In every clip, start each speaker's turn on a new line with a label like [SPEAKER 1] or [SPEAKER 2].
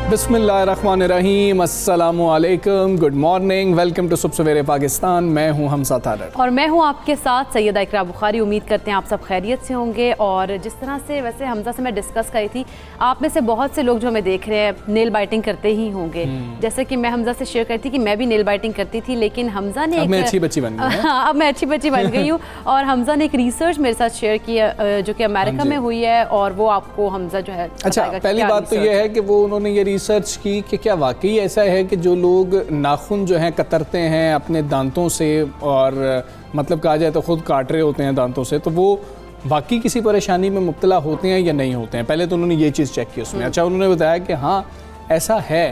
[SPEAKER 1] बिस्मिल्लाहिर्रहमानिर्रहीम, अस्सलामु अलैकुम, गुड मॉर्निंग, वेलकम टू सुबह सवेरे पाकिस्तान। मैं हूं हमजा तारड़
[SPEAKER 2] और मैं हूं आपके साथ सैयदा इकरा बुखारी। उम्मीद करते हैं आप सब खैरियत से होंगे। और जिस तरह से वैसे हमजा से मैं डिस्कस करी थी, आप में से बहुत से लोग जो हमें देख रहे हैं नेल बाइटिंग करते ही होंगे। जैसे कि मैं हमजा से शेयर करी थी कि मैं भी नेल बाइटिंग करती थी, लेकिन हमजा ने
[SPEAKER 1] अब मैं अच्छी बच्ची बन गई।
[SPEAKER 2] हाँ, अब मैं अच्छी बच्ची बन गई हूँ। और हमजा ने एक रिसर्च मेरे साथ शेयर की है जो कि अमेरिका में हुई है, और वो आपको हमजा जो है
[SPEAKER 1] अच्छा, पहली बात तो ये है कि वो उन्होंने ये रिसर्च की कि क्या वाकई ऐसा है कि जो लोग नाखून जो हैं कतरते हैं अपने दांतों से, और मतलब कहा जाए तो ख़ुद काट रहे होते हैं दांतों से, तो वो वाकई किसी परेशानी में मुब्तला होते हैं या नहीं होते हैं। पहले तो उन्होंने ये चीज़ चेक की उसमें। अच्छा, उन्होंने बताया कि हाँ ऐसा है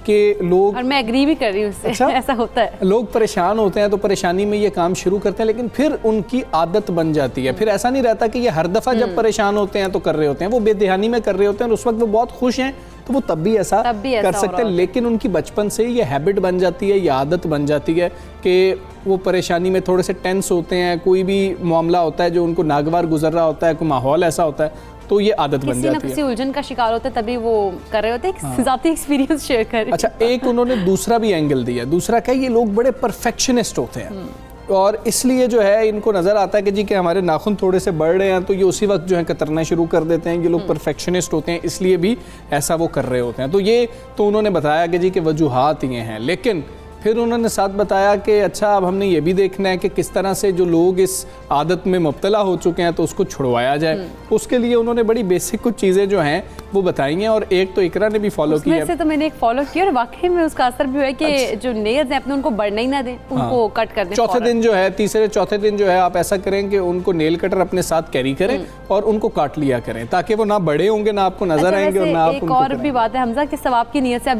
[SPEAKER 1] कि लोग,
[SPEAKER 2] और मैं एग्री भी कर रही हूँ उससे। अच्छा? ऐसा होता है, लोग
[SPEAKER 1] परेशान होते हैं तो परेशानी में ये काम शुरू करते हैं, लेकिन फिर उनकी आदत बन जाती है। फिर ऐसा नहीं रहता कि ये हर दफ़ा जब परेशान होते हैं तो कर रहे होते हैं, वो बेध्यानी में कर रहे होते हैं और उस वक्त वो बहुत खुश हैं तो वो तब भी ऐसा कर सकते हैं। लेकिन उनकी बचपन से ये हैबिट बन जाती है, ये आदत बन जाती है कि वो परेशानी में थोड़े से टेंस होते हैं। कोई भी मामला होता है जो उनको नागवार गुजर रहा होता है, कोई माहौल ऐसा होता है, तो ये आदत बन जाती है।
[SPEAKER 2] किसी उलझन का शिकार होता है तभी वो कर रहे होते हैं। ज़ाती एक्सपीरियंस शेयर कर।
[SPEAKER 1] अच्छा, एक उन्होंने दूसरा भी एंगल दिया। दूसरा क्या, ये लोग बड़े परफेक्शनिस्ट होते हैं और इसलिए जो है इनको नज़र आता है कि जी कि हमारे नाखून थोड़े से बढ़ रहे हैं तो ये उसी वक्त जो है कतरना शुरू कर देते हैं। ये लोग परफेक्शनिस्ट होते हैं, इसलिए भी ऐसा वो कर रहे होते हैं। तो ये तो उन्होंने बताया कि जी कि वजूहात ये हैं, लेकिन फिर उन्होंने साथ बताया कि अच्छा अब हमने ये भी देखना है कि किस तरह से जो लोग इस आदत में मुब्तला हो चुके हैं तो उसको छुड़वाया जाए। उसके लिए उन्होंने बड़ी बेसिक कुछ चीज़ें जो हैं वो बताई हैं, और एक तो इकरा ने भी फॉलो की है।
[SPEAKER 2] तो मैंने एक फॉलो किया और वाकई में उसका असर भी हुआ है कि जो नेल्स हैं अपने उनको बढ़ने ही ना दें, उनको कट कर दें।
[SPEAKER 1] चौथे दिन जो है, तीसरे चौथे दिन जो है आप ऐसा करें कि उनको नेल कटर अपने साथ कैरी करें और उनको काट लिया करें, ताकि वो ना बड़े होंगे, ना आपको नजर आएंगे और ना आप
[SPEAKER 2] एक और भी बात है हमजा कि सवाब की नीयत से आप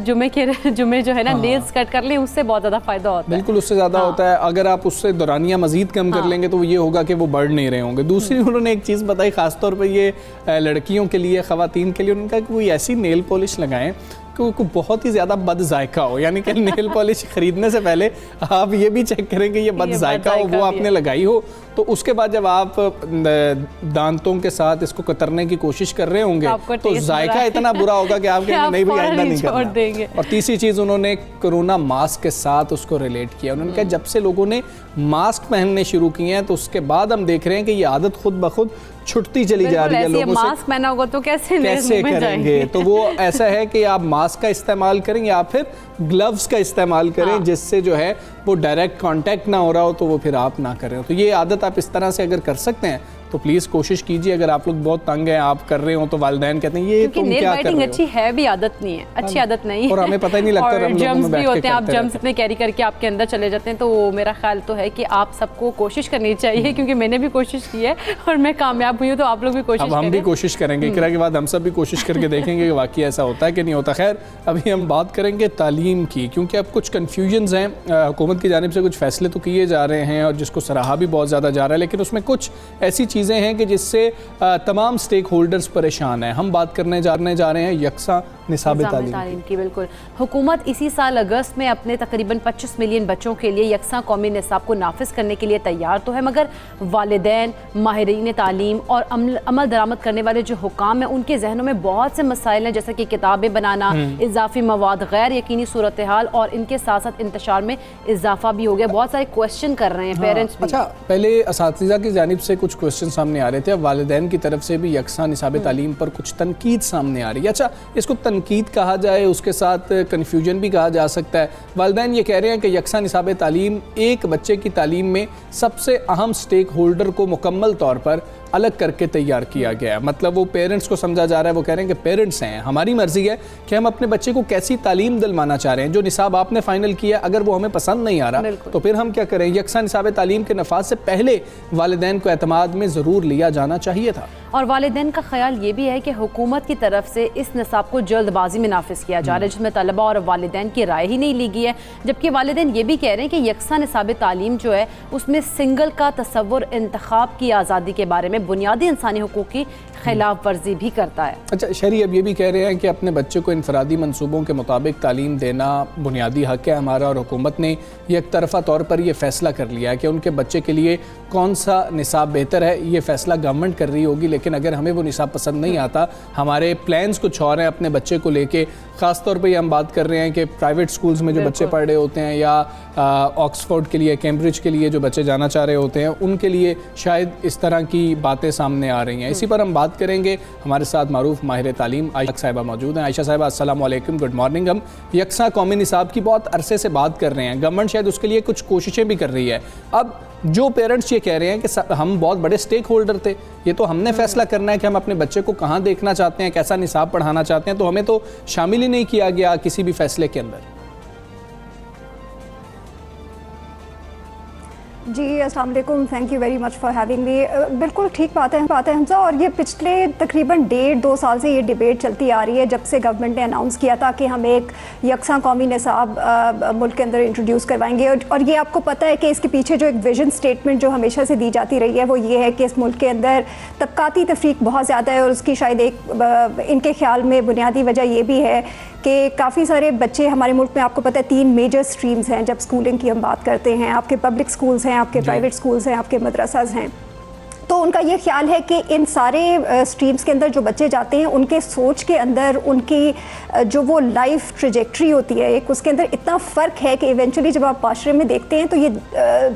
[SPEAKER 2] जुमे जो है ना नेल्स कट कर लें, उससे बहुत ज़्यादा फायदा होता है।
[SPEAKER 1] बिल्कुल, उससे ज़्यादा होता है। अगर आप उससे दौरानिया मजीद कम कर लेंगे तो ये होगा कि वो बढ़ नहीं रहे होंगे। दूसरी उन्होंने एक चीज़ बताई खासतौर पर ये लड़कियों के लिए, ख़वातीन के लिए, उन्होंने कहा कि कोई ऐसी नेल पॉलिश लगाएं कि बहुत ही ज़्यादा बद जायका हो। यानी कि नेल पॉलिश ख़रीदने से पहले आप ये भी चेक करें कि ये बद जायका हो, वो आपने लगाई हो। तो उसके बाद जब आप दांतों के साथ इसको कतरने की कोशिश कर रहे होंगे तो जायका इतना बुरा होगा कि आप कहेंगे नहीं भाई आइंदा नहीं करना। और तीसरी चीज़ उन्होंने कोरोना मास्क के साथ उसको रिलेट किया। उन्होंने कहा जब से लोगों ने मास्क पहनने शुरू किए हैं तो उसके बाद हम देख रहे हैं कि ये आदत खुद ब खुद छुटती चली जा रही है। लोगों
[SPEAKER 2] मास्क पहना होगा तो कैसे
[SPEAKER 1] करेंगे? तो वो ऐसा है कि आप मास्क का इस्तेमाल करें या फिर ग्लव्स का इस्तेमाल करें, जिससे जो है वो डायरेक्ट कांटेक्ट ना हो रहा हो, तो वो फिर आप ना करें। तो ये आदत आप इस तरह से अगर कर सकते हैं तो प्लीज़ कोशिश कीजिए। अगर आप लोग बहुत तंग हैं, आप कर रहे हो, तो वालिदैन कहते हैं ये तुम क्या कर रहे हो।
[SPEAKER 2] अच्छी है भी आदत नहीं है, अच्छी आदत नहीं,
[SPEAKER 1] और हमें पता ही नहीं लगता।
[SPEAKER 2] और जर्म्स भी होते हैं, आप जर्म्स इतने कैरी करके आपके अंदर चले जाते हैं। तो मेरा ख्याल तो है कि आप सबको कोशिश करनी चाहिए, क्योंकि मैंने भी कोशिश की है और मैं कामयाब हुई हूँ, तो आप लोग भी कोशिश करें।
[SPEAKER 1] हम भी कोशिश करेंगे, इकरा के बाद हम सब भी कोशिश करके देखेंगे कि वाकई ऐसा होता है कि नहीं होता। खैर, अभी हम बात करेंगे तालीम की, क्योंकि अब कुछ कन्फ्यूजन्स हैं। हुकूमत की जानिब से कुछ फैसले तो किए जा रहे हैं और जिसको सराहा भी बहुत ज़्यादा जा रहा है, लेकिन उसमें कुछ ऐसी चीज़ें हैं कि जिससे तमाम स्टेक होल्डर्स परेशान हैं। हम बात करने जा रहे हैं यकसा निसाब तालीम
[SPEAKER 2] की। बिल्कुल, हुकूमत इसी साल अगस्त में अपने तकरीबन 25 मिलियन बच्चों के लिए यकसा कौमी निसाब को नाफिज करने के लिए तैयार तो है, मगर वालिदैन, माहिरीन तालीम और अमल दरामद करने वाले जो हुकाम हैं उनके जहनों में बहुत से मसाइल हैं, जैसे कि किताबें बनाना, इजाफी मवाद, गैर यकीनी सूरत हाल, और इनके साथ साथ इंतशार में इजाफा भी हो गया। बहुत सारे क्वेश्चन कर रहे हैं पेरेंट्स भी।
[SPEAKER 1] अच्छा, पहले असातिज़ा की जानिब से कुछ क्वेश्चन सामने आ रहे थे, अब वालिदैन की तरफ से भी यकसा निसाब तालीम पर कुछ तनकीद सामने आ रही है। अच्छा, इसको तनकीद कहा जाए, उसके साथ कन्फ्यूजन भी कहा जा सकता है। वालिदैन ये कह रहे हैं कि यकसा निसाब तालीम एक बच्चे की तालीम में सबसे अहम स्टेक होल्डर को मुकम्मल तौर पर अलग करके तैयार किया गया है। मतलब वो पेरेंट्स को समझा जा रहा है। वो कह रहे हैं कि पेरेंट्स हैं, हमारी मर्जी है कि हम अपने बच्चे को कैसी तालीम दिलवाना चाह रहे हैं। जो निसाब आपने फाइनल किया, अगर वो हमें पसंद नहीं आ रहा तो फिर हम क्या करें। यकसा निसाब तालीम के नफाज से पहले वालिदैन को एतमाद में ज़रूर लिया जाना चाहिए था।
[SPEAKER 2] और वालिदैन का ख्याल ये भी है कि हुकूमत की तरफ से इस निसाब को जल्दबाजी में नाफिज किया जा रहा है, जिसमें तलबा और वालिदैन की राय ही नहीं ली गई है, जबकि वालिदैन ये भी कह रहे हैं कि यकसा निसाब तालीम जो है उसमें सिंगल का तसव्वुर इंतखाब की आज़ादी के बारे में बुनियादी इंसानी हुकूक की खिलाफ वर्जी भी करता है।
[SPEAKER 1] अच्छा, शहरी अब ये भी कह रहे हैं कि अपने बच्चे को इनफरादी मंसूबों के मुताबिक तालीम देना बुनियादी हक है हमारा, और हुकूमत ने एक तरफ़ा तौर पर यह फ़ैसला कर लिया है कि उनके बच्चे के लिए कौन सा निसाब बेहतर है, ये फ़ैसला गवर्नमेंट कर रही होगी। लेकिन अगर हमें वो निसाब पसंद नहीं आता, हमारे प्लान्स कुछ और हैं अपने बच्चे को लेके, ख़ास तौर पे हम बात कर रहे हैं कि प्राइवेट स्कूल्स में जो बच्चे पढ़ रहे होते हैं या ऑक्सफोर्ड के लिए, कैम्ब्रिज के लिए जो बच्चे जाना चाह रहे होते हैं, उनके लिए शायद इस तरह की बातें सामने आ रही हैं। इसी पर हम बात करेंगे। हमारे साथ मारूफ माहिर तालीम आयशा साहिबा मौजूद हैं। आयशा साहिबा, अस्सलाम वालेकुम, गुड मॉर्निंग। हम यकसा कौमी निसाब की बहुत अरसे से बात कर रहे हैं, गवर्नमेंट शायद उसके लिए कुछ कोशिशें भी कर रही है। अब जो पेरेंट्स ये कह रहे हैं कि हम बहुत बड़े स्टेक होल्डर थे, ये तो हमने फैसला करना है कि हम अपने बच्चे को कहाँ देखना चाहते हैं, कैसा निसाब पढ़ाना चाहते हैं, तो हमें तो शामिल ही नहीं किया गया किसी भी फैसले के अंदर।
[SPEAKER 3] जी अस्सलाम वालेकुम, thank you very much for having me. बिल्कुल ठीक बात है हमजा, और ये पिछले तकरीबन 1.5-2 साल से ये डिबेट चलती आ रही है, जब से गवर्नमेंट ने अनाउंस किया था कि हम एक यकसा कौमी निसाब मुल्क के अंदर इंट्रोड्यूस करवाएंगे। और ये आपको पता है कि इसके पीछे जो एक विजन स्टेटमेंट जो हमेशा से दी जाती रही है वो ये है कि इस मुल्क के अंदर तबकाती तफरीक बहुत ज़्यादा है, और उसकी शायद एक इनके ख्याल में बुनियादी वजह ये भी है कि काफ़ी सारे बच्चे हमारे मुल्क में, आपको पता है 3 मेजर स्ट्रीम्स हैं जब स्कूलिंग की हम बात करते हैं। आपके पब्लिक स्कूल्स हैं, आपके प्राइवेट स्कूल्स हैं, आपके मदरसाज हैं। तो उनका ये ख्याल है कि इन सारे स्ट्रीम्स के अंदर जो बच्चे जाते हैं, उनके सोच के अंदर, उनकी जो वो लाइफ ट्रेजेक्ट्री होती है एक, उसके अंदर इतना फ़र्क है कि इवेंचुअली जब आप माशरे में देखते हैं तो ये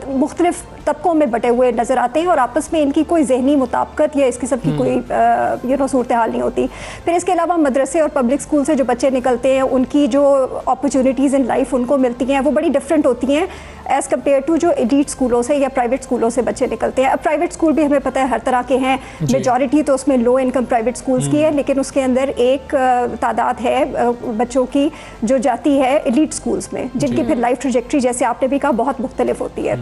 [SPEAKER 3] मुख्तलिफ तबकों में बटे हुए नज़र आते हैं, और आपस में इनकी कोई जहनी मुताबिकत या इस किस्म की कोई सूरत हाल नहीं होती। फिर इसके अलावा मदरसे और पब्लिक स्कूल से जो बच्चे निकलते हैं, उनकी जो अपॉर्चुनिटीज़ इन लाइफ उनको मिलती हैं वो बड़ी डिफरेंट होती हैं एज़ कम्पेयर टू जो एलीट स्कूलों से या प्राइवेट स्कूलों से बच्चे निकलते हैं। अब प्राइवेट स्कूल भी हमें पता है हर तरह के हैं, मेजॉरिटी तो उसमें लो इनकम प्राइवेट स्कूल्स की है, लेकिन उसके अंदर एक तादाद है बच्चों की जो जाती है एलीट स्कूल्स में, जिनकी फिर लाइफ ट्रेजेक्ट्री जैसे आपने भी कहा बहुत मुख्तलिफ होती है।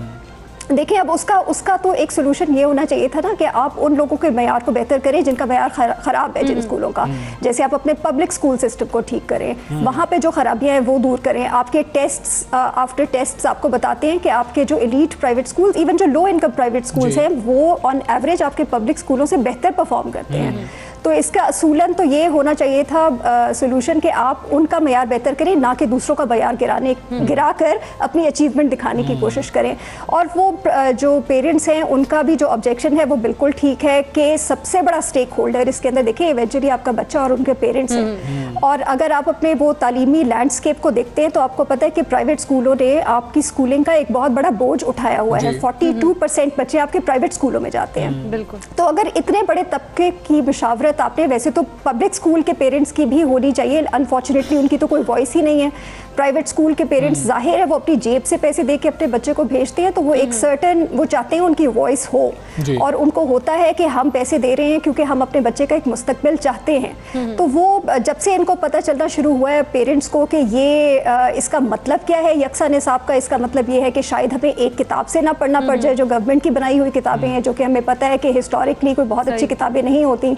[SPEAKER 3] देखिए, अब उसका तो एक सोल्यूशन ये होना चाहिए था ना कि आप उन लोगों के मयार को बेहतर करें जिनका मयार ख़राब है, जिन स्कूलों का, जैसे आप अपने पब्लिक स्कूल सिस्टम को ठीक करें, वहाँ पे जो खराबियाँ हैं वो दूर करें। आपके टेस्ट्स आफ्टर टेस्ट्स आपको बताते हैं कि आपके जो एलीट प्राइवेट स्कूल्स, इवन जो लो इनकम प्राइवेट स्कूल्स हैं, वो ऑन एवरेज आपके पब्लिक स्कूलों से बेहतर परफॉर्म करते हैं। तो इसका असूलन तो ये होना चाहिए था सोल्यूशन कि आप उनका मयार बेहतर करें, ना कि दूसरों का मयार गिरा कर अपनी अचीवमेंट दिखाने की कोशिश करें। और वो जो पेरेंट्स हैं उनका भी जो ऑब्जेक्शन है वो बिल्कुल ठीक है कि सबसे बड़ा स्टेक होल्डर इसके अंदर, देखिए इवेंचुअली आपका बच्चा और उनके पेरेंट्स हैं। और अगर आप अपने वो तालीमी लैंडस्केप को देखते हैं तो आपको पता है कि प्राइवेट स्कूलों ने आपकी स्कूलिंग का एक बहुत बड़ा बोझ उठाया हुआ है। 42% बच्चे आपके प्राइवेट स्कूलों में जाते हैं।
[SPEAKER 2] बिल्कुल।
[SPEAKER 3] तो अगर इतने बड़े तबके की मुशावरत आपने, वैसे तो पब्लिक स्कूल के पेरेंट्स की भी होनी चाहिए, अनफॉर्चुनेटली उनकी तो कोई वॉइस ही नहीं है। प्राइवेट स्कूल के पेरेंट्स जाहिर है वो अपनी जेब से पैसे दे के अपने बच्चे को भेजते हैं, तो वो एक सर्टन वो चाहते हैं उनकी वॉइस हो, और उनको होता है कि हम पैसे दे रहे हैं क्योंकि हम अपने बच्चे का एक मुस्तकबिल चाहते हैं। तो वो जब से इनको पता चलना शुरू हुआ है पेरेंट्स को कि ये इसका मतलब क्या है यकसा निसाब का, इसका मतलब ये है कि शायद हमें एक किताब से ना पढ़ना पड़ जाए जो गवर्नमेंट की बनाई हुई किताबें हैं, जो कि हमें पता है कि हिस्टोरिकली कोई बहुत अच्छी किताबें नहीं होती।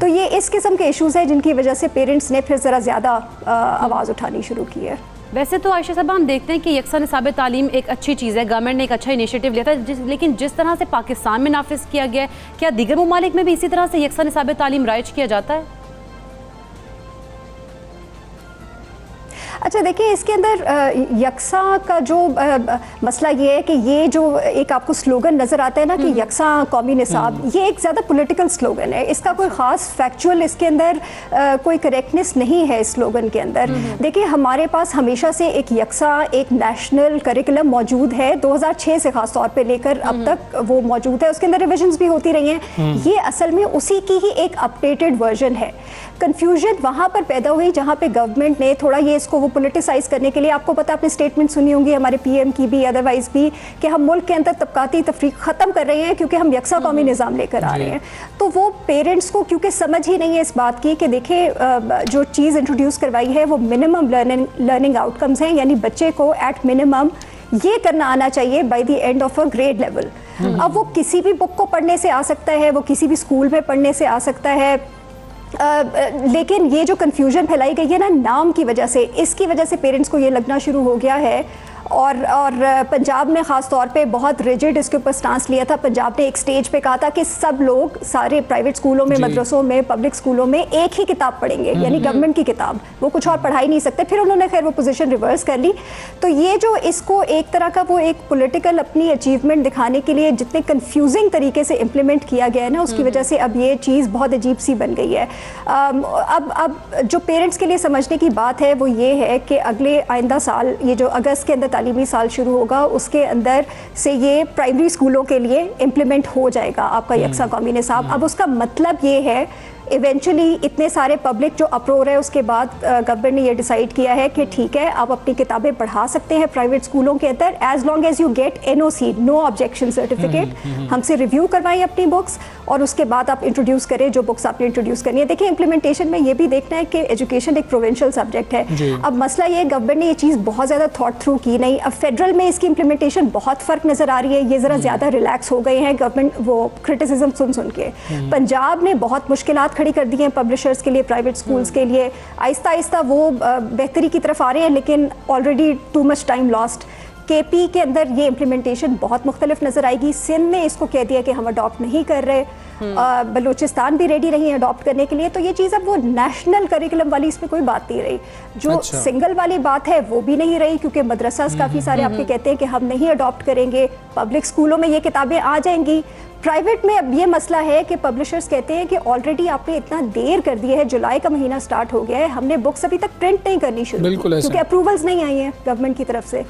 [SPEAKER 3] तो ये इस किस्म के इशूज़ हैं जिनकी वजह से पेरेंट्स ने फिर ज़रा ज़्यादा आवाज़ उठानी शुरू की है।
[SPEAKER 2] वैसे तो आयशा साहब हम देखते हैं कि यकसा निसाब तालीम एक अच्छी चीज़ है, गवर्नमेंट ने एक अच्छा इनिशिएटिव लिया था, लेकिन जिस तरह से पाकिस्तान में नाफिज किया गया है, क्या दीगर ममालिक में भी इसी तरह से यकसा निसाब तालीम राइज किया जाता है?
[SPEAKER 3] अच्छा देखिए, इसके अंदर यकसा का जो मसला ये है कि ये जो एक आपको स्लोगन नज़र आता है ना कि यकसा कौमी निसाब, ये एक ज़्यादा पॉलिटिकल स्लोगन है। इसका कोई ख़ास फैक्चुअल इसके अंदर कोई करेक्टनेस नहीं है इस स्लोगन के अंदर। देखिए, हमारे पास हमेशा से एक यकसा एक नेशनल करिकुलम मौजूद है, 2006 से ख़ास तौर पर लेकर अब तक वो मौजूद है। उसके अंदर रिविजन्स भी होती रही हैं। ये असल में उसी की ही एक अपडेटेड वर्जन है। कन्फ्यूजन वहाँ पर पैदा हुई जहाँ पे गवर्नमेंट ने थोड़ा ये इसको वो पोलिटिसाइज करने के लिए, आपको पता, आपने स्टेटमेंट सुनी होंगी हमारे पीएम की भी, अदरवाइज भी, कि हम मुल्क के अंदर तबकाती तफरीक ख़त्म कर रहे हैं क्योंकि हम यकसा कौमी निज़ाम लेकर आ रहे हैं। तो वो पेरेंट्स को क्योंकि समझ ही नहीं है इस बात की कि देखिए जो चीज़ इंट्रोड्यूस करवाई है वो मिनिमम लर्निंग आउटकम्स हैं, यानी बच्चे को एट मिनिमम ये करना आना चाहिए by the end of a grade level. अब वो किसी भी बुक को पढ़ने से आ सकता है, वो किसी भी स्कूल में पढ़ने से आ सकता है, लेकिन ये जो कन्फ्यूजन फैलाई गई है ना नाम की वजह से, इसकी वजह से पेरेंट्स को ये लगना शुरू हो गया है। और पंजाब ने ख़ास तौर पे बहुत रिजिड इसके ऊपर स्टांस लिया था। पंजाब ने एक स्टेज पे कहा था कि सब लोग सारे प्राइवेट स्कूलों में, मदरसों में, पब्लिक स्कूलों में एक ही किताब पढ़ेंगे, यानी गवर्नमेंट की किताब, वो कुछ और पढ़ा ही नहीं सकते। फिर उन्होंने खैर वो पोजीशन रिवर्स कर ली। तो ये जो इसको एक तरह का वो एक पॉलिटिकल अपनी अचीवमेंट दिखाने के लिए जितने कन्फ्यूजिंग तरीके से इम्प्लीमेंट किया गया है ना, उसकी वजह से अब ये चीज़ बहुत अजीब सी बन गई है। अब जो पेरेंट्स के लिए समझने की बात है वो ये है कि अगले आइंदा साल, ये जो अगस्त के अंदर तालीमी साल शुरू होगा, उसके अंदर से ये प्राइमरी स्कूलों के लिए इम्प्लीमेंट हो जाएगा आपका यकसा कौमी निसाब। अब उसका मतलब ये है इवेंचुअली इतने सारे पब्लिक जो अप्रोर है, उसके बाद गवर्नमेंट ने ये डिसाइड किया है कि ठीक है आप अपनी किताबें पढ़ा सकते हैं प्राइवेट स्कूलों के अंदर, as long as you get NOC, no objection certificate, हमसे रिव्यू करवाएं अपनी बुक्स और उसके बाद आप इंट्रोड्यूस करें जो बुक्स आपने इंट्रोड्यूस करनी है। देखिए इम्प्लीमेंटेशन में ये भी देखना है कि एजुकेशन एक प्रोविंशियल सब्जेक्ट है। अब मसला ये, गवर्नमेंट ने ये चीज़ बहुत ज़्यादा थॉट थ्रू की नहीं। अब फेडरल में इसकी इम्प्लीमेंटेशन बहुत फ़र्क नज़र आ रही है, ये ज़रा ज़्यादा रिलैक्स हो गए हैं गवर्नमेंट वो क्रिटिसिज्म सुन के। पंजाब ने बहुत मुश्किलात खड़ी कर दी हैं पब्लिशर्स के लिए, प्राइवेट स्कूल्स के लिए। आहिस्ता आहिस्ता वो बेहतरी की तरफ आ रहे हैं, लेकिन already too much time lost. KP के अंदर ये इम्प्लीमेंटेशन बहुत मुख्तलिफ नज़र आएगी। सिंध ने इसको कह दिया कि हम अडॉप्ट नहीं कर रहे, बलूचिस्तान भी रेडी रही है अडॉप्ट करने के लिए। तो ये चीज़ अब वो नेशनल करिकुलम वाली इसमें कोई बात नहीं रही। जो सिंगल वाली बात है वो भी नहीं रही, क्योंकि मदरसास काफ़ी सारे आपके कहते हैं कि हम नहीं अडॉप्ट करेंगे, पब्लिक स्कूलों में ये किताबें आ जाएंगी। प्राइवेट में अब ये मसला है कि पब्लिशर्स कहते हैं कि ऑलरेडी आपने इतना देर कर दिया है, जुलाई का महीना स्टार्ट हो गया है, हमने बुक्स अभी तक प्रिंट नहीं करनी शुरू की क्योंकि अप्रूवल्स नहीं आई हैं गवर्नमेंट की तरफ से।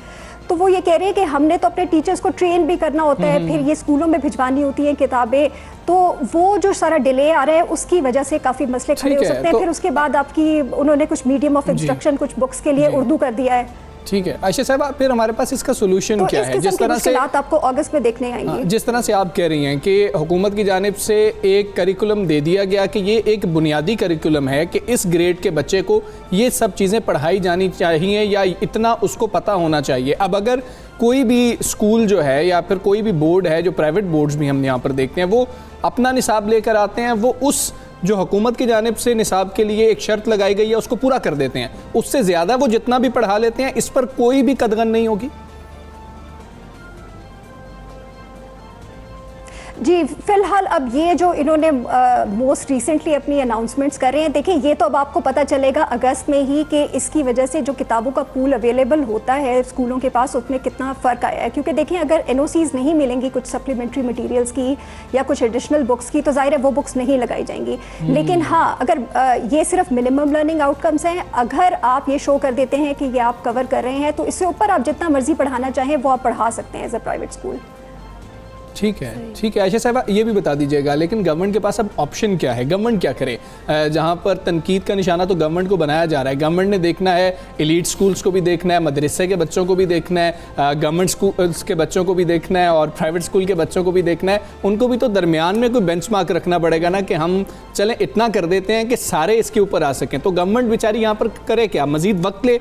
[SPEAKER 3] तो वो ये कह रहे हैं कि हमने तो अपने टीचर्स को ट्रेन भी करना होता है, फिर ये स्कूलों में भिजवानी होती हैं किताबें, तो वो जो सारा डिले आ रहा है उसकी वजह से काफ़ी मसले खड़े हो सकते हैं। फिर उसके बाद आपकी उन्होंने कुछ मीडियम ऑफ इंस्ट्रक्शन कुछ बुक्स के लिए उर्दू कर दिया है।
[SPEAKER 1] ठीक है आयशा साहब, फिर हमारे पास इसका सोल्यूशन क्या है? जिस तरह से
[SPEAKER 3] आपको अगस्त में देखने आएंगे,
[SPEAKER 1] जिस तरह से आप कह रही हैं कि हुकूमत की जानिब से एक करिकुलम दे दिया गया कि ये एक बुनियादी करिकुलम है कि इस ग्रेड के बच्चे को ये सब चीज़ें पढ़ाई जानी चाहिए या इतना उसको पता होना चाहिए। अब अगर कोई भी स्कूल जो है या फिर कोई भी बोर्ड है, जो प्राइवेट बोर्ड्स भी हम यहाँ पर देखते हैं, वो अपना निसाब लेकर आते हैं, वो उस जो हुकूमत की जानिब से निसाब के लिए एक शर्त लगाई गई है उसको पूरा कर देते हैं, उससे ज़्यादा वो जितना भी पढ़ा लेते हैं, इस पर कोई भी कदगन नहीं होगी।
[SPEAKER 3] जी फिलहाल अब ये जो इन्होंने मोस्ट रिसेंटली अपनी अनाउंसमेंट्स कर रहे हैं, देखिए ये तो अब आपको पता चलेगा अगस्त में ही कि इसकी वजह से जो किताबों का पूल अवेलेबल होता है स्कूलों के पास उसमें कितना फ़र्क आया है। क्योंकि देखिए अगर NOCs नहीं मिलेंगी कुछ सप्लीमेंट्री मटीरियल्स की या कुछ एडिशनल बुक्स की, तो ज़ाहिर है वो बुक्स नहीं लगाई जाएंगी। लेकिन हाँ, अगर ये सिर्फ मिनिमम लर्निंग आउटकम्स हैं, अगर आप ये शो कर देते हैं कि ये आप कवर कर रहे हैं, तो इससे ऊपर आप जितना मर्जी पढ़ाना चाहें वो आप पढ़ा सकते हैं एज अ प्राइवेट स्कूल।
[SPEAKER 1] ठीक है आयशा साहब, ये भी बता दीजिएगा लेकिन गवर्नमेंट के पास अब ऑप्शन क्या है? गवर्नमेंट क्या करे? जहाँ पर तनकीद का निशाना तो गवर्नमेंट को बनाया जा रहा है। गवर्नमेंट ने देखना है एलीट स्कूल्स को भी देखना है, मदरसे के बच्चों को भी देखना है, गवर्नमेंट स्कूल्स के बच्चों को भी देखना है और प्राइवेट स्कूल के बच्चों को भी देखना है। उनको भी तो दरमियान में कोई बेंचमार्क रखना पड़ेगा ना कि हम चलें इतना कर देते हैं कि सारे इसके ऊपर आ सकें। तो गवर्नमेंट बेचारी यहाँ पर करे क्या? मज़ीद वक्त ले,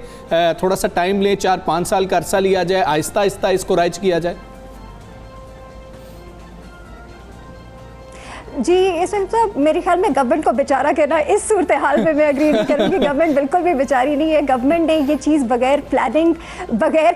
[SPEAKER 1] थोड़ा सा टाइम ले, 4-5 साल का अरसा लिया जाए, आहिस्ता आहिस्ता इसको राइज किया जाए।
[SPEAKER 3] जी इसमें साहब मेरे ख्याल में गवर्नमेंट को बेचारा कहना इस सूरत हाल में मैं एग्री नहीं करूँगी। गवर्नमेंट बिल्कुल भी बेचारी नहीं है। गवर्नमेंट ने ये चीज़ बगैर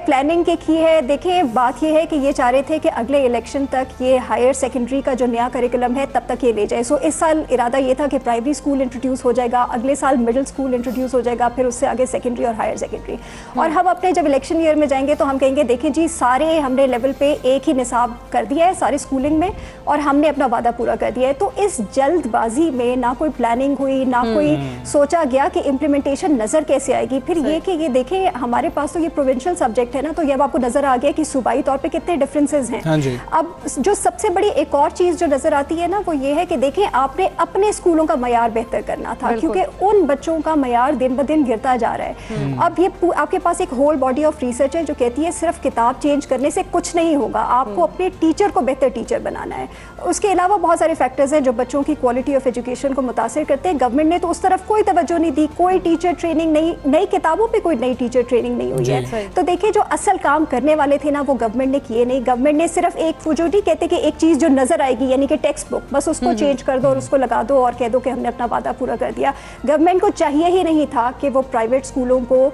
[SPEAKER 3] प्लानिंग के की है। देखें बात ये है कि ये चाह रहे थे कि अगले इलेक्शन तक ये हायर सेकेंडरी का जो नया करिकुलम है तब तक ये ले जाए। सो इस साल इरादा ये था कि प्राइमरी स्कूल इंट्रोड्यूस हो जाएगा, अगले साल मिडिल स्कूल इंट्रोड्यूस हो जाएगा, फिर उससे आगे सेकेंडरी और हायर सेकेंडरी। और हम अपने जब इलेक्शन ईयर में जाएंगे तो हम कहेंगे देखें जी सारे हमने लेवल पे एक ही निसाब कर दिया है सारी स्कूलिंग में और हमने अपना वादा पूरा कर दिया है। तो इस जल्दबाजी में ना कोई प्लानिंग हुई, ना कोई सोचा गया कि इम्प्लीमेंटेशन नज़र कैसे आएगी। फिर ये कि ये देखें हमारे पास तो ये प्रोविंशियल सब्जेक्ट है ना, तो ये अब आपको नज़र आ गया कि सूबाई तौर पे कितने डिफरेंसेस हैं।
[SPEAKER 1] हाँ जी।
[SPEAKER 3] अब जो सबसे बड़ी एक और चीज़ जो नज़र आती है ना वो ये है कि देखें आपने अपने स्कूलों का मयार बेहतर करना था, क्योंकि उन बच्चों का मयार दिन ब दिन गिरता जा रहा है। अब ये आपके पास एक होल बॉडी ऑफ रिसर्च है जो कहती है सिर्फ किताब चेंज करने से कुछ नहीं होगा, आपको अपने टीचर को बेहतर टीचर बनाना है। उसके अलावा बहुत सारे फैक्टर्स फैक्टर्स हैं जो बच्चों की क्वालिटी ऑफ एजुकेशन को मुतासिर करते हैं। गवर्नमेंट ने तो उस तरफ कोई तवज्जो नहीं दी, कोई टीचर ट्रेनिंग नहीं, नई किताबों पे कोई नई टीचर ट्रेनिंग नहीं हुई है। तो देखिए जो असल काम करने वाले थे ना वो गवर्नमेंट ने किए नहीं। गवर्नमेंट ने सिर्फ एक वो जो नहीं कहते कि एक चीज़ जो नजर आएगी यानी कि टेक्स्ट बुक, बस उसको चेंज कर दो और उसको लगा दो और कह दो कि हमने अपना वादा पूरा कर दिया। गवर्नमेंट को चाहिए ही नहीं था कि वो प्राइवेट स्कूलों को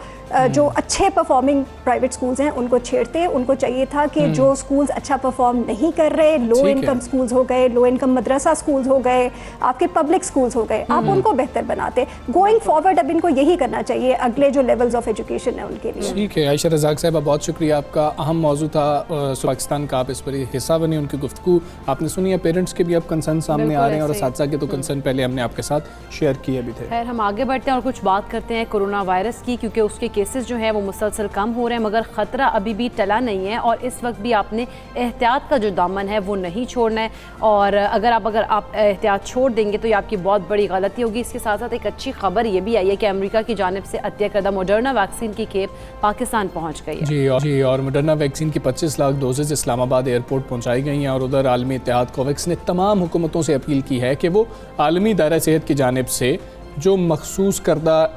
[SPEAKER 3] जो अच्छे परफॉर्मिंग प्राइवेट स्कूल्स हैं उनको छेड़ते। उनको चाहिए था कि जो स्कूल्स अच्छा परफॉर्म नहीं कर रहे, लो इनकम स्कूल्स हो गए, लो इनकम मदरसा स्कूल्स हो गए, आपके पब्लिक स्कूल्स हो गए, आप उनको बेहतर बनाते। गोइंग फॉरवर्ड अब इनको यही करना चाहिए अगले जो लेवल्स ऑफ एजुकेशन है उनके लिए।
[SPEAKER 1] ठीक है आयशा रज़ाक साहिबा, बहुत शुक्रिया, आपका अहम मौजू था पाकिस्तान का, आप इस पर हिस्सा बने, उनकी गुफ्तगू आपने सुनी है। पेरेंट्स के भी अब कंसर्न सामने आ रहे हैं और साथ के तो कंसर्न पहले हमने आपके साथ शेयर किए भी थे।
[SPEAKER 2] खैर हम आगे बढ़ते हैं और कुछ बात करते हैं कोरोना वायरस की, क्योंकि उसके केसेस जो हैं वो मुसलसल कम हो रहे हैं मगर ख़तरा अभी भी टला नहीं है और इस वक्त भी आपने एहतियात का जो दामन है वो नहीं छोड़ना है। और अगर आप एहतियात छोड़ देंगे तो ये आपकी बहुत बड़ी गलती होगी। इसके साथ साथ एक अच्छी खबर ये भी आई है कि अमेरिका की जानिब से अतिया करदा मॉडर्ना वैक्सीन की खेप पाकिस्तान पहुँच गई है।
[SPEAKER 1] जी और मॉडर्ना वैक्सीन की 25 लाख डोजेज इस्लामाबाद एयरपोर्ट पहुँचाई गई हैं और उधर आलमी इत्तेहाद कोवैक्स ने तमाम हुकूमतों से अपील की है कि वो आलमी दायरा सेहत की जानिब से जो मखसूस करदा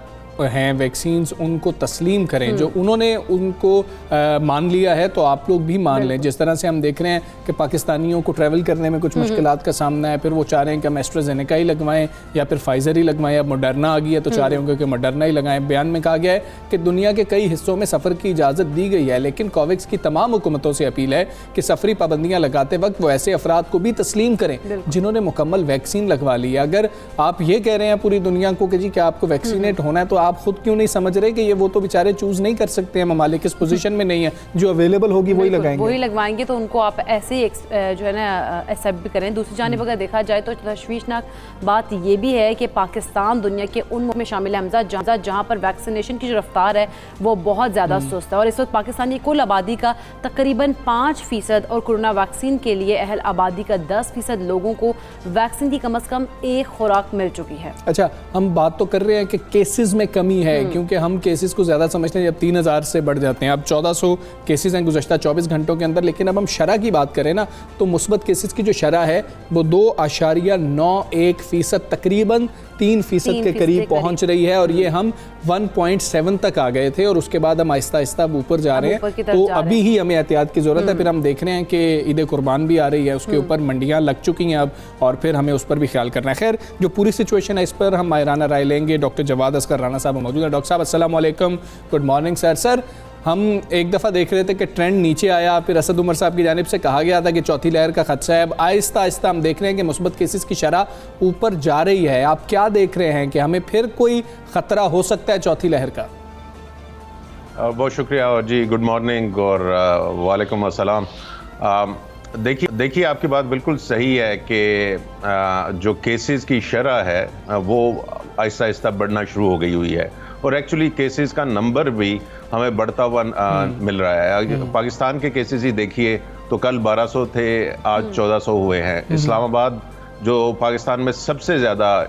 [SPEAKER 1] हैं वैक्सीन्स उनको तस्लीम करें। जो उन्होंने उनको मान लिया है तो आप लोग भी मान लें। जिस तरह से हम देख रहे हैं कि पाकिस्तानियों को ट्रैवल करने में कुछ मुश्किलात का सामना है, फिर वो चाह रहे हैं कि हम एस्ट्राजेनेका ही लगवाएं या फिर फाइज़र ही लगवाएं। अब मॉडर्ना आ गई है तो चाह रहे होंगे कि मॉडर्ना ही लगाएं। बयान में कहा गया है कि दुनिया के कई हिस्सों में सफ़र की इजाज़त दी गई है, लेकिन कोवैक्स की तमाम हुकूमतों से अपील है कि सफरी पाबंदियाँ लगाते वक्त वो ऐसे अफराद को भी तस्लीम करें जिन्होंने मुकम्मल वैक्सीन लगवा ली है। अगर आप ये कह रहे हैं पूरी दुनिया को कि जी क्या आपको वैक्सीनेट होना है, तो आप खुद क्यों नहीं समझ रहे कि ये वो तो बेचारे चूज नहीं कर सकते हैं, ममालिक इस पोजीशन में नहीं है, जो अवेलेबल होगी वही लगाएंगे,
[SPEAKER 2] वही लगवाएंगे। तो उनको आप ऐसे ही जो है ना एक्सेप्ट भी करें। दूसरी जानिब अगर देखा जाए तो तशवीशनाक बात ये भी है कि पाकिस्तान दुनिया के उन मुल्क में शामिल है जहाँ पर वैक्सीनेशन की जो रफ्तार है वो बहुत ज़्यादा सुस्त है और इस वक्त पाकिस्तान की कुल आबादी का तकरीबन 5% और कोरोना वैक्सीन के लिए अहल आबादी का 10% लोगों को वैक्सीन की कम अज़ कम एक खुराक मिल चुकी है।
[SPEAKER 1] अच्छा, हम बात तो कर रहे हैं कि केसेस में कमी है, क्योंकि हम केसेस को ज़्यादा समझते हैं जब 3000 से बढ़ जाते हैं। अब 1400 केसेस हैं गुज़श्ता 24 घंटों के अंदर, लेकिन अब हम शरह की बात करें ना तो मुस्बत केसेस की जो शरह है वो 2.91% तकरीबन 3% के करीब पहुंच रही है और ये हम 1.7 तक आ गए थे और उसके बाद हम आहिस्ता आहिस्ता ऊपर जा रहे हैं। तो अभी ही हमें एहतियात की ज़रूरत है। फिर हम देख रहे हैं कि ईद कुर्बान भी आ रही है, उसके ऊपर मंडियाँ लग चुकी हैं अब और फिर हमें उस पर भी ख्याल करना है। खैर जो पूरी सिचुएशन है इस पर हम माहिराना राय लेंगे। डॉक्टर जवाद अस्कर राना साहब मौजूद हैं। डॉक्टर साहब अस्सलाम वालेकुम, गुड मॉर्निंग सर। सर हम एक दफ़ा देख रहे थे कि ट्रेंड नीचे आया, फिर असद उमर साहब की जानिब से कहा गया था कि चौथी लहर का खदशा है। अब आहिस्ता आहिस्ता हम देख रहे हैं कि मुस्बत केसेस की शरह ऊपर जा रही है। आप क्या देख रहे हैं कि हमें फिर कोई ख़तरा हो सकता है चौथी लहर का?
[SPEAKER 4] बहुत शुक्रिया और जी गुड मॉर्निंग और वालेकुम अस्सलाम। देखिए आपकी बात बिल्कुल सही है कि जो केसेस की शरह है वो आहिस्ता आहिस्ता बढ़ना शुरू हो गई हुई है और एक्चुअली केसेस का नंबर भी हमें बढ़ता हुआ मिल रहा है। पाकिस्तान के केसेस ही देखिए तो कल 1200 थे, आज 1400 हुए हैं। इस्लामाबाद जो पाकिस्तान में सबसे ज़्यादा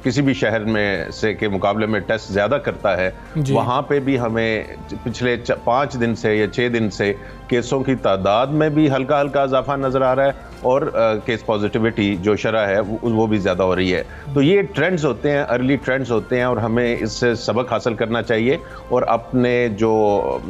[SPEAKER 4] किसी भी शहर में से के मुकाबले में टेस्ट ज़्यादा करता है, वहाँ पे भी हमें पिछले 5 दिन से या 6 दिन से केसों की तादाद में भी हल्का हल्का इजाफा नज़र आ रहा है और केस पॉजिटिविटी जो शरह है वो भी ज़्यादा हो रही है। तो ये ट्रेंड्स होते हैं, अर्ली ट्रेंड्स होते हैं और हमें इससे सबक हासिल करना चाहिए और अपने जो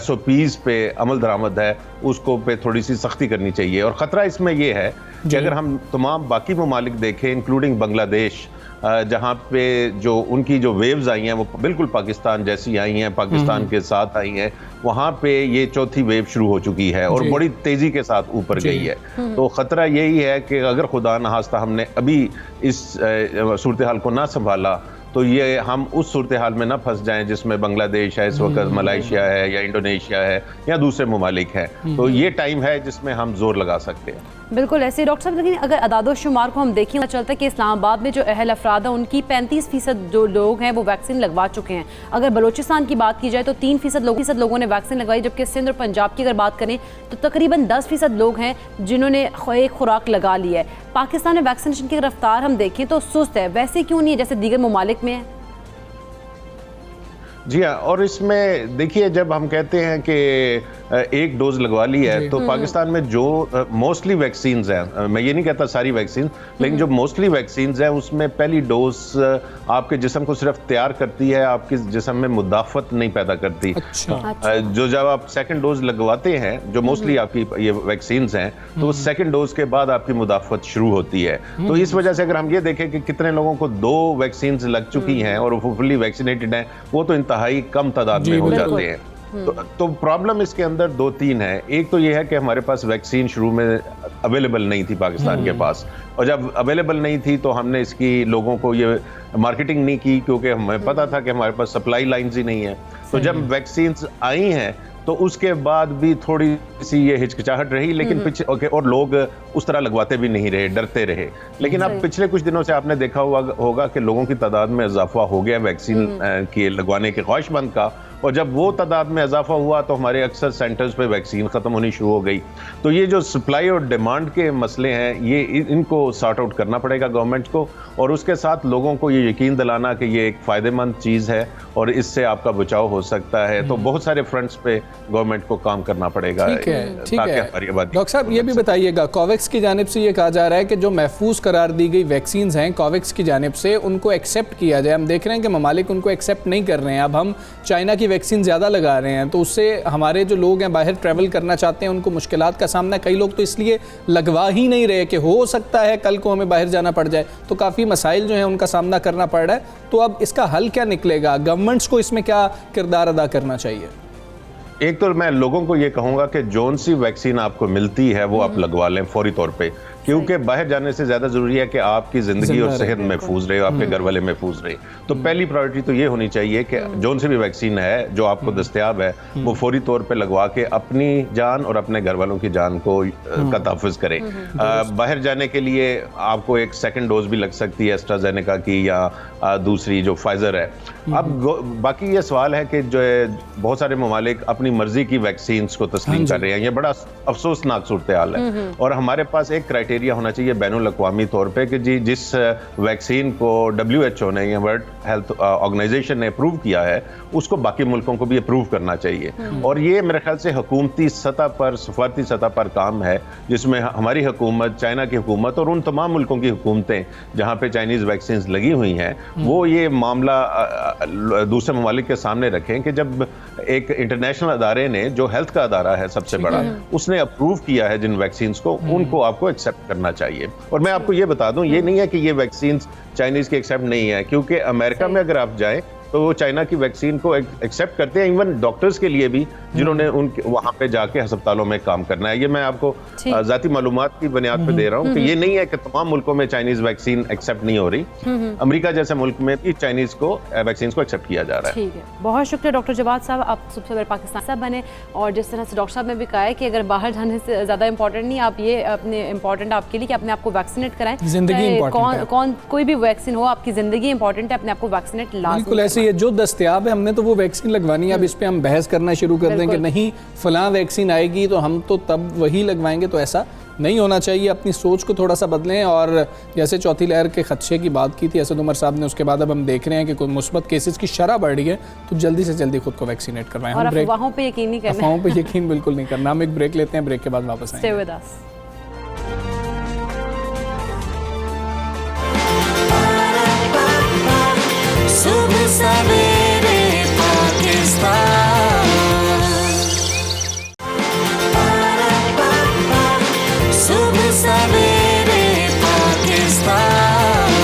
[SPEAKER 4] SOPs पे अमल दरामद है उसको पे थोड़ी सी सख्ती करनी चाहिए। और ख़तरा इसमें ये है कि अगर हम तमाम बाकी ममालिक देखें इंक्लूडिंग बांग्लादेश, जहाँ पे जो उनकी जो वेव्स आई हैं वो बिल्कुल पाकिस्तान जैसी आई हैं, पाकिस्तान के साथ आई हैं, वहाँ पे ये चौथी वेव शुरू हो चुकी है और बड़ी तेज़ी के साथ ऊपर गई है। तो ख़तरा यही है कि अगर खुदा न खास्ता हमने अभी इस सूरत हाल को ना संभाला तो ये हम उस सूरत हाल में ना फंस जाएं जिसमें बांग्लादेश है इस वक्त, मलेशिया है या इंडोनेशिया है या दूसरे ममालिक हैं। तो ये टाइम है जिसमें हम जोर लगा सकते हैं।
[SPEAKER 2] बिल्कुल ऐसे डॉक्टर साहब, लेकिन अगर अदाद शुमार को हम देखें, चलता है कि इस्लामाबाद में जो अहल अफराद है उनकी 35% जो लोग हैं वो वैक्सीन लगवा चुके हैं। अगर बलूचिस्तान की बात की जाए तो 3% लोगों ने वैक्सीन लगवाई, जबकि सिंध और पंजाब की अगर बात करें तो तकरीबन 10% लोग हैं जिन्होंने एक खुराक लगा ली है। पाकिस्तान में वैक्सीनेशन की रफ्तार हम देखें तो सुस्त है, वैसे क्यों नहीं है जैसे दीगर ममालिक में है?
[SPEAKER 4] जी हाँ, और इसमें देखिए जब हम कहते हैं कि एक डोज लगवा ली है, तो पाकिस्तान में जो मोस्टली वैक्सीन हैं, मैं ये नहीं कहता सारी वैक्सीन, लेकिन जो मोस्टली वैक्सीन हैं उसमें पहली डोज आपके जिस्म को सिर्फ तैयार करती है, आपके जिस्म में मुदाफत नहीं पैदा करती।
[SPEAKER 1] अच्छा।
[SPEAKER 4] जो जब आप सेकंड डोज लगवाते हैं, जो मोस्टली आपकी ये वैक्सीन हैं, तो सेकंड डोज के बाद आपकी मुदाफत शुरू होती है। तो इस वजह से अगर हम ये देखें कि कितने लोगों को 2 वैक्सीन लग चुकी हैं और वो फुली वैक्सीनेटेड हैं, वो तो इंतहाई कम तादाद में हो जाते हैं। तो प्रॉब्लम इसके अंदर 2-3 है। एक तो ये है कि हमारे पास वैक्सीन शुरू में अवेलेबल नहीं थी पाकिस्तान के पास, और जब अवेलेबल नहीं थी तो हमने इसकी लोगों को ये मार्केटिंग नहीं की, क्योंकि हमें पता था कि हमारे पास सप्लाई लाइंस ही नहीं है। तो जब वैक्सीन आई हैं तो उसके बाद भी थोड़ी सी ये हिचकिचाहट रही, लेकिन पीछे और लोग उस तरह लगवाते भी नहीं रहे, डरते रहे। लेकिन अब पिछले कुछ दिनों से आपने देखा होगा कि लोगों की तादाद में इजाफा हो गया वैक्सीन के लगवाने के ख्वाहिशमंद का, और जब वो तादाद में इजाफा हुआ तो हमारे अक्सर सेंटर्स पे वैक्सीन ख़त्म होनी शुरू हो गई। तो ये जो सप्लाई और डिमांड के मसले हैं, ये इनको सॉर्ट आउट करना पड़ेगा गवर्नमेंट को, और उसके साथ लोगों को ये यकीन दिलाना कि ये एक फ़ायदेमंद चीज़ है और इससे आपका बचाव हो सकता है। तो बहुत सारे फ्रंट्स पे गवर्नमेंट को काम करना पड़ेगा।
[SPEAKER 1] ठीक है। डॉक्टर साहब ये भी बताइएगा, कोवैक्स की जानिब से ये कहा जा रहा है कि जो महफूज करार दी गई वैक्सीन हैं कोवैक्स की जानिब से, उनको एक्सेप्ट किया जाए। हम देख रहे हैं कि ममालिक उनको एक्सेप्ट नहीं कर रहे हैं। अब हम चाइना की वैक्सीन ज़्यादा लगा रहे हैं, तो उससे हमारे जो लोग हैं बाहर ट्रैवल करना चाहते हैं उनको मुश्किलात का सामना, कई लोग तो इसलिए लगवा ही नहीं रहे कि हो सकता है कल को हमें बाहर जाना पड़ जाए, तो काफ़ी मसाइल जो हैं उनका सामना करना पड़ रहा है। तो अब इसका हल क्या निकलेगा? गवर्नमेंट्स को इसमें क्या किरदार अदा करना चाहिए?
[SPEAKER 4] एक तो मैं लोगों को ये कहूंगा कि जोन सी वैक्सीन आपको मिलती है वो आप लगवा लें फौरी तौर पे, क्योंकि बाहर जाने से ज्यादा जरूरी है कि आपकी जिंदगी और सेहत महफूज रहे, आपके घर वाले महफूज रहे। तो पहली प्रायोरिटी तो ये होनी चाहिए कि जोन सी भी वैक्सीन है जो आपको दस्तयाब है, वो फौरी तौर पे लगवा के अपनी जान और अपने घर वालों की जान को का तहफ़्फ़ुज़ करें। बाहर जाने के लिए आपको एक सेकंड डोज भी लग सकती है एस्ट्राजेनेका की, या दूसरी जो फाइजर है। अब बाकी ये सवाल है कि जो है बहुत सारे ममालिक अपनी मर्जी की वैक्सीन को तस्लीम कर रहे हैं, ये बड़ा अफसोसनाक सूरत हाल है। और हमारे पास एक क्राइटेरिया होना चाहिए बैनुल अक़वामी तौर पे कि जी जिस वैक्सीन को WHO ने या वर्ल्ड हेल्थ ऑर्गेनाइजेशन ने अप्रूव किया है, उसको बाकी मुल्कों को भी अप्रूव करना चाहिए। और ये मेरे ख्याल से हुकूमती सतह पर, सफारती सतह पर काम है, जिसमें हमारी हुकूमत, चाइना की हुकूमत और उन तमाम मुल्कों की हुकूमतें जहाँ पे चाइनीज़ वैक्सीन लगी हुई हैं, वो ये मामला दूसरे ममालिक के सामने रखें कि जब एक इंटरनेशनल अदारे ने, जो हेल्थ का अदारा है सबसे बड़ा, उसने अप्रूव किया है जिन वैक्सीन को, उनको आपको एक्सेप्ट करना चाहिए। और मैं आपको ये बता दूं, ये नहीं है कि ये वैक्सीन चाइनीज़ की एक्सेप्ट नहीं है, क्योंकि अमेरिका में अगर आप जाएं तो वो चाइना की वैक्सीन को एक्सेप्ट करते हैं, इवन डॉक्टर्स के लिए भी जिन्होंने उनके वहाँ पे जाके अस्पतालों में काम करना है। ये मैं आपको ज़ाती मालूमात की बुनियाद पे दे रहा हूँ कि ये नहीं है कि तमाम मुल्कों में चाइनीज़ वैक्सीन एक्सेप्ट नहीं हो रही। अमेरिका जैसे मुल्क में भी चाइनीज़ को वैक्सीन को एक्सेप्ट किया जा रहा है।
[SPEAKER 2] ठीक है, बहुत शुक्रिया डॉक्टर जवाद साहब, आप सबसे बड़े पाकिस्तान साहब बने। और जिस तरह से डॉक्टर साहब ने भी कहा है कि अगर बाहर जाने से ज़्यादा इंपॉर्टेंट नहीं, आप ये अपने इंपॉर्टेंट आपके लिए कि अपने आप को वैक्सीनेट कराएं। कोई भी वैक्सीन हो, आपकी ज़िंदगी इंपॉर्टेंट है, अपने आप को वैक्सीनेट लाजमी।
[SPEAKER 1] ऐसे ये जो दस्तयाब है, हमने तो वो वैक्सीन लगवानी है। अब इस पे हम बहस करना शुरू कर दें कि नहीं फलां वैक्सीन आएगी तो हम तो तब वही लगवाएंगे, तो ऐसा नहीं होना चाहिए। अपनी सोच को थोड़ा सा बदलें। और जैसे चौथी लहर के खदशे की बात की थी असद उमर साहब ने, उसके बाद अब हम देख रहे हैं कि कोई मुस्बत केसेस की शरह बढ़ रही है, तो जल्दी से जल्दी खुद को वैक्सीनेट करवाएं।
[SPEAKER 2] और अफवाहों पे यकीन नहीं करना,
[SPEAKER 1] अफवाहों पे यकीन बिल्कुल नहीं करना। हम एक ब्रेक लेते हैं, ब्रेक के बाद वापस आएंगे।
[SPEAKER 2] Stay with us.
[SPEAKER 5] सुबह सवेरे पाकिस्तान, सुबह सवेरे पाकिस्तान।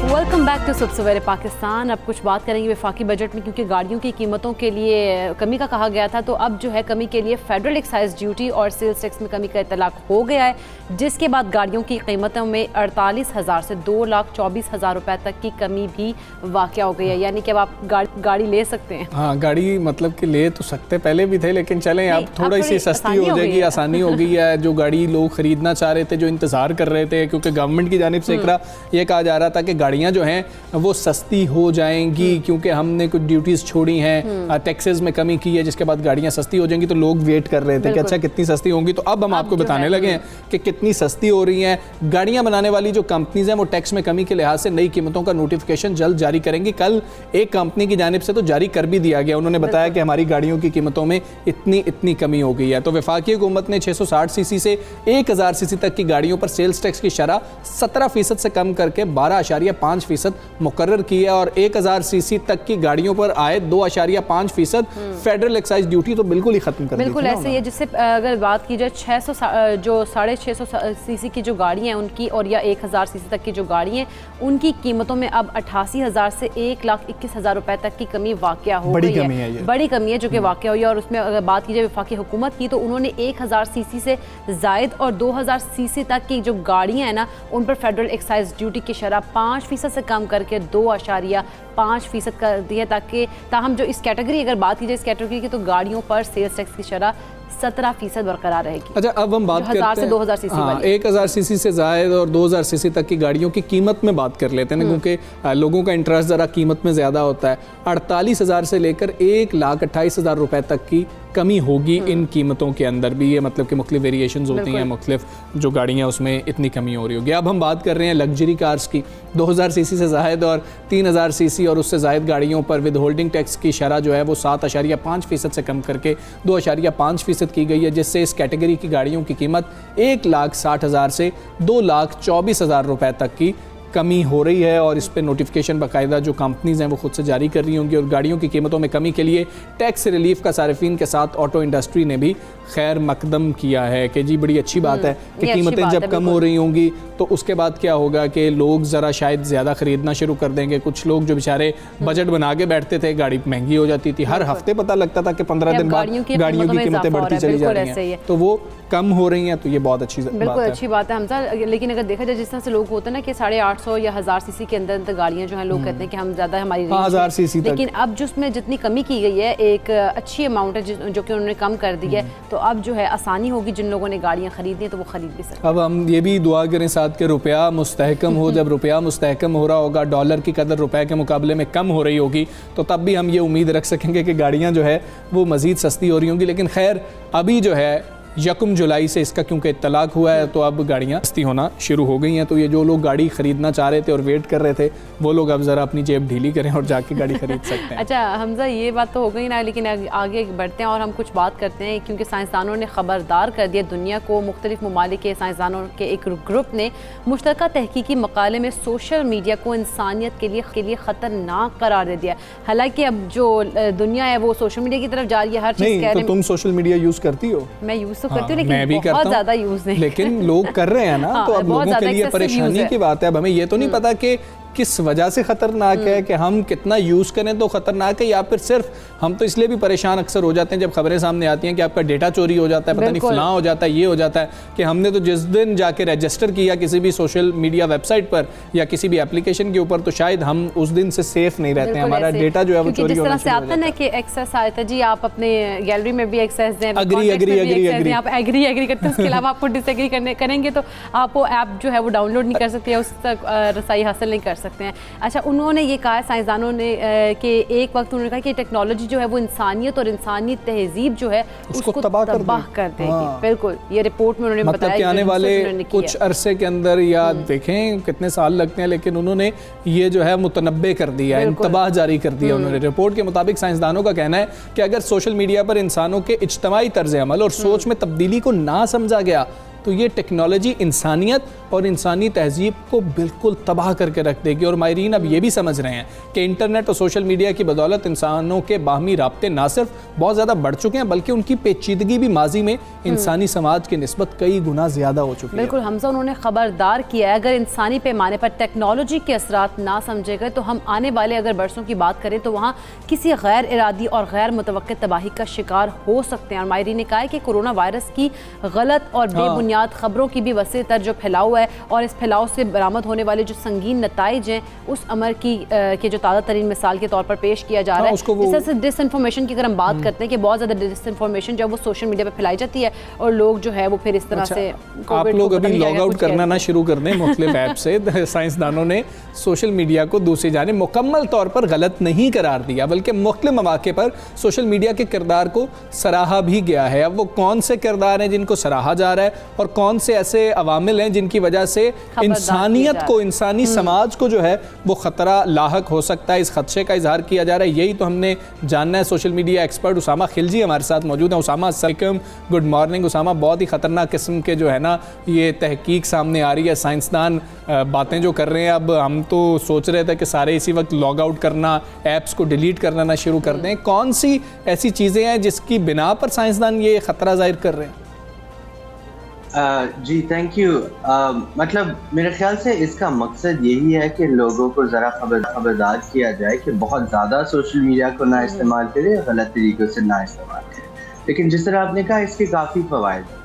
[SPEAKER 2] वेलकम बैक टू सुबह सवेरे पाकिस्तान। अब कुछ बात करेंगे वफाकी बजट में, क्योंकि गाड़ियों की कीमतों के लिए कमी का कहा गया था, तो अब जो है कमी के लिए फेडरल एक्साइज ड्यूटी और सेल्स टैक्स में कमी का इतलाक हो गया है, जिसके बाद गाड़ियों की कीमतों में 48,000 से 2,24,000 रुपए तक की कमी भी वाक़या हो गई है। यानी कि अब आप गाड़ी ले सकते हैं।
[SPEAKER 1] हाँ, गाड़ी मतलब कि ले तो सकते पहले भी थे, लेकिन चलें अब थोड़ी सी सस्ती हो जाएगी, आसानी हो गई है। जो गाड़ी लोग खरीदना चाह रहे थे, जो इंतज़ार कर रहे थे, क्योंकि गवर्नमेंट की जानिब से ये कहा जा रहा था कि गाड़ियाँ गाड़ियाँ जो हैं वो सस्ती हो जाएंगी क्योंकि हमने कुछ ड्यूटीज़ छोड़ी हैं, टैक्सेस में कमी की है, जिसके बाद गाड़ियाँ सस्ती हो जाएंगी। तो लोग वेट कर रहे थे कि अच्छा कितनी सस्ती होंगी, तो अब हम आपको बताने लगे हैं कि कितनी सस्ती हो रही हैं। गाड़ियाँ बनाने वाली जो कंपनीज हैं वो टैक्स में कमी के लिहाज से नई कीमतों का नोटिफिकेशन जल्द जारी करेंगी। कल एक कंपनी की जानिब से तो जारी कर भी दिया गया, उन्होंने बताया कि हमारी गाड़ियों की कीमतों में इतनी कमी हो गई है। तो वफाकी हुकूमत ने 660 सीसी से 1000 सीसी तक की गाड़ियों पर सेल्स टैक्स की शरह 17% से कम करके 12.5% मुकर्रर की है और 1000 सीसी तक की गाड़ियों पर आए 2.5% फेडरल एक्साइज ड्यूटी तो बिल्कुल ही खत्म कर दी।
[SPEAKER 2] बिल्कुल ऐसे ही है, जिससे अगर बात की जाए 600 जो 650 सीसी की जो गाड़ी हैं उनकी और या 1000 सीसी तक की जो गाड़ी हैं उनकी कीमतों में अब 88,000 से 1,21,000 रुपए तक की कमी वाक़या हो गई है। बड़ी कमी है जो कि वाक़या हुई है। और उसमें अगर बात की जाए वफाकी हुकूमत की तो उन्होंने 1000 सीसी से जायद और 2000 सीसी तक की जो गाड़ियाँ हैं ना उन पर फेडरल एक्साइज ड्यूटी की शरह 5% से कम करके 2.5% कर दी है, ताकि ताहम जो इस कैटेगरी अगर बात की जाए इस कैटेगरी की तो गाड़ियों पर सेल्स टैक्स की शरह 17% बरकरार रहेगी।
[SPEAKER 1] अच्छा, अब हम बात करते हैं 1000 से
[SPEAKER 2] 2000 सीसी वाली।
[SPEAKER 1] 1000 सीसी से जायद और 2000 सीसी तक की गाड़ियों की कीमत में बात कर लेते हैं ना, क्योंकि लोगों का इंटरेस्ट ज़रा कीमत में ज़्यादा होता है। 48,000 से लेकर 1,28,000 रुपए तक की कमी होगी इन कीमतों के अंदर भी। ये मतलब कि मुख्तलिफ वेरिएशंस होती हैं, मुख्तलिफ जो गाड़ियाँ उसमें इतनी कमी हो रही होगी। अब हम बात कर रहे हैं लग्जरी कार्स की। 2000 सीसी से जायद और 3000 सीसी और उससे जायद गाड़ियों पर विद होल्डिंग टैक्स की शरह जो है वो 7.5% से कम करके 2.5% की गई है, जिससे इस कैटेगरी की गाड़ियों की कीमत 1,60,000 से 2,24,000 रुपए तक की कमी हो रही है। और इस पर नोटिफिकेशन बाकायदा जो कंपनीज़ हैं वो खुद से जारी कर रही होंगी। और गाड़ियों की कीमतों में कमी के लिए टैक्स रिलीफ का सारिफिन के साथ ऑटो इंडस्ट्री ने भी खैर मकदम किया है कि जी बड़ी अच्छी बात है कि कीमतें जब कम हो रही होंगी तो उसके बाद क्या होगा कि लोग ज़रा शायद ज़्यादा ख़रीदना शुरू कर देंगे। कुछ लोग जो बेचारे बजट बना के बैठते थे, गाड़ी महंगी हो जाती थी, हर हफ्ते पता लगता था कि 15 दिन बाद गाड़ियों की कीमतें बढ़ती चली जा रही हैं, तो वो कम हो रही हैं। तो ये बहुत अच्छी बात है।
[SPEAKER 2] बिल्कुल अच्छी बात है हमजा। लेकिन अगर देखा जाए जिस तरह से लोग होते हैं ना कि 850 या 1000 सीसी के अंदर गाड़ियाँ जो हैं लोग कहते हैं कि हम ज़्यादा हमारी
[SPEAKER 1] 1000 सीसी तक,
[SPEAKER 2] लेकिन अब जिसमें जितनी कमी की गई है एक अच्छी अमाउंट है जो कि उन्होंने कम कर दी है, तो अब जो है आसानी होगी जिन लोगों ने गाड़ियाँ खरीदी तो वो खरीद भी सकते।
[SPEAKER 1] अब हम ये भी दुआ करें साथ के रुपया मुस्तहकम हो। जब रुपया मुस्तहकम हो रहा होगा, डॉलर की कदर रुपए के मुकाबले में कम हो रही होगी, तो तब भी हम ये उम्मीद रख सकेंगे कि गाड़ियाँ जो है वो मज़ीद सस्ती हो रही होंगी। लेकिन खैर अभी जो है 1 जुलाई से इसका क्योंकि इत्तलाक हुआ है तो अब गाड़ियाँ सस्ती होना शुरू हो गई हैं। तो ये जो लोग गाड़ी ख़रीदना चाह रहे थे और वेट कर रहे थे वो लोग अब ज़रा अपनी जेब ढीली करें और जाके गाड़ी ख़रीद सकते हैं।
[SPEAKER 2] अच्छा हमजा, ये बात तो हो गई ना, लेकिन आगे बढ़ते हैं और हम कुछ बात करते हैं क्योंकि साइंसदानों ने ख़बरदार कर दिया दुनिया को। मुख्तलिफ ममालिक के साइंसदानों के एक ग्रुप ने मुश्तरका तहकीकी मकाले में सोशल मीडिया को इंसानियत के लिए ख़तरनाक करार दे दिया। हालांकि अब जो दुनिया है वो सोशल मीडिया की तरफ जा रही है, हर चीज़ कह रहे हैं।
[SPEAKER 1] तुम सोशल मीडिया यूज़ करती हो?
[SPEAKER 2] मैं यूज़ तो करती हूँ लेकिन बहुत ज़्यादा यूज़ नहीं,
[SPEAKER 1] लेकिन लोग कर रहे हैं ना। तो अब लोगों के लिए परेशानी की बात है। अब हमें ये तो नहीं पता कि किस वजह से ख़तरनाक है, कि हम कितना यूज़ करें तो ख़तरनाक है, या फिर सिर्फ हम तो इसलिए भी परेशान अक्सर हो जाते हैं जब खबरें सामने आती हैं कि आपका डेटा चोरी हो जाता है, पता नहीं फलां हो जाता है, ये हो जाता है, कि हमने तो जिस दिन जाके रजिस्टर किया किसी भी सोशल मीडिया वेबसाइट पर या किसी भी एप्लीकेशन के ऊपर, तो शायद हम उस दिन से सेफ नहीं रहते हैं, हमारा डेटा जो है वो चोरी होना शुरू हो जाता है।
[SPEAKER 2] ना कि एक्सेस आया था जी, आप अपने गैलरी में भी एक्सेस दें,
[SPEAKER 1] आप
[SPEAKER 2] एग्री करते हैं, उसके अलावा आपको डिसएग्री करेंगे तो आप वो ऐप जो है वो डाउनलोड नहीं कर सकते, उस तक रसाई हासिल नहीं कर सकते हैं। अच्छा, उन्होंने ये कहा साइंसदानों ने कि एक वक्त उन्होंने कहा कि टेक्नोलॉजी जो है वो इंसानियत और इंसानी तहजीब जो है उसको तबाह कर देगी। बिल्कुल, ये रिपोर्ट में उन्होंने बताया
[SPEAKER 1] कि आने वाले कुछ अरसे के अंदर, या देखें कितने साल लगते हैं, लेकिन उन्होंने ये जो है मुतनब्बे कर दिया, इंतबाह जारी कर दिया उन्होंने। रिपोर्ट के मुताबिक साइंसदानों का कहना है कि अगर सोशल मीडिया पर इंसानों के इज्तमाई तर्ज अमल और सोच में तब्दीली को ना समझा गया तो ये टेक्नोलॉजी इंसानियत और इंसानी तहजीब को बिल्कुल तबाह करके रख देगी। और माहिरीन अब ये भी समझ रहे हैं कि इंटरनेट और सोशल मीडिया की बदौलत इंसानों के बाहमी राब्ते ना सिर्फ बहुत ज़्यादा बढ़ चुके हैं, बल्कि उनकी पेचीदगी भी माजी में इंसानी समाज की निस्बत कई गुना ज़्यादा हो चुकी है।
[SPEAKER 2] बिल्कुल हमजा, उन्होंने ख़बरदार किया है अगर इंसानी पैमाने पर टेक्नोलॉजी के असरात ना समझे गए तो हम आने वाले अगर बरसों की बात करें तो वहाँ किसी गैर इरादी और गैर मुतवक्किल तबाही का शिकार हो सकते हैं। और माहिरीन ने कहा है कि कोरोना वायरस की गलत और बेबुनियाद वाहियात खबरों की भी वसी तर जो फैलाव है और इस फैलाव से बरामद होने वाले जो संगीन नताइज हैं उस अमर की के जो ताज़ा तरीन मिसाल के तौर पर पेश किया जा रहा है। इस तरह से डिसइंफॉर्मेशन की अगर हम बात करते हैं कि बहुत ज़्यादा डिसइंफॉर्मेशन जब वो सोशल मीडिया पर फैलाई जाती है और लोग जो है वो फिर इस तरह से
[SPEAKER 1] आप लोग अभी लॉग आउट करना ना शुरू कर दें मुख्तलिफ ऐप से। साइंसदानों ने सोशल मीडिया को दूसरी जानिब मुकम्मल तौर पर गलत नहीं करार दिया बल्कि मुख्तलिफ मौके पर सोशल मीडिया के किरदार को सराहा भी गया है। अब वो कौन से किरदार हैं जिनको सराहा जा रहा है और कौन से ऐसे अवामिल हैं जिनकी वजह से इंसानियत को, इंसानी समाज को जो है वो ख़तरा लाहक हो सकता है, इस खदशे का इजहार किया जा रहा है। यही तो हमने जानना है। Social media expert Usama Khilji हमारे साथ मौजूद हैं। उसामा अस्सलाम, गुड मॉर्निंग। उसामा, बहुत ही ख़तरनाक किस्म के जो है ना ये तहकीक सामने आ रही है, साइंसदान बातें जो कर रहे हैं। अब हम तो सोच रहे थे कि सारे इसी वक्त लॉग आउट करना, ऐप्स को डिलीट करना ना शुरू कर दें। कौन सी ऐसी चीज़ें हैं जिसकी बिना पर साइंसदान ये ख़तरा जाहिर कर रहे हैं?
[SPEAKER 6] जी थैंक यू। मतलब मेरे ख्याल से इसका मकसद यही है कि लोगों को ज़रा खबरदार किया जाए कि बहुत ज़्यादा सोशल मीडिया को ना इस्तेमाल करें, गलत तरीक़ों से ना इस्तेमाल करें। लेकिन जिस तरह आपने कहा इसके काफ़ी फ़वाइद हैं।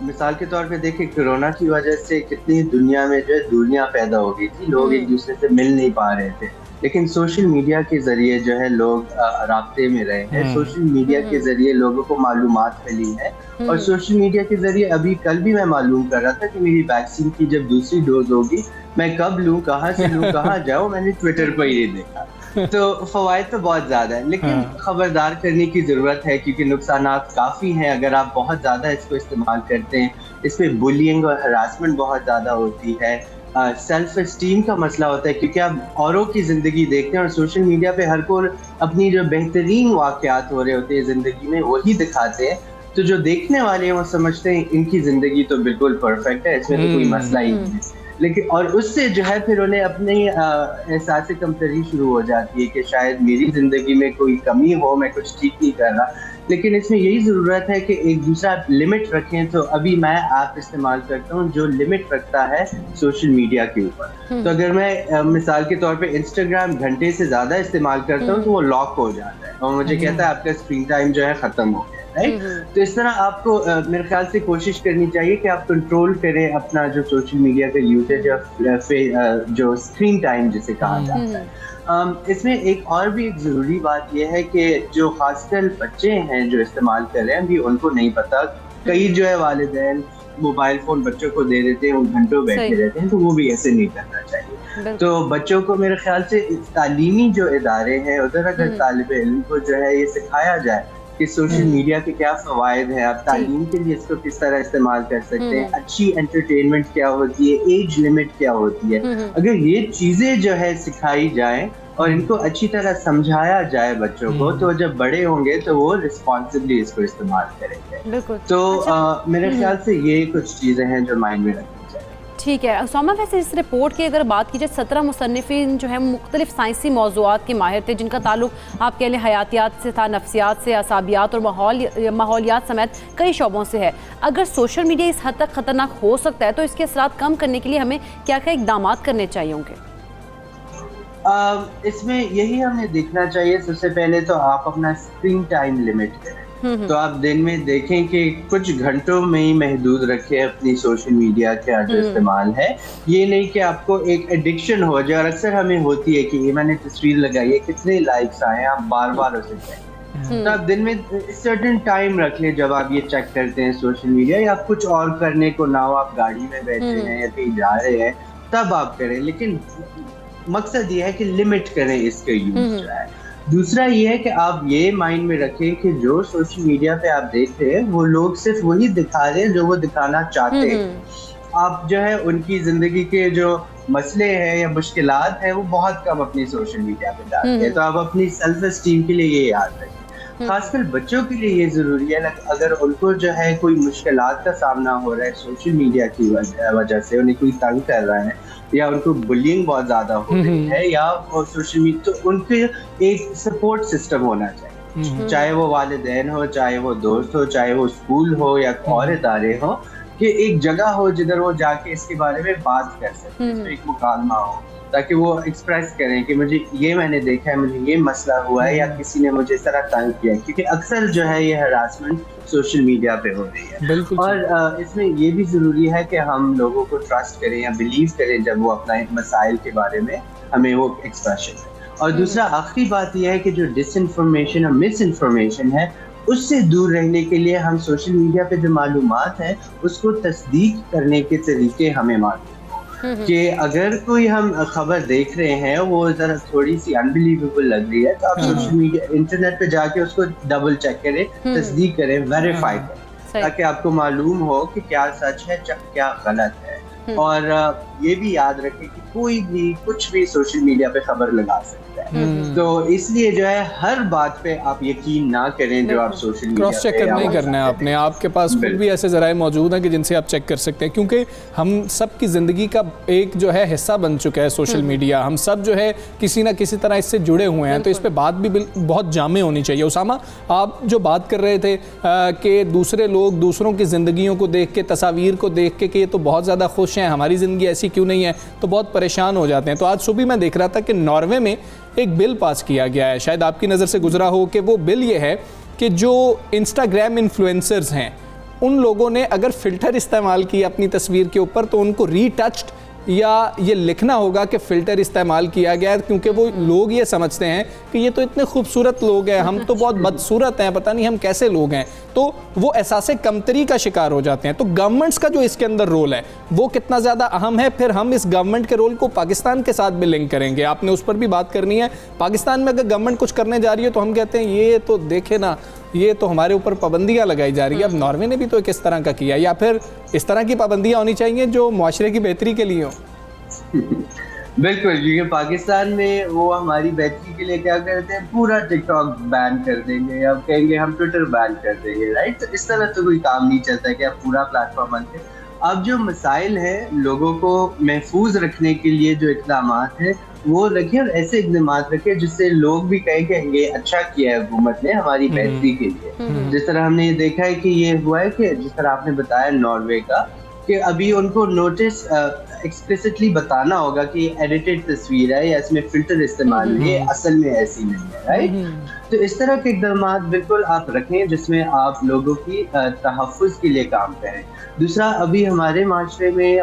[SPEAKER 6] मिसाल के तौर पे देखें, कोरोना की वजह से कितनी दुनिया में जो है दूरियां पैदा हो गई थी, लोग एक दूसरे से मिल नहीं पा रहे थे, लेकिन सोशल मीडिया के ज़रिए जो है लोग राब्ते में रहे हैं। सोशल मीडिया के ज़रिए लोगों को मालूमात मिली है और सोशल मीडिया के ज़रिए अभी कल भी मैं मालूम कर रहा था कि मेरी वैक्सीन की जब दूसरी डोज होगी मैं कब लूँ, कहाँ से लूँ, कहाँ जाऊँ, मैंने ट्विटर पर ये देखा। तो फवायद तो बहुत ज़्यादा है, लेकिन खबरदार करने की ज़रूरत है क्योंकि नुकसानात काफ़ी हैं अगर आप बहुत ज़्यादा इसको इस्तेमाल करते हैं। इसमें बुलिंग और हरासमेंट बहुत ज़्यादा होती है, सेल्फ एस्टीम का मसला होता है क्योंकि आप औरों की ज़िंदगी देखते हैं और सोशल मीडिया पे हर कोई अपनी जो बेहतरीन वाक़यात हो रहे होते हैं ज़िंदगी में वही दिखाते हैं, तो जो देखने वाले हैं वो समझते हैं इनकी ज़िंदगी तो बिल्कुल परफेक्ट है, इसमें तो कोई मसला ही नहीं है। लेकिन और उससे जो है फिर उन्हें अपने एहसास कमतरी शुरू हो जाती है कि शायद मेरी ज़िंदगी में कोई कमी हो, मैं कुछ ठीक नहीं कर रहा। लेकिन इसमें यही ज़रूरत है कि एक दूसरा लिमिट रखें। तो अभी मैं ऐप इस्तेमाल करता हूँ जो लिमिट रखता है सोशल मीडिया के ऊपर। तो अगर मैं मिसाल के तौर पे इंस्टाग्राम घंटे से ज़्यादा इस्तेमाल करता हूँ तो वो लॉक हो जाता है और मुझे कहता है आपका स्क्रीन टाइम जो है ख़त्म हो गया। राइट, तो इस तरह आपको मेरे ख्याल से कोशिश करनी चाहिए कि आप कंट्रोल करें अपना जो सोशल मीडिया का यूसेज या जो स्क्रीन टाइम जिसे कहा जाता है। इसमें एक और भी एक ज़रूरी बात यह है कि जो खासकर बच्चे हैं जो इस्तेमाल कर रहे हैं अभी उनको नहीं पता, कई जो है वालिदैन मोबाइल फ़ोन बच्चों को दे देते हैं, उन घंटों बैठे रहते हैं, तो वो भी ऐसे नहीं करना चाहिए। तो बच्चों को मेरे ख्याल से तालीमी जो इदारे हैं उधर अगर तालिब इल्म को जो है ये सिखाया जाए कि सोशल मीडिया के क्या फ़वाइद हैं, आप तालीम के लिए इसको किस तरह इस्तेमाल कर सकते हैं, अच्छी एंटरटेनमेंट क्या होती है, एज लिमिट क्या होती है, अगर ये चीज़ें जो है सिखाई जाए और इनको अच्छी तरह समझाया जाए बच्चों को, तो जब बड़े होंगे तो वो रिस्पॉन्सिबली इसको इस्तेमाल करेंगे। तो मेरे ख्याल से ये कुछ चीज़ें हैं जो माइंड में रखनी चाहिए।
[SPEAKER 2] ठीक है उसामा, वैसे इस रिपोर्ट की अगर बात की जाए 17 मुसन्निफिन जो है मुख्तलिफ साइंसी मौज़ूआत के माहिर थे जिनका ताल्लुक आप कह लें हयातियात से था, नफ्सियात से, असाबियात और माहौलियात समेत कई शोबों से है। अगर सोशल मीडिया इस हद तक ख़तरनाक हो सकता है तो इसके असरात कम करने के लिए हमें क्या क्या इक़दाम करने चाहिए होंगे?
[SPEAKER 6] इसमें यही हमें देखना चाहिए, सबसे पहले तो आप अपना स्क्रीन टाइम लिमिट करें। तो आप दिन में देखें कि कुछ घंटों में ही महदूद रखें अपनी सोशल मीडिया का जो इस्तेमाल है। ये नहीं कि आपको एक एडिक्शन हो जाए, और अक्सर हमें होती है कि ये मैंने तस्वीर लगाई है, कितने लाइक्स आए, आप बार बार उसे चेक। तो आप दिन में सर्टेन टाइम रख लें जब आप ये चेक करते हैं सोशल मीडिया, या कुछ और करने को ना हो, आप गाड़ी में बैठे हैं या कहीं जा रहे हैं तब आप करें, लेकिन मकसद ये है कि लिमिट करें इसके यूज जो है। दूसरा ये है कि आप ये माइंड में रखें कि जो सोशल मीडिया पे आप देख रहे हैं वो लोग सिर्फ वही दिखा रहे हैं जो वो दिखाना चाहते हैं। आप जो है उनकी जिंदगी के जो मसले हैं या मुश्किलात हैं वो बहुत कम अपनी सोशल मीडिया पे डालते हैं। तो आप अपनी सेल्फ एस्टीम के लिए ये याद रखें। खासकर बच्चों के लिए ये जरूरी है, अगर उनको जो है कोई मुश्किलात का सामना हो रहा है सोशल मीडिया की वजह से, उन्हें कोई तंग कर रहा है या उनको बुलिंग बहुत ज्यादा हो रही है या सोशल मीडिया, तो उनके एक सपोर्ट सिस्टम होना चाहिए, चाहे वो वालिदैन हो, चाहे वो दोस्त हो, चाहे वो स्कूल हो या और इदारे हो, कि एक जगह हो जिधर वो जाके इसके बारे में बात कर सके, एक मुकालमा हो। ताकि वो एक्सप्रेस करें कि मुझे ये मैंने देखा है, मुझे ये मसला हुआ है, या किसी ने मुझे इस तरह तंग किया, क्योंकि अक्सर जो है ये हरासमेंट सोशल मीडिया पे हो रही है।
[SPEAKER 1] बिल्कुल।
[SPEAKER 6] और इसमें ये भी ज़रूरी है कि हम लोगों को ट्रस्ट करें या बिलीव करें जब वो अपना मसाइल के बारे में हमें वो एक्सप्रेशन है। और दूसरा आखिरी बात यह है कि जो डिसइंफॉर्मेशन और मिस इन्फॉर्मेशन है उससे दूर रहने के लिए हम सोशल मीडिया पे जो मालूमात है उसको तस्दीक करने के तरीके हमें मालूम कि अगर कोई हम खबर देख रहे हैं वो जरा थोड़ी सी अनबिलीवेबल लग रही है तो आप सोशल मीडिया इंटरनेट पे जाके उसको डबल चेक करें, तस्दीक करें, वेरीफाई करें, ताकि आपको मालूम हो कि क्या सच है क्या गलत है। और ये भी याद रखें कि कोई भी कुछ भी सोशल मीडिया पे खबर लगा सकता है, तो इसलिए जो है हर बात पे आप यकीन ना करें जो आप सोशल मीडिया
[SPEAKER 1] क्रॉस चेक करना ही करना है आपने। आपके पास खुद भी ऐसे ज़राए मौजूद हैं कि जिनसे आप चेक कर सकते हैं, क्योंकि हम सब की ज़िंदगी का एक जो है हिस्सा बन चुका है सोशल मीडिया। हम सब जो है किसी ना किसी तरह इससे जुड़े हुए हैं, तो इस पर बात भी बहुत जामे होनी चाहिए। उसामा, आप जो बात कर रहे थे कि दूसरे लोग दूसरों की ज़िंदगियों को देख के, तस्वीर को देख के कि ये तो बहुत ज़्यादा खुश हैं, हमारी ज़िंदगी ऐसी क्यों नहीं है, तो बहुत परेशान हो जाते हैं। तो आज सुबह मैं देख रहा था कि नॉर्वे में एक बिल पास किया गया है, शायद आपकी नज़र से गुजरा हो, कि वो बिल ये है कि जो इंस्टाग्राम इन्फ्लुएंसर्स हैं उन लोगों ने अगर फ़िल्टर इस्तेमाल किया अपनी तस्वीर के ऊपर तो उनको रीटच्ड या ये लिखना होगा कि फ़िल्टर इस्तेमाल किया गया है, क्योंकि वो लोग ये समझते हैं कि ये तो इतने खूबसूरत लोग हैं, हम तो बहुत बदसूरत हैं, पता नहीं हम कैसे लोग हैं, तो वो एहसास कमतरी का शिकार हो जाते हैं। तो गवर्नमेंट्स का जो इसके अंदर रोल है वो कितना ज़्यादा अहम है, फिर हम इस गवर्नमेंट के रोल को पाकिस्तान के साथ भी लिंक करेंगे, आपने उस पर भी बात करनी है। पाकिस्तान में अगर गवर्नमेंट कुछ करने जा रही है तो हम कहते हैं ये तो देखे ना, ये तो हमारे ऊपर पाबंदियाँ लगाई जा रही है। अब नॉर्वे ने भी तो किस तरह का किया, या फिर इस तरह की पाबंदियाँ होनी चाहिए जो मुआशरे की बेहतरी के लिए हो?
[SPEAKER 6] बिल्कुल, क्योंकि पाकिस्तान में वो हमारी बेहतरी के लिए क्या करते हैं, पूरा टिकटॉक बैन कर देंगे, अब कहेंगे हम ट्विटर बैन कर देंगे, राइट। तो इस तरह तो कोई काम नहीं चलता कि आप पूरा प्लेटफॉर्म बंद करें। अब जो मसाइल हैं लोगों को महफूज रखने के लिए जो इक़दामात हैं वो रखिए, और ऐसे इक़दामात रखिए जिससे लोग भी कहें कि ये अच्छा किया है हुकूमत ने हमारी बेहतरी के लिए। जिस तरह हमने देखा है कि ये हुआ है कि जिस तरह आपने बताया नॉर्वे का, कि अभी उनको नोटिस एक्सप्लिसिटली बताना होगा कि एडिटेड तस्वीर है या इसमें फिल्टर इस्तेमाल नहीं है, असल में ऐसी नहीं है, राइट। तो इस तरह के इक़दामात बिल्कुल आप रखें जिसमें आप लोगों की तहफ़्फ़ुज़ के लिए काम करें। दूसरा, अभी हमारे माशरे में,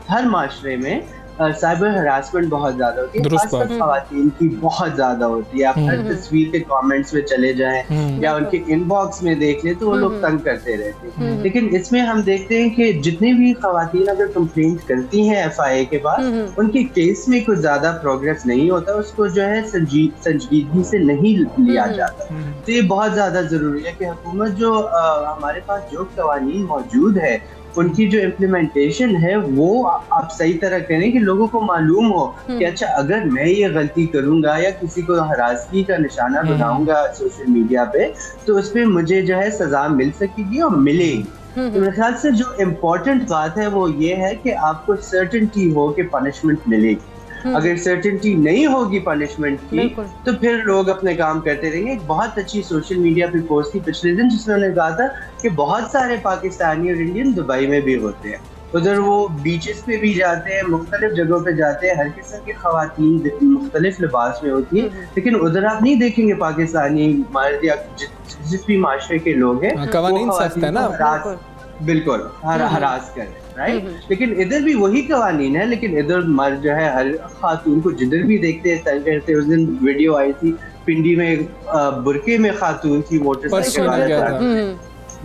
[SPEAKER 6] हर माशरे में साइबर हरासमेंट बहुत ज़्यादा होती है, खासकर ख़वातीन की बहुत ज़्यादा होती है। आप हर तस्वीर के कमेंट्स में चले जाएं या उनके इनबॉक्स में देख लें तो वो लोग तंग करते रहते हैं। लेकिन इसमें हम देखते हैं कि जितनी भी ख़वातीन अगर कंप्लेंट करती हैं FIA के बाद, उनके केस में कुछ ज़्यादा प्रोग्रेस नहीं होता, उसको जो है संजीदगी से नहीं लिया जाता। तो ये बहुत ज़्यादा ज़रूरी है कि हुकूमत जो हमारे पास जो क़वानीन मौजूद है उनकी जो इम्प्लीमेंटेशन है वो आप सही तरह करें कि लोगों को मालूम हो कि अच्छा अगर मैं ये गलती करूंगा या किसी को हरासगी का निशाना बनाऊंगा सोशल मीडिया पे तो उस पर मुझे जो है सजा मिल सकेगी और मिलेगी। तो मेरे ख्याल से जो इम्पोर्टेंट बात है वो ये है कि आपको सर्टेनिटी हो कि पनिशमेंट मिलेगी। अगर सर्टेनिटी नहीं होगी पनिशमेंट की तो फिर लोग अपने काम करते रहेंगे। एक बहुत अच्छी सोशल मीडिया पे पोस्ट थी पिछले दिन जिसमें उन्होंने कहा था कि बहुत सारे पाकिस्तानी और इंडियन दुबई में भी होते हैं, उधर वो बीचेस पे भी जाते हैं, मुख्तलिफ जगहों पे जाते हैं, हर किस्म की खवातीन मुख्तलिफ लिबास में होती है, लेकिन उधर आप नहीं देखेंगे पाकिस्तानी मर्द या जिस भी माशरे के लोग हैं
[SPEAKER 1] कवानीन सख्त है ना,
[SPEAKER 6] बिल्कुल हरास कर, राइट। लेकिन इधर भी वही कवानीन है, लेकिन इधर मर्द जो है हर खातून को जिधर भी देखते हैं तंग करते हैं। उस दिन वीडियो आई थी पिंडी में बुरके में खातून की मोटरसाइकिल वाले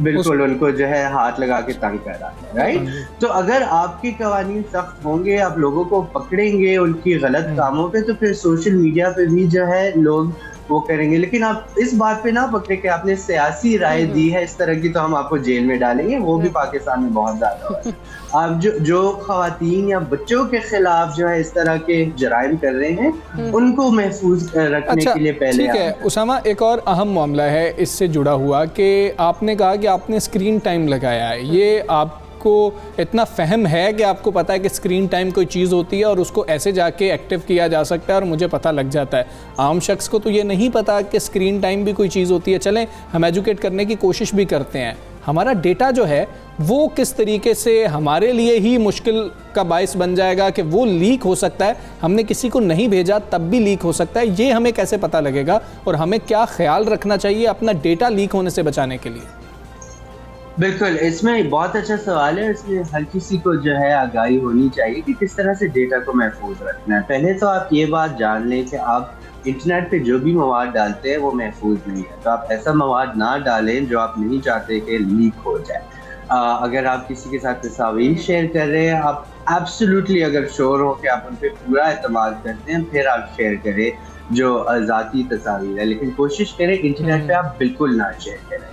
[SPEAKER 6] बिल्कुल उनको जो है हाथ लगा के तंग कर रहा है, राइट। तो अगर आपके कवानीन सख्त होंगे, आप लोगों को पकड़ेंगे उनकी गलत कामों पे, तो फिर सोशल मीडिया पे भी जो है लोग वो करेंगे। लेकिन आप इस बात पे ना पकड़े कि आपने सियासी राय दी है इस तरह की तो हम आपको जेल में डालेंगे, वो भी पाकिस्तान में बहुत ज्यादा हो है। आप जो खवातीन या बच्चों के खिलाफ जो है इस तरह के जराइम कर रहे हैं उनको महफूज रखने के लिए पहले
[SPEAKER 1] ठीक है। उसामा, एक और अहम मामला है इससे जुड़ा हुआ कि आपने कहा कि आपने स्क्रीन टाइम लगाया है, ये आप को इतना फ़हम है कि आपको पता है कि स्क्रीन टाइम कोई चीज़ होती है और उसको ऐसे जाके एक्टिव किया जा सकता है और मुझे पता लग जाता है। आम शख्स को तो ये नहीं पता कि स्क्रीन टाइम भी कोई चीज़ होती है। चलें हम एजुकेट करने की कोशिश भी करते हैं। हमारा डेटा जो है वो किस तरीके से हमारे लिए ही मुश्किल का बायस बन जाएगा कि वो लीक हो सकता है, हमने किसी को नहीं भेजा तब भी लीक हो सकता है, ये हमें कैसे पता लगेगा और हमें क्या ख्याल रखना चाहिए अपना डेटा लीक होने से बचाने के लिए?
[SPEAKER 6] बिल्कुल, इसमें बहुत अच्छा सवाल है। इसमें हर किसी को जो है आगाही होनी चाहिए कि किस तरह से डेटा को महफूज रखना है। पहले तो आप ये बात जान लें कि आप इंटरनेट पे जो भी मवाद डालते हैं वो महफूज नहीं है, तो आप ऐसा मवाद ना डालें जो आप नहीं चाहते कि लीक हो जाए। अगर आप किसी के साथ तस्वीर शेयर कर रहे हैं, आप एब्सोल्युटली अगर श्योर हो कि आप उन पर पूरा एतमाद करते हैं, फिर आप शेयर करें जो ज़ाती तस्वीर है, लेकिन कोशिश करें इंटरनेट पे आप बिल्कुल ना शेयर करें।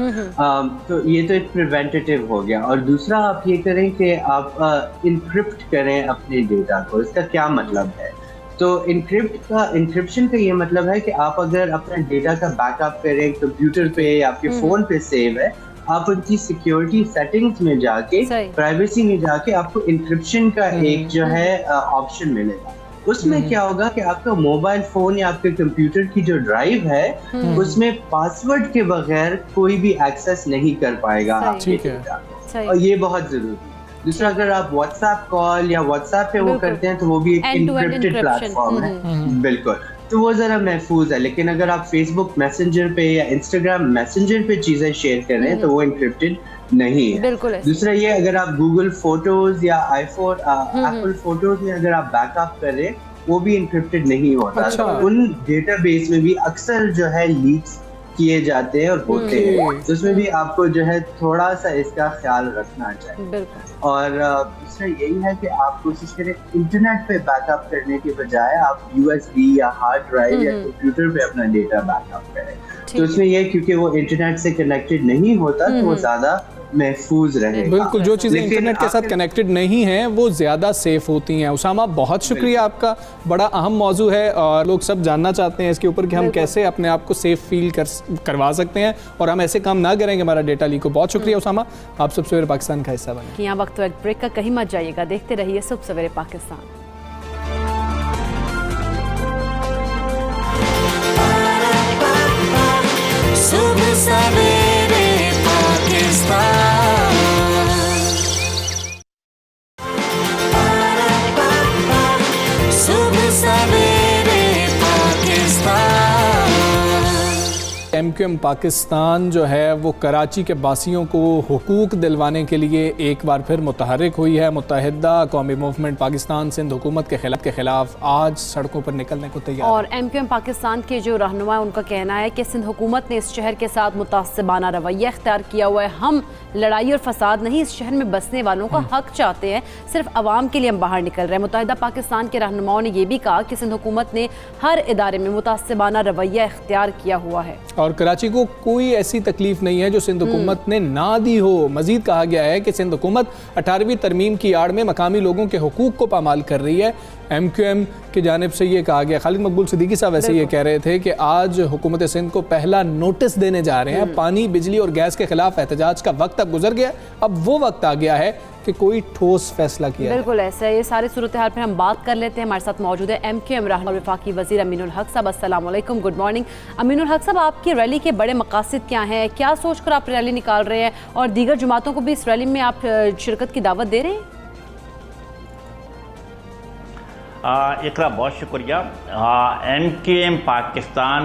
[SPEAKER 6] तो ये तो एक प्रिवेंटेटिव हो गया। और दूसरा आप ये करें कि आप इनक्रिप्ट करें अपने डेटा को। इसका क्या मतलब है? तो इंक्रिप्शन का ये मतलब है कि आप अगर अपना डेटा का बैकअप करें कंप्यूटर पे या आपके फ़ोन पे सेव है, आप उनकी सिक्योरिटी सेटिंग्स में जाके, प्राइवेसी में जाके आपको इंक्रिप्शन का एक जो है ऑप्शन मिलेगा। उसमें क्या होगा कि आपका मोबाइल फोन या आपके कंप्यूटर की जो ड्राइव है उसमें पासवर्ड के बगैर कोई भी एक्सेस नहीं कर पाएगा आपके डेटा को, और ये बहुत जरूरी है। दूसरा, अगर आप व्हाट्सएप कॉल या व्हाट्सएप पे वो करते हैं तो वो भी एक इनक्रिप्टेड प्लेटफॉर्म है, बिल्कुल, तो वो जरा महफूज है। लेकिन अगर आप फेसबुक मैसेंजर पे या इंस्टाग्राम मैसेंजर पे चीजें शेयर कर रहे हैं तो वो इनक्रिप्टेड नहीं है। दूसरा ये, अगर आप गूगल फोटोज या आईफोन एप्पल फोटोज में अगर आप बैकअप करें वो भी इनक्रिप्टेड नहीं होता।
[SPEAKER 1] अच्छा।
[SPEAKER 6] तो उन डेटाबेस में भी अक्सर जो है लीक्स किए जाते हैं और होते हैं, तो उसमें भी आपको जो है थोड़ा सा इसका ख्याल रखना चाहिए। और दूसरा यही है कि आप कोशिश करें इंटरनेट पे बैकअप करने के बजाय आप USB या हार्ड ड्राइव या कंप्यूटर पे अपना डेटा बैकअप करें। तो उसमें यह, क्योंकि वो इंटरनेट से कनेक्टेड नहीं होता तो वो ज्यादा महफूज रहेगा।
[SPEAKER 1] बिल्कुल, जो चीज़ें इंटरनेट के साथ कनेक्टेड नहीं हैं वो ज़्यादा सेफ होती हैं। उसामा, बहुत शुक्रिया आपका, बड़ा अहम मौजू है और लोग सब जानना चाहते हैं इसके ऊपर कि हम कैसे अपने आप को सेफ फील करवा सकते हैं और हम ऐसे काम ना करेंगे हमारा डेटा लीक हो। बहुत शुक्रिया उसामा, आप सब सवेरे पाकिस्तान का हिस्सा बने।
[SPEAKER 2] यहाँ वक्त एक ब्रेक का, कहीं मत जाइएगा, देखते रहिए सुबह सवेरे पाकिस्तान।
[SPEAKER 5] सुबह सवेरे पाकिस्तान, सुबह सवेरे पाकिस्तान।
[SPEAKER 1] MQM पाकिस्तान जो है वो कराची के बासियों को हुकूक दिलवाने के लिए एक बार फिर मुतहर्रिक हुई है। मुत्तहिदा कौमी मूवमेंट पाकिस्तान सिंध हुकूमत के खिलाफ आज सड़कों पर निकलने को तैयार।
[SPEAKER 2] और MQM पाकिस्तान के जो रहनुमा है उनका कहना है कि सिंध हुकूमत ने इस शहर के साथ मुतासिबाना रवैया इख्तियार किया हुआ है। हम लड़ाई और फसाद नहीं, इस शहर में बसने वालों का हक चाहते हैं, सिर्फ आवाम के लिए हम बाहर निकल रहे हैं। मुत्तहिदा पाकिस्तान के रहनुमाओं ने यह भी कहा कि सिंध हुकूमत ने हर इदारे में मुतासिबाना रवैया इख्तियार किया हुआ है
[SPEAKER 1] और कराची को कोई ऐसी तकलीफ नहीं है जो सिंध हुकूमत ने ना दी हो। मजीद कहा गया है कि सिंध हुकूमत 18वीं तरमीम की आड़ में मकामी लोगों के हुकूक को पामाल कर रही है। MQM की जानिब से ये कहा गया। खालिद मकबूल सिद्दीकी साहब वैसे ये कह रहे थे कि आज हुकूमत सिंध को पहला नोटिस देने जा रहे हैं। पानी, बिजली और गैस के खिलाफ एहतजाज का वक्त अब गुजर गया, अब वो वक्त आ गया है कि कोई ठोस फैसला किया। बिल्कुल
[SPEAKER 2] ऐसा है। ये सारी सूरत हाल पर हम बात कर लेते हैं। हमारे साथ मौजूद है MQM रहनुमा वफाकी वज़ीर अमीनुल हक साहब। अस्सलाम वालेकुम, गुड मॉर्निंग। अमीनुल हक साहब, आपकी रैली के बड़े मकासद क्या हैं, क्या सोचकर आप रैली निकाल रहे हैं और दीगर जमातों को भी इस रैली में आप शिरकत की दावत दे रहे हैं?
[SPEAKER 7] इकरा, बहुत शुक्रिया। MQM पाकिस्तान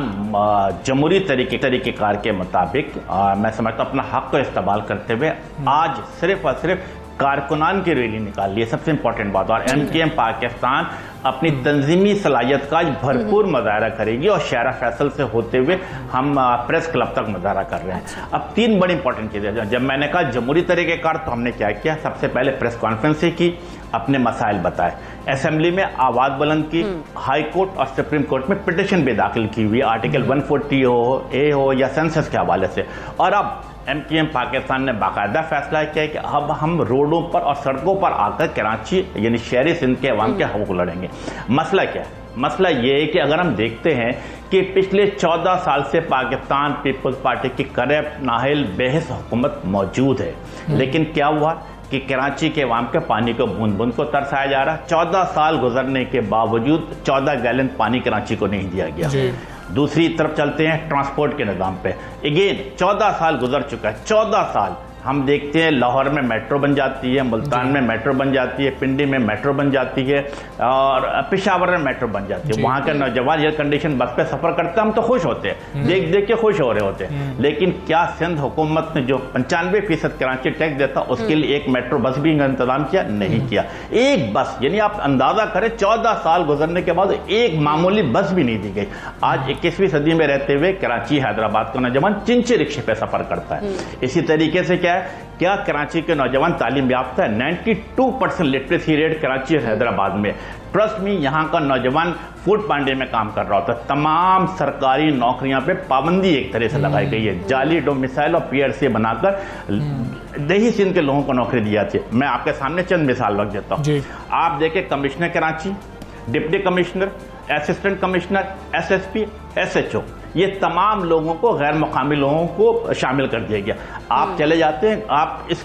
[SPEAKER 7] जमहूरी तरीक़ेकार के मुताबिक मैं समझता हूँ अपना हक़ को इस्तेमाल करते हुए आज सिर्फ और सिर्फ कारकुनान की रैली निकाल ली है, सबसे इम्पोर्टेंट बात। और MQM पाकिस्तान अपनी तंजीमी सलाहियत का भरपूर मुजाहरा करेगी और शहरा फैसल से होते हुए हम प्रेस क्लब तक मुजाहरा कर रहे हैं। अब तीन बड़ी इंपॉर्टेंट चीज़ें, जब मैंने कहा जमहूरी तरीक़ेकार तो हमने क्या किया, सबसे पहले प्रेस कॉन्फ्रेंस की, अपने मसाइल बताए, असेंबली में आवाज़ बुलंद की, हाई कोर्ट और सुप्रीम कोर्ट में पिटिशन भी दाखिल की हुई, आर्टिकल 140 हो या सेंसस के हवाले से। और अब MQM पाकिस्तान ने बाकायदा फैसला किया कि अब हम रोडों पर और सड़कों पर आकर कराची यानी शहरी सिंध के अवाम के हक़ लड़ेंगे। मसला क्या है? मसला ये है कि अगर हम देखते हैं कि पिछले 14 साल से पाकिस्तान पीपल्स पार्टी की करप्ट, नाहिल, बेहिस हुकूमत मौजूद है, लेकिन क्या हुआ कि कराची के अवाम के पानी को बूंद बूंद को तरसाया जा रहा है। 14 साल गुजरने के बावजूद 14 गैलन पानी कराची को नहीं दिया गया। दूसरी तरफ चलते हैं ट्रांसपोर्ट के निज़ाम पे, अगेन 14 साल गुजर चुका है, 14 साल हम देखते हैं लाहौर में मेट्रो बन जाती है, मुल्तान में मेट्रो बन जाती है, पिंडी में मेट्रो बन जाती है और पेशावर में मेट्रो बन जाती है। वहाँ के नौजवान एयर कंडीशन बस पे सफर करते हैं, हम तो खुश होते हैं, देख देख के खुश हो रहे होते हैं। लेकिन क्या सिंध हुकूमत ने जो 95% कराची टैक्स देता उसके लिए एक मेट्रो बस भी इंतजाम किया? नहीं किया। एक बस, यानी आप अंदाजा करें 14 साल गुजरने के बाद एक मामूली बस भी नहीं दी गई। आज 21वीं सदी में रहते हुए कराची हैदराबाद का नौजवान चिंचे रिक्शे पे सफर करता है। इसी तरीके से क्या कराची के नौजवान तालीम याफ्ता है? 92% लिटरेसी रेट कराची और हैदराबाद में। ट्रस्ट में यहाँ का नौजवान फूड पांडे में काम कर रहा होता है। तमाम सरकारी नौकरियां पे पाबंदी एक तरह से लगाई गई है, जाली डोमिसाइल और पीआरसी बनाकर दही सिंध के लोगों को नौकरी दी जाती है। मैं आपके सामने चंद मिसाल रख देता हूँ। आप देखें, commissioner Karachi, deputy commissioner, assistant commissioner, SSP, SHO, ये तमाम लोगों को, गैर मुकामी लोगों को शामिल कर दिया गया। आप चले जाते हैं, आप इस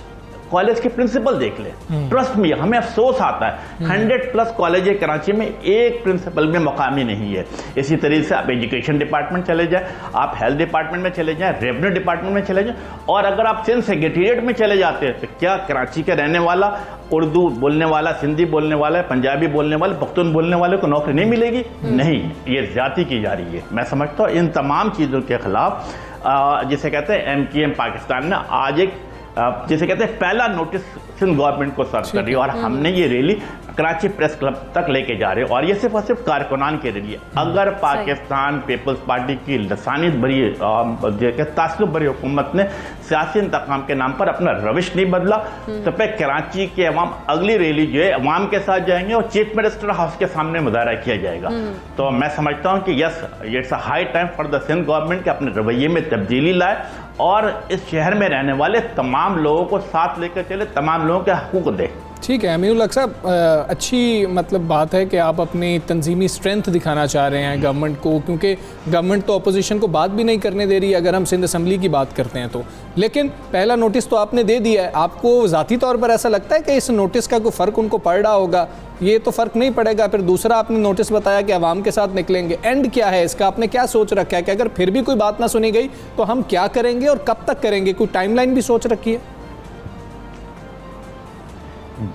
[SPEAKER 7] कॉलेज के प्रिंसिपल देख लें, ट्रस्ट में हमें अफसोस आता है 100+ कॉलेज है कराची में, एक प्रिंसिपल में मुकामी नहीं है। इसी तरीके से आप एजुकेशन डिपार्टमेंट चले जाए, आप हेल्थ डिपार्टमेंट में चले जाएं, रेवेन्यू डिपार्टमेंट में चले जाएं, और अगर आप सिंध सेक्रेटेरिएट में चले जाते हैं तो क्या कराची के रहने वाला, उर्दू बोलने वाला, सिंधी बोलने वाला, पंजाबी बोलने वाले, पख्तून बोलने वाले को नौकरी नहीं मिलेगी? नहीं, ये ज्यादती की जा रही है। मैं समझता हूँ इन तमाम चीज़ों के खिलाफ जिसे कहते हैं MKM पाकिस्तान ने आज एक जिसे कहते हैं पहला नोटिस सिंध गवर्नमेंट को सर्व कर रही है, और हमने ये रैली कराची प्रेस क्लब तक लेके जा रहे हैं। और ये सिर्फ और सिर्फ कारकुनान के रैली है। अगर पाकिस्तान पीपल्स पार्टी की लसानियत भरी, तासुब भरी हुकूमत ने सियासी इंतकाम के नाम पर अपना रविश नहीं बदला, तो फिर कराची के अवाम अगली रैली जो है अवाम के साथ जाएंगे और चीफ मिनिस्टर हाउस के सामने मुजाहरा किया जाएगा। तो मैं समझता हूँ कि yes, it's a high time for the Sindh government के अपने रवैये में तब्दीली लाए और इस शहर में रहने वाले तमाम लोगों को साथ लेकर चले, तमाम लोगों के हकूक दे।
[SPEAKER 1] ठीक है अमीनुल हक साहब, अच्छी मतलब बात है कि आप अपनी तंजीमी स्ट्रेंथ दिखाना चाह रहे हैं गवर्नमेंट को, क्योंकि गवर्नमेंट तो अपोजिशन को बात भी नहीं करने दे रही अगर हम सिंध असम्बली की बात करते हैं तो। लेकिन पहला नोटिस तो आपने दे दिया है, आपको ज़ाती तौर पर ऐसा लगता है कि इस नोटिस का कोई फ़र्क उनको पड़ रहा होगा? ये तो फ़र्क नहीं पड़ेगा। फिर दूसरा आपने नोटिस बताया कि आवाम के साथ निकलेंगे, एंड क्या है इसका? आपने क्या सोच रखा है कि अगर फिर भी कोई बात ना सुनी गई तो हम क्या करेंगे और कब तक करेंगे? कोई टाइमलाइन भी सोच रखी है?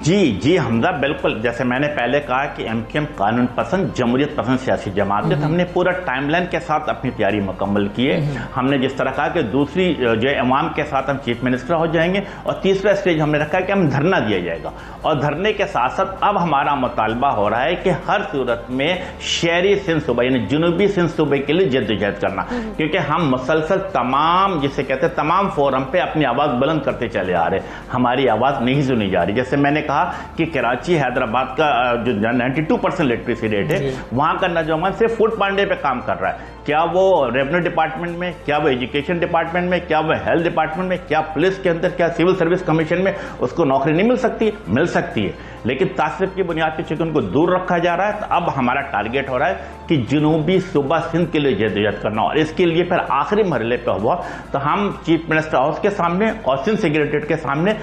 [SPEAKER 7] जी हमजा, बिल्कुल। जैसे मैंने पहले कहा कि MKM कानून पसंद, जमहूरियत पसंद सियासी जमात है, तो हमने पूरा टाइमलाइन के साथ अपनी तैयारी मुकम्मल की है। हमने जिस तरह कहा कि दूसरी जो है अवाम के साथ हम चीफ मिनिस्टर हो जाएंगे, और तीसरा स्टेज हमने रखा है कि हम धरना दिया जाएगा। और धरने के साथ साथ अब हमारा मुतालबा हो रहा है कि हर सूरत में शहरी सिंध सूबे यानी जनूबी सिंध सूबे के लिए जद्दोजहद करना, क्योंकि हम मुसलसल तमाम जिसे कहते हैं तमाम फोरम पे अपनी आवाज़ बुलंद करते चले आ रहे, हमारी आवाज़ नहीं सुनी जा रही। जैसे मैंने कहा कि कराची हैदराबाद का जो 92% लिटरेसी रेट है, वहां का नौजवान सिर्फ फूड पांडे पे काम कर रहा है। क्या वो रेवेन्यू डिपार्टमेंट में, क्या वो एजुकेशन डिपार्टमेंट में, क्या वो हेल्थ डिपार्टमेंट में, क्या पुलिस के अंदर, क्या सिविल सर्विस कमीशन में उसको नौकरी नहीं मिल सकती? मिल सकती है, लेकिन तासुब की बुनियाद पर चूंकि उनको दूर रखा जा रहा है, तो अब हमारा टारगेट हो रहा है कि जनूबी सूबा सिंध के लिए जद्दोजहद करना। और इसके लिए फिर आखिरी मरहले पर हुआ तो हम चीफ मिनिस्टर हाउस के सामने और सिंध सेक्रेटेरिएट के सामने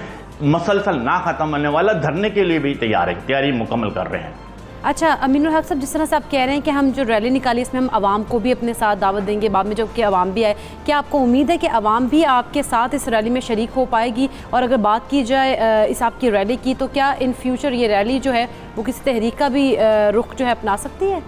[SPEAKER 7] मसलसल ना खत्म होने वाला धरने के लिए भी तैयार है, तैयारी मुकम्मल कर रहे हैं।
[SPEAKER 2] अच्छा अमीनुल हक साहब, जिस तरह से आप कह रहे हैं कि हम जो रैली निकाली इसमें हम आवाम को भी अपने साथ दावत देंगे, बाद में जब कि आवाम भी आए, क्या आपको उम्मीद है कि आवाम भी आपके साथ इस रैली में शरीक हो पाएगी? और अगर बात की जाए इस आपकी रैली की, तो क्या इन फ्यूचर ये रैली जो है वो किसी तहरीक का भी रुख जो है अपना सकती है?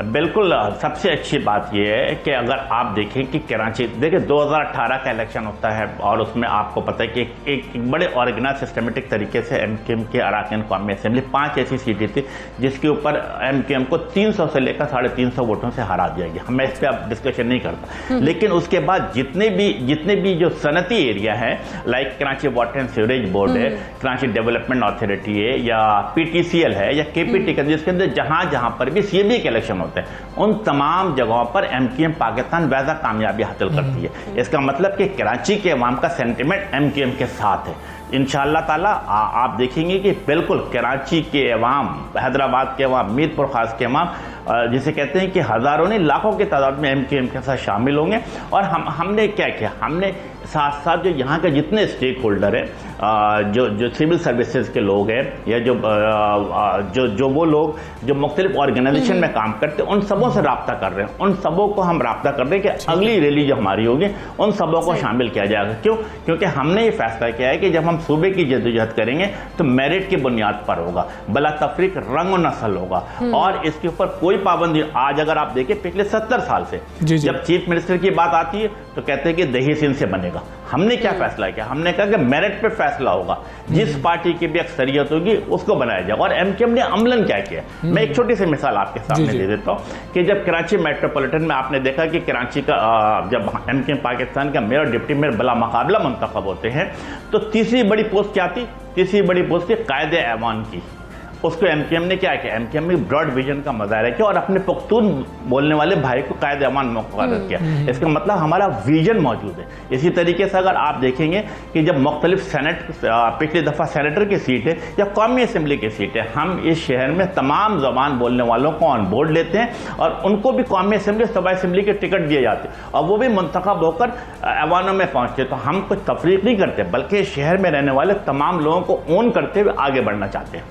[SPEAKER 7] बिल्कुल, सबसे अच्छी बात यह है कि अगर आप देखें कि कराची, देखिए 2018 का इलेक्शन होता है और उसमें आपको पता है कि एक बड़े ऑर्गेनाइज सिस्टमेटिक तरीके से MKM के अराकीन कौमी असेंबली 5 ऐसी सीटें थी जिसके ऊपर MKM को 300 से लेकर 350 वोटों से हरा दिया गया। मैं इस पर अब डिस्कशन नहीं करता, लेकिन उसके बाद जितने भी जो सनती एरिया है, like Karachi water and sewerage board है, कराची डेवलपमेंट अथॉरिटी है, या PTCL है, या KPT का, जिसके अंदर जहां पर भी CB के इलेक्शन होते हैं, उन तमाम जगहों पर MKM पाकिस्तान वैसा कामयाबी हासिल करती है। इसका मतलब कि कराची के अवाम का सेंटिमेंट MKM के साथ है। इंशाअल्लाह ताला आप देखेंगे कि बिल्कुल कराची के अवाम, हैदराबाद के अवाम, मीरपुर खास के अवाम, जिसे कहते हैं कि हज़ारों नहीं लाखों की तादाद में MKM के साथ शामिल होंगे। और हमने क्या किया, हमने साथ साथ जो यहाँ के जितने स्टेक होल्डर हैं, जो सिविल सर्विसेज के लोग हैं, या जो वो लोग जो मुख्तलिफ ऑर्गेनाइजेशन में काम करते हैं, उन सबों से रब्ता कर रहे हैं। उन सबों को हम रब्ता कर रहे हैं कि अगली रैली जो हमारी होगी उन सबों को शामिल किया जाएगा। क्यों? क्योंकि हमने ये फैसला किया है कि जब हम सूबे की जद्दोजहद करेंगे तो मेरिट की बुनियाद पर होगा, बला तफरीक रंग और नस्ल होगा, और इसके ऊपर कोई पाबंदी। आज अगर आप देखें पिछले 70 साल से जब चीफ मिनिस्टर की बात आती है तो कहते हैं कि दही सिंध से बनेगा। हमने क्या फैसला किया? हमने कहा कि मेरिट पे फैसला होगा, जिस पार्टी की भी अक्सरियत होगी उसको बनाया जाएगा। और एमकेएम ने अमलन क्या किया? मैं एक छोटी सी मिसाल आपके सामने दे देता हूँ कि जब कराची मेट्रोपॉलिटन में आपने देखा कि कराची का जब एमकेएम पाकिस्तान का मेयर और डिप्टी मेयर बला मुकाबला मुंतखब होते हैं तो तीसरी बड़ी पोस्ट क्या थी? तीसरी बड़ी पोस्ट थी कायदे ऐवान की। उसको एमकेएम ने क्या किया? एमकेएम ने ब्रॉड विजन का मुजाहरा किया और अपने पख्तून बोलने वाले भाई को कायदे अमान मुकर्रर किया। इसका मतलब हमारा विजन मौजूद है। इसी तरीके से अगर आप देखेंगे कि जब मुख्तलिफ सेनेट, पिछली दफ़ा सेनेटर की सीट है या कौमी असम्बली की सीट है, हम इस शहर में तमाम ज़बान बोलने वालों को ऑन बोर्ड लेते हैं और उनको भी कौमी असम्बली, सूबाई असम्बली के टिकट दिए जाते हैं और वो भी मुंतखब होकर ऐवानों में पहुँचते। तो हम कुछ तफरीक नहीं करते, बल्कि शहर में रहने वाले तमाम लोगों को ओन करते हुए आगे बढ़ना चाहते हैं।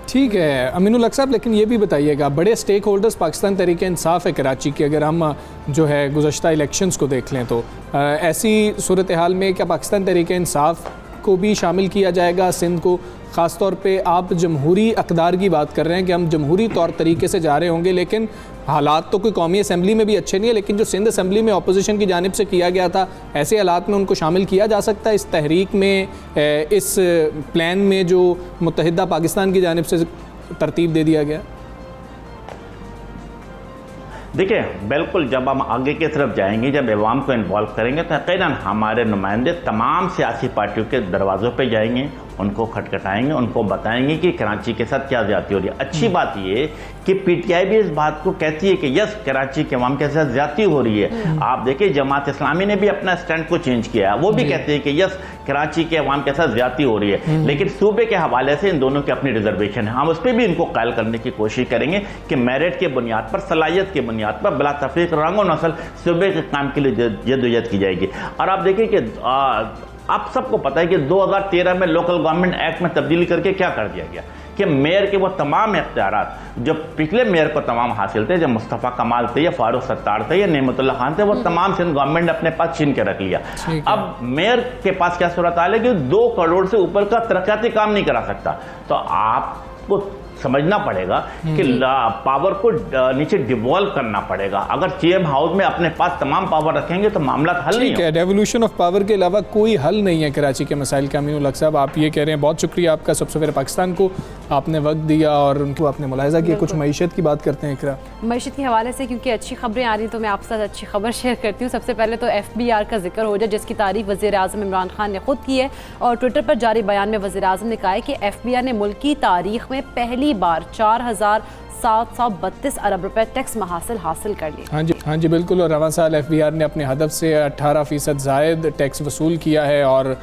[SPEAKER 1] ठीक है अमीनुल हक साहब, लेकिन ये भी बताइएगा, बड़े स्टेक होल्डर्स पाकिस्तान तहरीक इंसाफ है कराची की, अगर हम जो है गुज़श्ता इलेक्शंस को देख लें तो ऐसी सूरत हाल में क्या पाकिस्तान तहरीक इंसाफ को भी शामिल किया जाएगा सिंध को? ख़ास तौर पे आप जमहूरी अक़दार की बात कर रहे हैं कि हम जमहूरी तौर तरीके से जा रहे होंगे, लेकिन हालात तो कोई कौमी असम्बली में भी अच्छे नहीं है, लेकिन जो सिंध असम्बली में अपोजिशन की जानिब से किया गया था, ऐसे हालात में उनको शामिल किया जा सकता है इस तहरीक में, इस प्लान में जो मुत्तहिदा पाकिस्तान की जानिब से तरतीब दे दिया गया?
[SPEAKER 7] देखिए, बिल्कुल जब हम आगे की तरफ जाएंगे, जब अवाम को इन्वॉल्व करेंगे तो यकीनन हमारे नुमाइंदे तमाम सियासी पार्टियों के दरवाज़ों पे जाएंगे, उनको खटखटाएंगे, उनको बताएंगे कि कराची के साथ क्या ज़्यादती हो रही है। अच्छी बात ये कि पीटीआई भी इस बात को कहती है कि यस कराची के अवाम के साथ ज़्यादती हो रही है। आप देखिए जमात इस्लामी ने भी अपना स्टैंड को चेंज किया है, वो भी कहते हैं कि यस कराची के अवाम के साथ ज़्यादती हो रही है, लेकिन सूबे के हवाले से इन दोनों की अपनी रिजर्वेशन है। हम उस पर भी इनको कायल करने की कोशिश करेंगे कि मेरिट के बुनियाद पर, सलाहियत के बुनियाद पर, बिला तफरीक रंग और नस्ल सूबे के काम के लिए जद्दोजहद की जाएगी। और आप देखिए कि आप सबको पता है कि 2013 में लोकल गवर्नमेंट एक्ट में तब्दीली करके क्या कर दिया गया कि मेयर के वो तमाम इख्तियारात जो पिछले मेयर को तमाम हासिल थे, जब मुस्तफ़ा कमाल थे या फारूक सत्तार थे या नेमतुल्लाह खान थे, वो तमाम सिंध गवर्नमेंट ने अपने पास छीन के रख लिया। अब मेयर के पास क्या सूरत हाल है कि 2 करोड़ से ऊपर का तरक्याती काम नहीं करा सकता। तो आपको समझना पड़ेगा कि पावर को नीचे डिवॉल्व करना पड़ेगा। अगर सीएम हाउस में अपने पास तमाम पावर रखेंगे तो मामला हल नहीं है।
[SPEAKER 1] डेवोल्यूशन ऑफ पावर के अलावा कोई हल नहीं है कराची के मसाइल का। अमीनुल हक साहब आप ये कह रहे हैं, बहुत शुक्रिया आपका। सबसे पहले पाकिस्तान को आपने वक्त दिया और उनको आपने मुलाहिजा किया। कुछ मईशत की बात करते हैं इकरा।
[SPEAKER 2] मईशत के हवाले से क्योंकि अच्छी खबरें आ रही हैं तो मैं आपके साथ अच्छी खबर शेयर करती हूँ। सबसे पहले तो FBR का जिक्र हो जाए, जिसकी तारीफ वज़ीर आज़म इमरान खान ने खुद की है और ट्विटर पर जारी बयान में वज़ीर आज़म ने कहा है कि FBR ने मुल्क की तारीख में पहली बार 4,732 अरब रुपए टैक्स महासिल हासिल कर लिए।
[SPEAKER 1] हाँ जी बिल्कुल। और रवां साल FBR ने अपने हदफ से 18% ज़ायद टैक्स वसूल किया है और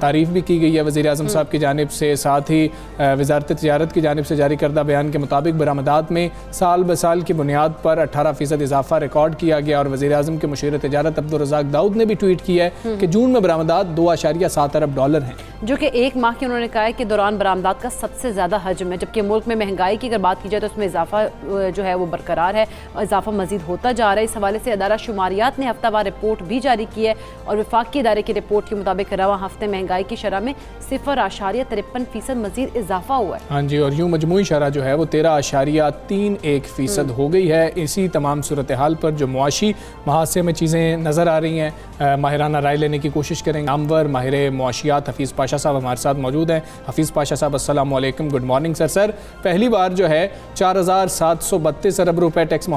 [SPEAKER 1] तारीफ़ भी की गई है वज़ीर आज़म साहब की जानिब से। साथ ही वज़ारत तिजारत की जानिब से जारी करदा बयान के मुताबिक बरामदात में साल ब साल की बुनियाद पर 18% इजाफा रिकॉर्ड किया गया। और वज़ीर आज़म के मुशीर तिजारत अब्दुल रज़ाक दाऊद ने भी ट्वीट किया है कि जून में बरामदात $2.7 अरब हैं,
[SPEAKER 2] जो कि एक माह की उन्होंने कहा है कि दौरान बरामदात का सबसे ज़्यादा हजम है। जबकि मुल्क में महंगाई की अगर बात की जाए तो उसमें इजाफा जो है वो बरकरार है और इजाफा मजीद होता जा रहा है। इस हवाले से अदारा शुमारियात ने हफ्तावार रिपोर्ट भी जारी की है और वफाकी इदारे की रिपोर्ट के मुताबिक रवा हफ्ते महंगाई की शरह में 0.53% मजीद इजाफा हुआ है।
[SPEAKER 1] हाँ जी, और यूँ मजमूई शरह जो है वो 13.31% हो गई है। इसी तमाम सूरत हाल पर जो मुआशी महासे में चीज़ें नज़र आ रही हैं, माहिराना राय लेने की कोशिश करेंगे। नामवर माहिर मुआशियात हफीज़ पाशा साहब हमारे साथ मौजूद हैं। हफीज़ पाशा साहब अस्सलाम वालेकुम, गुड मॉर्निंग सर। सर पहली बार जो है 4,732 अरब रुपए टैक्स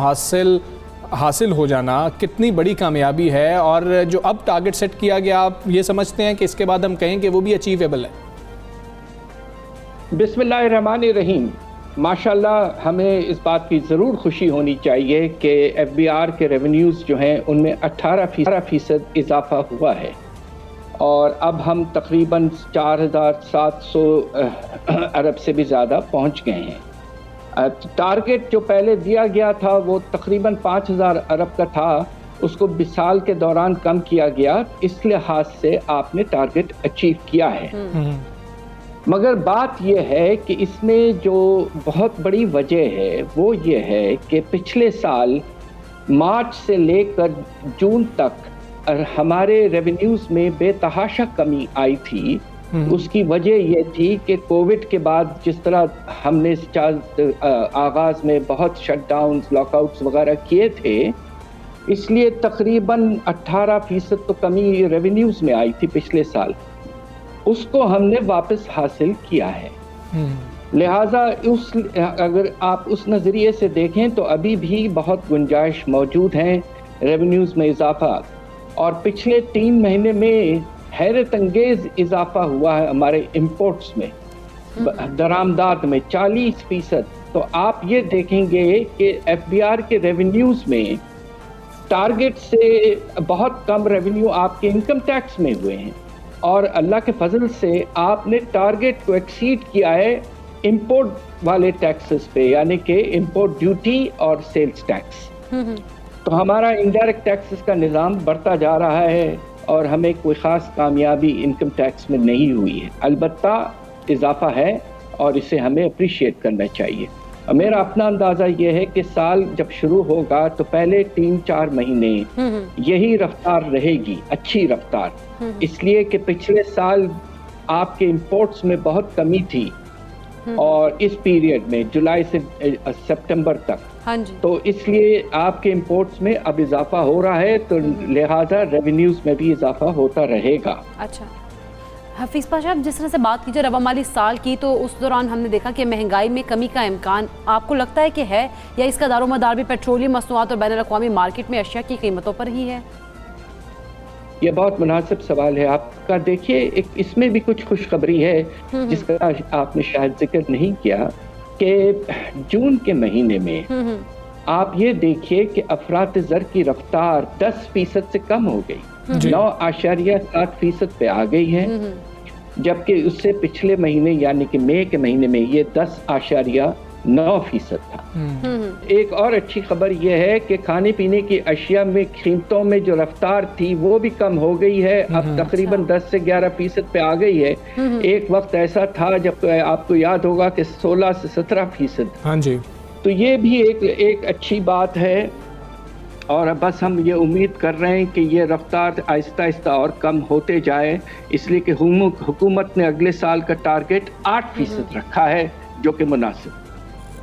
[SPEAKER 1] हासिल हो जाना कितनी बड़ी कामयाबी है, और जो अब टारगेट सेट किया गया आप ये समझते हैं कि इसके बाद हम कहें कि वो भी अचीवेबल है?
[SPEAKER 8] बिस्मिल्लाहिर्रहमानिर्रहीम। माशाल्लाह हमें इस बात की ज़रूर खुशी होनी चाहिए कि FBR के रेवेन्यूज़ जो हैं उनमें 18% इजाफा हुआ है और अब हम तकरीबन 4,700 अरब से भी ज़्यादा पहुंच गए हैं। टारगेट जो पहले दिया गया था वो तकरीबन 5,000 अरब का था, उसको 20 साल के दौरान कम किया गया, इस लिहाज से आपने टारगेट अचीव किया है। मगर बात यह है कि इसमें जो बहुत बड़ी वजह है वो ये है कि पिछले साल मार्च से लेकर जून तक हमारे रेवेन्यूज में बेतहाशा कमी आई थी। उसकी वजह ये थी कि कोविड के बाद जिस तरह हमने आगाज में बहुत शटडाउन्स, लॉकआउट्स वगैरह किए थे, इसलिए तकरीबन 18% तो कमी रेवेन्यूज में आई थी पिछले साल। उसको हमने वापस हासिल किया है। लिहाजा अगर आप उस नज़रिए से देखें तो अभी भी बहुत गुंजाइश मौजूद है रेवेन्यूज में इजाफा, और पिछले 3 महीने में हैरत अंगेज इजाफा हुआ है हमारे इंपोर्ट्स में, दरामदात में 40%। तो आप ये देखेंगे कि एफबीआर के रेवेन्यूज में टारगेट से बहुत कम रेवेन्यू आपके इनकम टैक्स में हुए हैं, और अल्लाह के फजल से आपने टारगेट को एक्सीड किया है इंपोर्ट वाले टैक्सेस पे, यानी कि इंपोर्ट ड्यूटी और सेल्स टैक्स। तो हमारा इनडायरेक्ट टैक्सेस का निज़ाम बढ़ता जा रहा है और हमें कोई ख़ास कामयाबी इनकम टैक्स में नहीं हुई है। अलबत्ता इजाफा है और इसे हमें अप्रिशिएट करना चाहिए। मेरा अपना अंदाज़ा ये है कि साल जब शुरू होगा तो पहले 3-4 महीने यही रफ्तार रहेगी, अच्छी रफ्तार, इसलिए कि पिछले साल आपके इंपोर्ट्स में बहुत कमी थी और इस पीरियड में जुलाई से सितंबर तक,
[SPEAKER 2] हाँ जी,
[SPEAKER 8] तो इसलिए आपके इंपोर्ट्स में अब इजाफा हो रहा है, तो लिहाजा रेवेन्यूज में भी इजाफा होता रहेगा।
[SPEAKER 2] अच्छा हफीज़ पाशा, आप जिस तरह से बात कीजिए रबा माली साल की, तो उस दौरान हमने देखा कि महंगाई में कमी का इम्कान आपको लगता है कि है, या इसका दारोमदार भी पेट्रोलियम मसनूआत और बैनुल-अक़वामी मार्केट में अशिया की कीमतों पर ही है?
[SPEAKER 8] ये बहुत मुनासिब सवाल है आपका। देखिए, एक इसमें भी कुछ खुशखबरी है जिसका आपने शायद जिक्र नहीं किया, कि जून के महीने में आप ये देखिए कि अफरात-ए-ज़र की रफ्तार 10% से कम हो गई, 9.7% पे आ गई है, जबकि उससे पिछले महीने यानी कि मई के महीने में ये 10.9% था। एक और अच्छी खबर यह है कि खाने पीने की अशिया में कीमतों में जो रफ्तार थी वो भी कम हो गई है, अब तकरीबन 10 से 11% पे आ गई है। एक वक्त ऐसा था जब आपको याद होगा कि 16 से 17%।
[SPEAKER 1] हाँ जी,
[SPEAKER 8] तो ये भी एक अच्छी बात है, और बस हम ये उम्मीद कर रहे हैं कि ये रफ्तार आहिस्ता आहिस्ता और कम होते जाए, इसलिए कि हुकूमत ने अगले साल का टारगेट 8% रखा है, जो कि मुनासिब।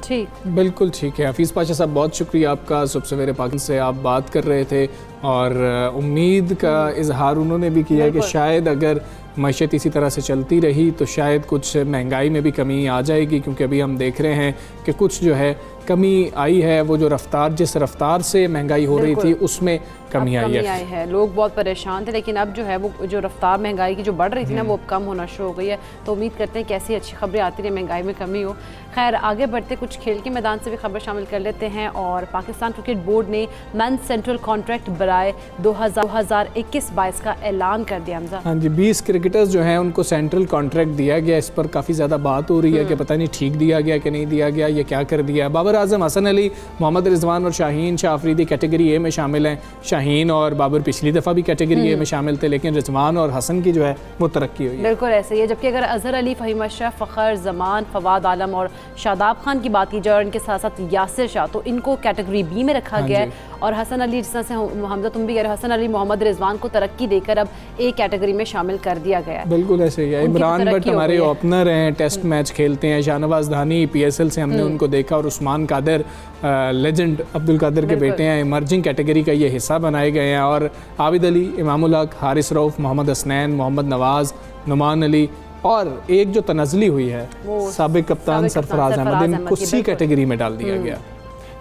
[SPEAKER 2] ठीक,
[SPEAKER 1] बिल्कुल ठीक है। हफीज़ पाशा साहब, बहुत शुक्रिया आपका। सुबह सवेरे पाकिस्तान से आप बात कर रहे थे और उम्मीद का इजहार उन्होंने भी किया कि शायद अगर मईशत इसी तरह से चलती रही तो शायद कुछ महंगाई में भी कमी आ जाएगी, क्योंकि अभी हम देख रहे हैं कि कुछ जो है कमी आई है, वो जो रफ्तार जिस रफ्तार से महंगाई हो रही थी उसमें कमी आई है।
[SPEAKER 2] लोग बहुत परेशान थे, लेकिन अब जो है वो जो रफ्तार महंगाई की जो बढ़ रही थी ना, वो अब कम होना शुरू हो गई है। तो उम्मीद करते हैं कि ऐसी अच्छी खबरें आती रही, महंगाई में कमी हो। खैर, आगे बढ़ते कुछ खेल के मैदान से भी खबर शामिल कर लेते हैं। और पाकिस्तान क्रिकेट बोर्ड ने मेंस सेंट्रल कॉन्ट्रैक्ट बराए 2021-22 का ऐलान कर दिया। हमजा, हाँ
[SPEAKER 1] जी, 20 क्रिकेटर्स जो हैं उनको सेंट्रल कॉन्ट्रैक्ट दिया गया। इस पर काफ़ी ज़्यादा बात हो रही है कि पता नहीं ठीक दिया गया कि नहीं दिया गया, ये क्या कर दिया। बाबर आजम, हसन अली, मोहम्मद रिजवान और शाहीन शाह अफरीदी कैटेगरी ए में शामिल हैं। शाहीन और बाबर पिछली दफ़ा भी कैटेगरी ए में शामिल थे, लेकिन रिजवान और हसन की जो है वो तरक्की हुई है।
[SPEAKER 2] बिल्कुल ऐसे ही है। जबकि अगर अजहर अली, फ़हीम अशरफ, फ़खर जमान, फवाद आलम और शादाब खान की बात की जाए, और इनके साथ साथ यासिर शाह, तो इनको कैटेगरी बी में रखा गया है। और हसन अली, जिस तरह से हमजा तुम भी कह रहे हो, हसन अली, मोहम्मद रिजवान को तरक्की देकर अब ए कैटेगरी में शामिल कर दिया गया है।
[SPEAKER 1] बिल्कुल ऐसे ही है। इमरान भट्ट हमारे ओपनर हैं, टेस्ट मैच खेलते हैं। शाहनवाज धानी PSL से हमने उनको देखा, और उस्मान कादिर लेजेंड अब्दुल कादिर के बेटे हैं, इमर्जिंग कैटेगरी का ये हिस्सा बनाए गए हैं। और आबिद अली, इमामुल हक, हारिस रऊफ, मोहम्मद हसनैन, मोहम्मद नवाज, नुमान अली, और एक जो तनज़ली हुई है साबिक कप्तान सरफराज अहमद, इनको सी कैटेगरी में डाल दिया गया।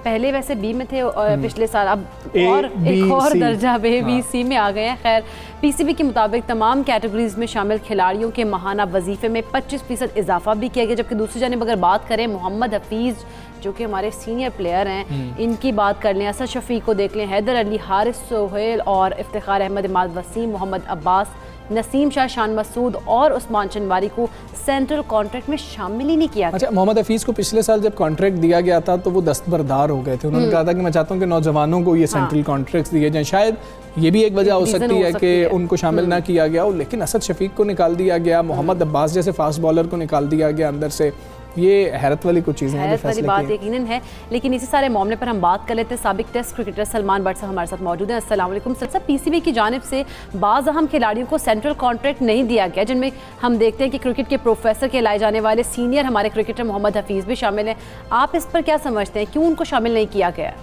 [SPEAKER 2] पहले वैसे बी में थे पिछले साल, अब और एक और दर्जा B-C में आ गए हैं। खैर, PCB के मुताबिक तमाम कैटेगरीज में शामिल खिलाड़ियों के माहाना वजीफे में 25% इजाफा भी किया गया। जबकि दूसरी जानिब अगर बात करें मोहम्मद हफीज़, जो कि हमारे सीनियर प्लेयर हैं, इनकी बात कर लें, असद शफीक को देख लें, हैदर अली, हारिस सोहेल और इफ्तिखार अहमद, इमाद वसीम, मोहम्मद अब्बास, नसीम शाह, शान मसूद और उस्मान चंदवारी को सेंट्रल कॉन्ट्रैक्ट में शामिल ही नहीं किया गया।
[SPEAKER 1] अच्छा, मोहम्मद हफीज़ को पिछले साल जब कॉन्ट्रैक्ट दिया गया था तो वो दस्तबरदार हो गए थे। उन्होंने कहा था कि मैं चाहता हूँ कि नौजवानों को ये सेंट्रल कॉन्ट्रैक्ट्स दिए जाएं। शायद ये भी एक वजह हो सकती है कि उनको शामिल ना किया गया हो, लेकिन असद शफीक को निकाल दिया गया, मोहम्मद अब्बास जैसे फास्ट बॉलर को निकाल दिया गया अंदर से। ये हैरत वाली कुछ चीज़ें हैं,
[SPEAKER 2] हैरत वाली बात यकीनन है। लेकिन इसी सारे मामले पर हम बात कर लेते हैं। साबिक टेस्ट क्रिकेटर सलमान बट साहब हमारे साथ मौजूद हैं। अस्सलाम वालेकुम सर। पीसीबी की जानिब से बाज़ अहम खिलाड़ियों को सेंट्रल कॉन्ट्रैक्ट नहीं दिया गया, जिनमें हम देखते हैं कि क्रिकेट के प्रोफेसर कहलाए जाने वाले सीनियर हमारे क्रिकेटर मोहम्मद हफीज़ भी शामिल हैं। आप इस पर क्या समझते हैं, क्यों उनको शामिल नहीं किया गया?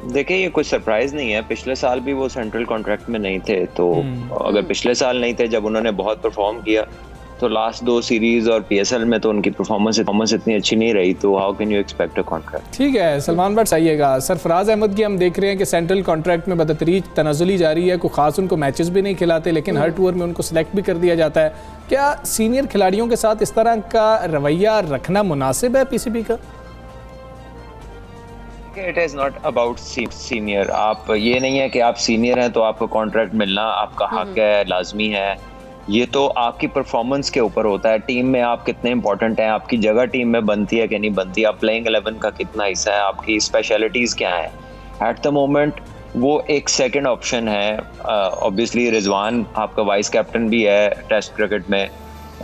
[SPEAKER 9] देखिए, ये कोई सरप्राइज नहीं है। पिछले साल भी वो सेंट्रल कॉन्ट्रैक्ट में नहीं थे, तो अगर पिछले साल नहीं थे जब उन्होंने बहुत परफॉर्म किया, तो लास्ट 2 सीरीज और पीएसएल में तो उनकी परफॉर्मेंस इतनी अच्छी नहीं रही, तो how can you expect a contract.
[SPEAKER 1] ठीक है, सलमान बट आइएगा। सरफराज अहमद की हम देख रहे हैं कि सेंट्रल कॉन्ट्रैक्ट में बदतरीज तनाजुली जारी है। कोई खास उनको मैचेस भी नहीं खिलाते, लेकिन हर टूर में उनको सिलेक्ट भी कर दिया जाता है। क्या सीनियर खिलाड़ियों के साथ इस तरह का रवैया रखना मुनासिब है पीसीबी का?
[SPEAKER 9] It is not about senior. आप ये नहीं है कि आप सीनियर हैं तो आपको कॉन्ट्रैक्ट मिलना आपका हक है, लाजमी है। ये तो आपकी परफॉर्मेंस के ऊपर होता है। टीम में आप कितने इंपॉर्टेंट हैं, आपकी जगह टीम में बनती है कि नहीं बनती, आप प्लेइंग 11 का कितना हिस्सा है, आपकी स्पेशलिटीज़ क्या है। एट द मोमेंट वो एक सेकंड ऑप्शन है। ऑब्वियसली रिजवान आपका वाइस कैप्टन भी है टेस्ट क्रिकेट में,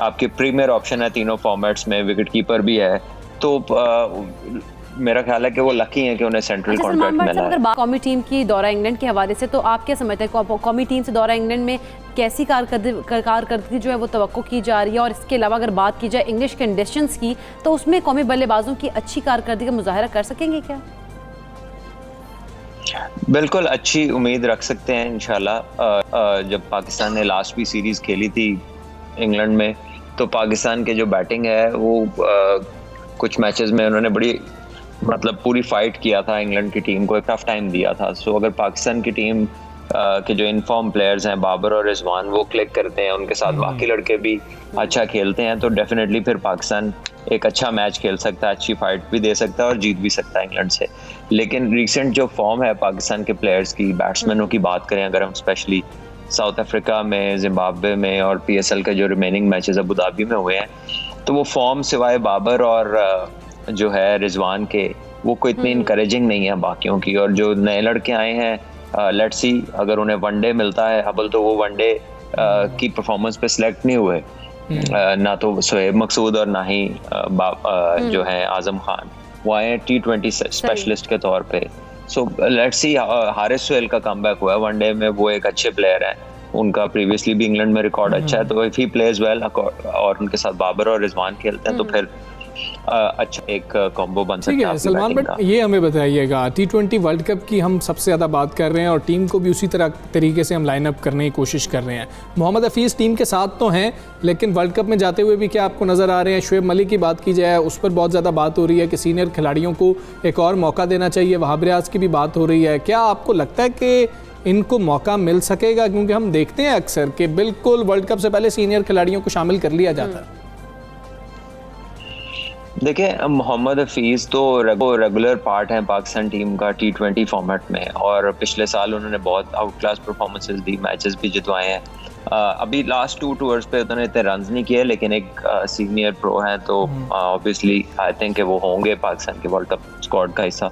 [SPEAKER 9] आपके प्रीमियर ऑप्शन है तीनों फॉर्मेट्स में, विकेट कीपर भी है। तो मेरा ख्याल है कि वो लकी हैं कि उन्हें सेंट्रल कॉन्ट्रैक्ट मिला है।
[SPEAKER 2] अगर बात कौमी टीम की दौरा इंग्लैंड के हवाले से, तो आप क्या समझते हैं कौमी टीम से दौरा इंग्लैंड में कैसी कारकर्दगी जो है वो तवक्को की जा रही है? और इसके अलावा अगर बात की जाए इंग्लिश कंडीशंस की, तो उसमें कौमी बल्लेबाजों की अच्छी कारकर्दगी का मुजाहरा कर सकेंगे क्या?
[SPEAKER 9] बिल्कुल अच्छी उम्मीद रख सकते हैं इंशाल्लाह। जब पाकिस्तान ने लास्ट भी सीरीज खेली थी इंग्लैंड में, तो पाकिस्तान के जो बैटिंग है वो कुछ मैचेस में उन्होंने बड़ी पूरी फाइट किया था, इंग्लैंड की टीम को एक टफ टाइम दिया था। सो अगर पाकिस्तान की टीम के जो इनफॉर्म प्लेयर्स हैं बाबर और रिजवान वो क्लिक करते हैं, उनके साथ बाकी लड़के भी अच्छा खेलते हैं, तो डेफिनेटली फिर पाकिस्तान एक अच्छा मैच खेल सकता है, अच्छी फाइट भी दे सकता है और जीत भी सकता है इंग्लैंड से। लेकिन रिसेंट जो फॉर्म है पाकिस्तान के प्लेयर्स की, बैट्समैनों की बात करें अगर हम, स्पेशली साउथ अफ्रीका में, जिम्बाब्वे में और पीएसएल के जो रिमेनिंग मैचेस अबू धाबी में हुए हैं, तो वो फॉर्म सिवाय बाबर और जो है रिजवान के वो कोई इतनी इनकरेजिंग नहीं है बाकियों की। और जो नए लड़के आए हैं, लेट्स सी अगर उन्हें वनडे मिलता है, अबल तो वो वनडे की परफॉर्मेंस पे सिलेक्ट नहीं हुए, ना तो सोहेब मकसूद और ना ही जो है आजम खान, वो आए T20 स्पेशलिस्ट के तौर पे। So let's see, Haris Sohail का कमबैक हुआ है वनडे में, वो एक अच्छे प्लेयर हैं, उनका प्रीवियसली भी इंग्लैंड में रिकॉर्ड अच्छा है, तो इफ ही प्लेज वेल और उनके साथ बाबर और रिजवान खेलते हैं तो फिर अच्छा एक कॉम्बो बन सकता है।
[SPEAKER 1] सलमान बट ये हमें बताइएगा, T20 वर्ल्ड कप की हम सबसे ज़्यादा बात कर रहे हैं और टीम को भी उसी तरीके से हम लाइन अप करने की कोशिश कर रहे हैं। मोहम्मद हफीज़ टीम के साथ तो हैं, लेकिन वर्ल्ड कप में जाते हुए भी क्या आपको नज़र आ रहे हैं? शुएब मलिक की बात की जाए, उस पर बहुत ज़्यादा बात हो रही है कि सीनियर खिलाड़ियों को एक और मौका देना चाहिए। वहाब रियाज की भी बात हो रही है। क्या आपको लगता है कि इनको मौका मिल सकेगा? क्योंकि हम देखते हैं अक्सर कि बिल्कुल वर्ल्ड कप से पहले सीनियर खिलाड़ियों को शामिल कर लिया जाता है।
[SPEAKER 9] देखिए, मोहम्मद हफीज़ तो रेगुलर पार्ट हैं पाकिस्तान टीम का T20 फॉर्मेट में, और पिछले साल उन्होंने बहुत आउट क्लास परफॉर्मेंसेस दी, मैचेस भी जितवाए हैं। अभी लास्ट 2 टूर्स पे उन्होंने इतने रन्स नहीं किए, लेकिन एक सीनियर प्रो हैं, तो ऑब्वियसली आई थिंक कि वो होंगे पाकिस्तान के वर्ल्ड कप स्क्वाड का हिस्सा,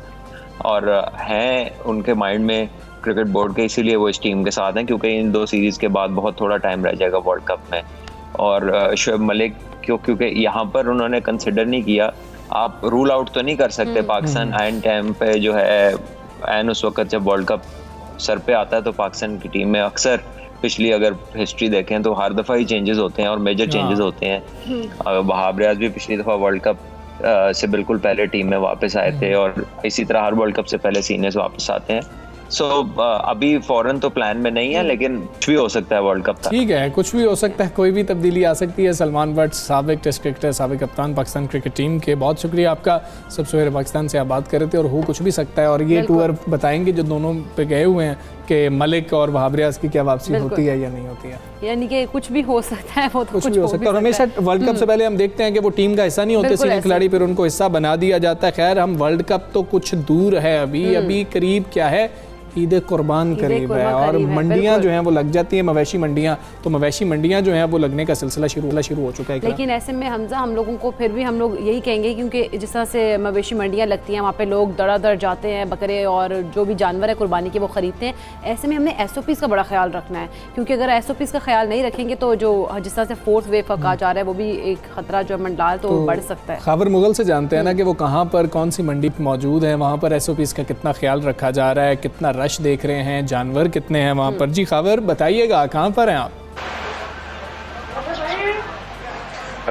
[SPEAKER 9] और हैं उनके माइंड में क्रिकेट बोर्ड के, इसीलिए वो इस टीम के साथ हैं, क्योंकि इन 2 सीरीज़ के बाद बहुत थोड़ा टाइम रह जाएगा वर्ल्ड कप में। और शुएब मलिक क्योंकि यहाँ पर उन्होंने कंसिडर नहीं किया, आप रूल आउट तो नहीं कर सकते। पाकिस्तान आइन टाइम पे जो है, आइन उस वक्त जब वर्ल्ड कप सर पे आता है, तो पाकिस्तान की टीम में अक्सर पिछली अगर हिस्ट्री देखें तो हर दफ़ा ही चेंजेस होते हैं और मेजर चेंजेस होते हैं। वहाब रियाज भी पिछली दफ़ा वर्ल्ड कप से बिल्कुल पहले टीम में वापस आए थे, और इसी तरह हर वर्ल्ड कप से पहले सीनियर्स वापस आते हैं। सो अभी फौरन तो प्लान में नहीं है, लेकिन कुछ भी हो सकता है वर्ल्ड कप तक।
[SPEAKER 1] ठीक है, कुछ भी हो सकता है, कोई भी तब्दीली आ सकती है। सलमान बट, साबिक टेस्ट क्रिकेटर, साबिक कप्तान पाकिस्तान क्रिकेट टीम के, बहुत शुक्रिया आपका। सब सवेरे पाकिस्तान से आप बात कर रहे थे, और हो कुछ भी सकता है। और ये टूर बताएंगे जो दोनों पे गए हुए हैं कि मलिक और वहाब रियाज की क्या वापसी होती है या नहीं होती है,
[SPEAKER 2] यानी कि कुछ भी हो सकता है, वो तो
[SPEAKER 1] कुछ भी हो सकता है। और हमेशा वर्ल्ड कप से पहले हम देखते हैं कि वो टीम का हिस्सा नहीं होते सीनियर खिलाड़ी, फिर उनको हिस्सा बना दिया जाता है। खैर, हम वर्ल्ड कप तो कुछ दूर है, अभी करीब क्या है ईद कुर्बान करीब है और मंडियां जो हैं वो लग जाती हैं, मवेशी मंडियां, तो मवेशी मंडियां जो हैं वो लगने का सिलसिला शुरू हो चुका है।
[SPEAKER 2] लेकिन ऐसे में हमजा हम लोगों को फिर भी हम लोग यही कहेंगे, क्योंकि जिस तरह से मवेशी मंडियां लगती हैं वहाँ पे लोग दर जाते हैं, बकरे और जो भी जानवर है कुर्बानी के वो ख़रीदते हैं। ऐसे में हमने SOPs का बड़ा ख्याल रखना है, क्योंकि अगर SOPs का ख्याल नहीं रखेंगे तो जो जिस तरह से 4th वेव का कहा जा रहा है वो भी एक खतरा जो मंडला तो बढ़ सकता है।
[SPEAKER 1] खबर मुगल से जानते हैं ना कि वो कहाँ पर कौन सी मंडी मौजूद है, वहाँ पर SOPs का कितना ख्याल रखा जा रहा है, कितना रश देख रहे हैं, जानवर कितने हैं वहाँ पर। जी खबर बताइएगा, कहाँ पर हैं आप?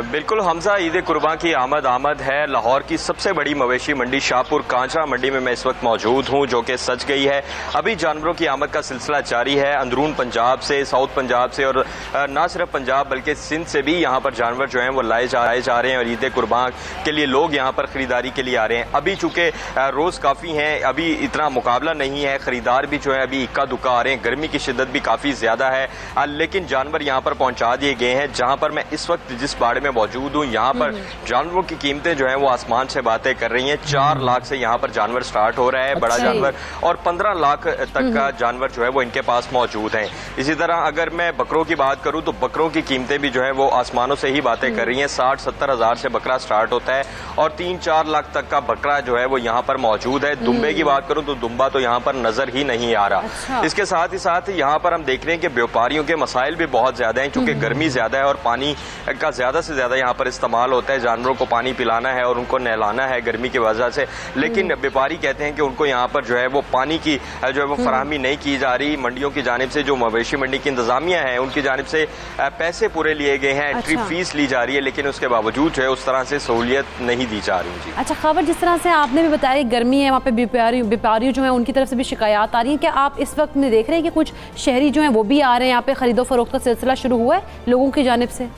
[SPEAKER 10] बिल्कुल हमजा, ईद कुर्बान की आमद है। लाहौर की सबसे बड़ी मवेशी मंडी शाहपुर कांचरा मंडी में मैं इस वक्त मौजूद हूं, जो कि सज गई है। अभी जानवरों की आमद का सिलसिला जारी है। अंदरून पंजाब से, साउथ पंजाब से और ना सिर्फ पंजाब बल्कि सिंध से भी यहाँ पर जानवर जो हैं वो लाए जा रहे हैं और ईद कुर्बान के लिए लोग यहाँ पर खरीदारी के लिए आ रहे हैं। अभी चूँकि रोज़ काफ़ी हैं, अभी इतना मुकाबला नहीं है, खरीदार भी जो है अभी इक्का दुक्का आ रहे हैं, गर्मी की शिद्दत भी काफ़ी ज़्यादा है, लेकिन जानवर यहाँ पर पहुँचा दिए गए हैं। जहाँ पर मैं इस वक्त जिस बाड़े में मौजूद हूँ, यहाँ पर जानवरों की कीमतें जो हैं वो आसमान से बातें कर रही हैं। 4 लाख से यहाँ पर जानवर स्टार्ट हो रहा है, बड़ा जानवर, और 15 लाख तक का जानवर जो है वो इनके पास मौजूद है। इसी तरह अगर मैं बकरों की बात करूँ तो बकरों की कीमतें भी जो है वो आसमानों से ही बातें कर रही हैं। 60-70 हज़ार से बकरा स्टार्ट होता है और 3-4 लाख तक का बकरा जो है वो यहाँ पर मौजूद है। दुम्बे की बात करूँ तो दुम्बा तो यहाँ पर नजर ही नहीं आ रहा। इसके साथ ही साथ यहाँ पर हम देख रहे हैं कि व्यापारियों के मसाइल भी बहुत ज्यादा हैं, क्योंकि गर्मी ज्यादा है और पानी का ज्यादा से ज्यादा यहाँ पर इस्तेमाल होता है। जानवरों को पानी पिलाना है और उनको नहलाना है गर्मी की वजह से, लेकिन व्यापारी कहते हैं कि उनको यहाँ पर जो है वो पानी की जो है वो फराहमी नहीं की जा रही। मंडियों की जानिब से, जो मवेशी मंडी की इंतजामिया है उनकी जानिब से पैसे पूरे लिए गए हैं, एंट्री फीस ली जा रही है, लेकिन उसके बावजूद जो है उस तरह से सहूलियत नहीं दी जा रही। जी
[SPEAKER 2] अच्छा खबर, जिस तरह से आपने भी बताया गर्मी है, वहाँ पे व्यापारी जो है उनकी तरफ से भी शिकायत आ रही है, क्या आप इस वक्त में देख रहे हैं कि कुछ शहरी जो है वो भी आ रहे हैं यहाँ पे, खरीदो फरोख्त का सिलसिला शुरू हुआ है लोगों की जानिब से?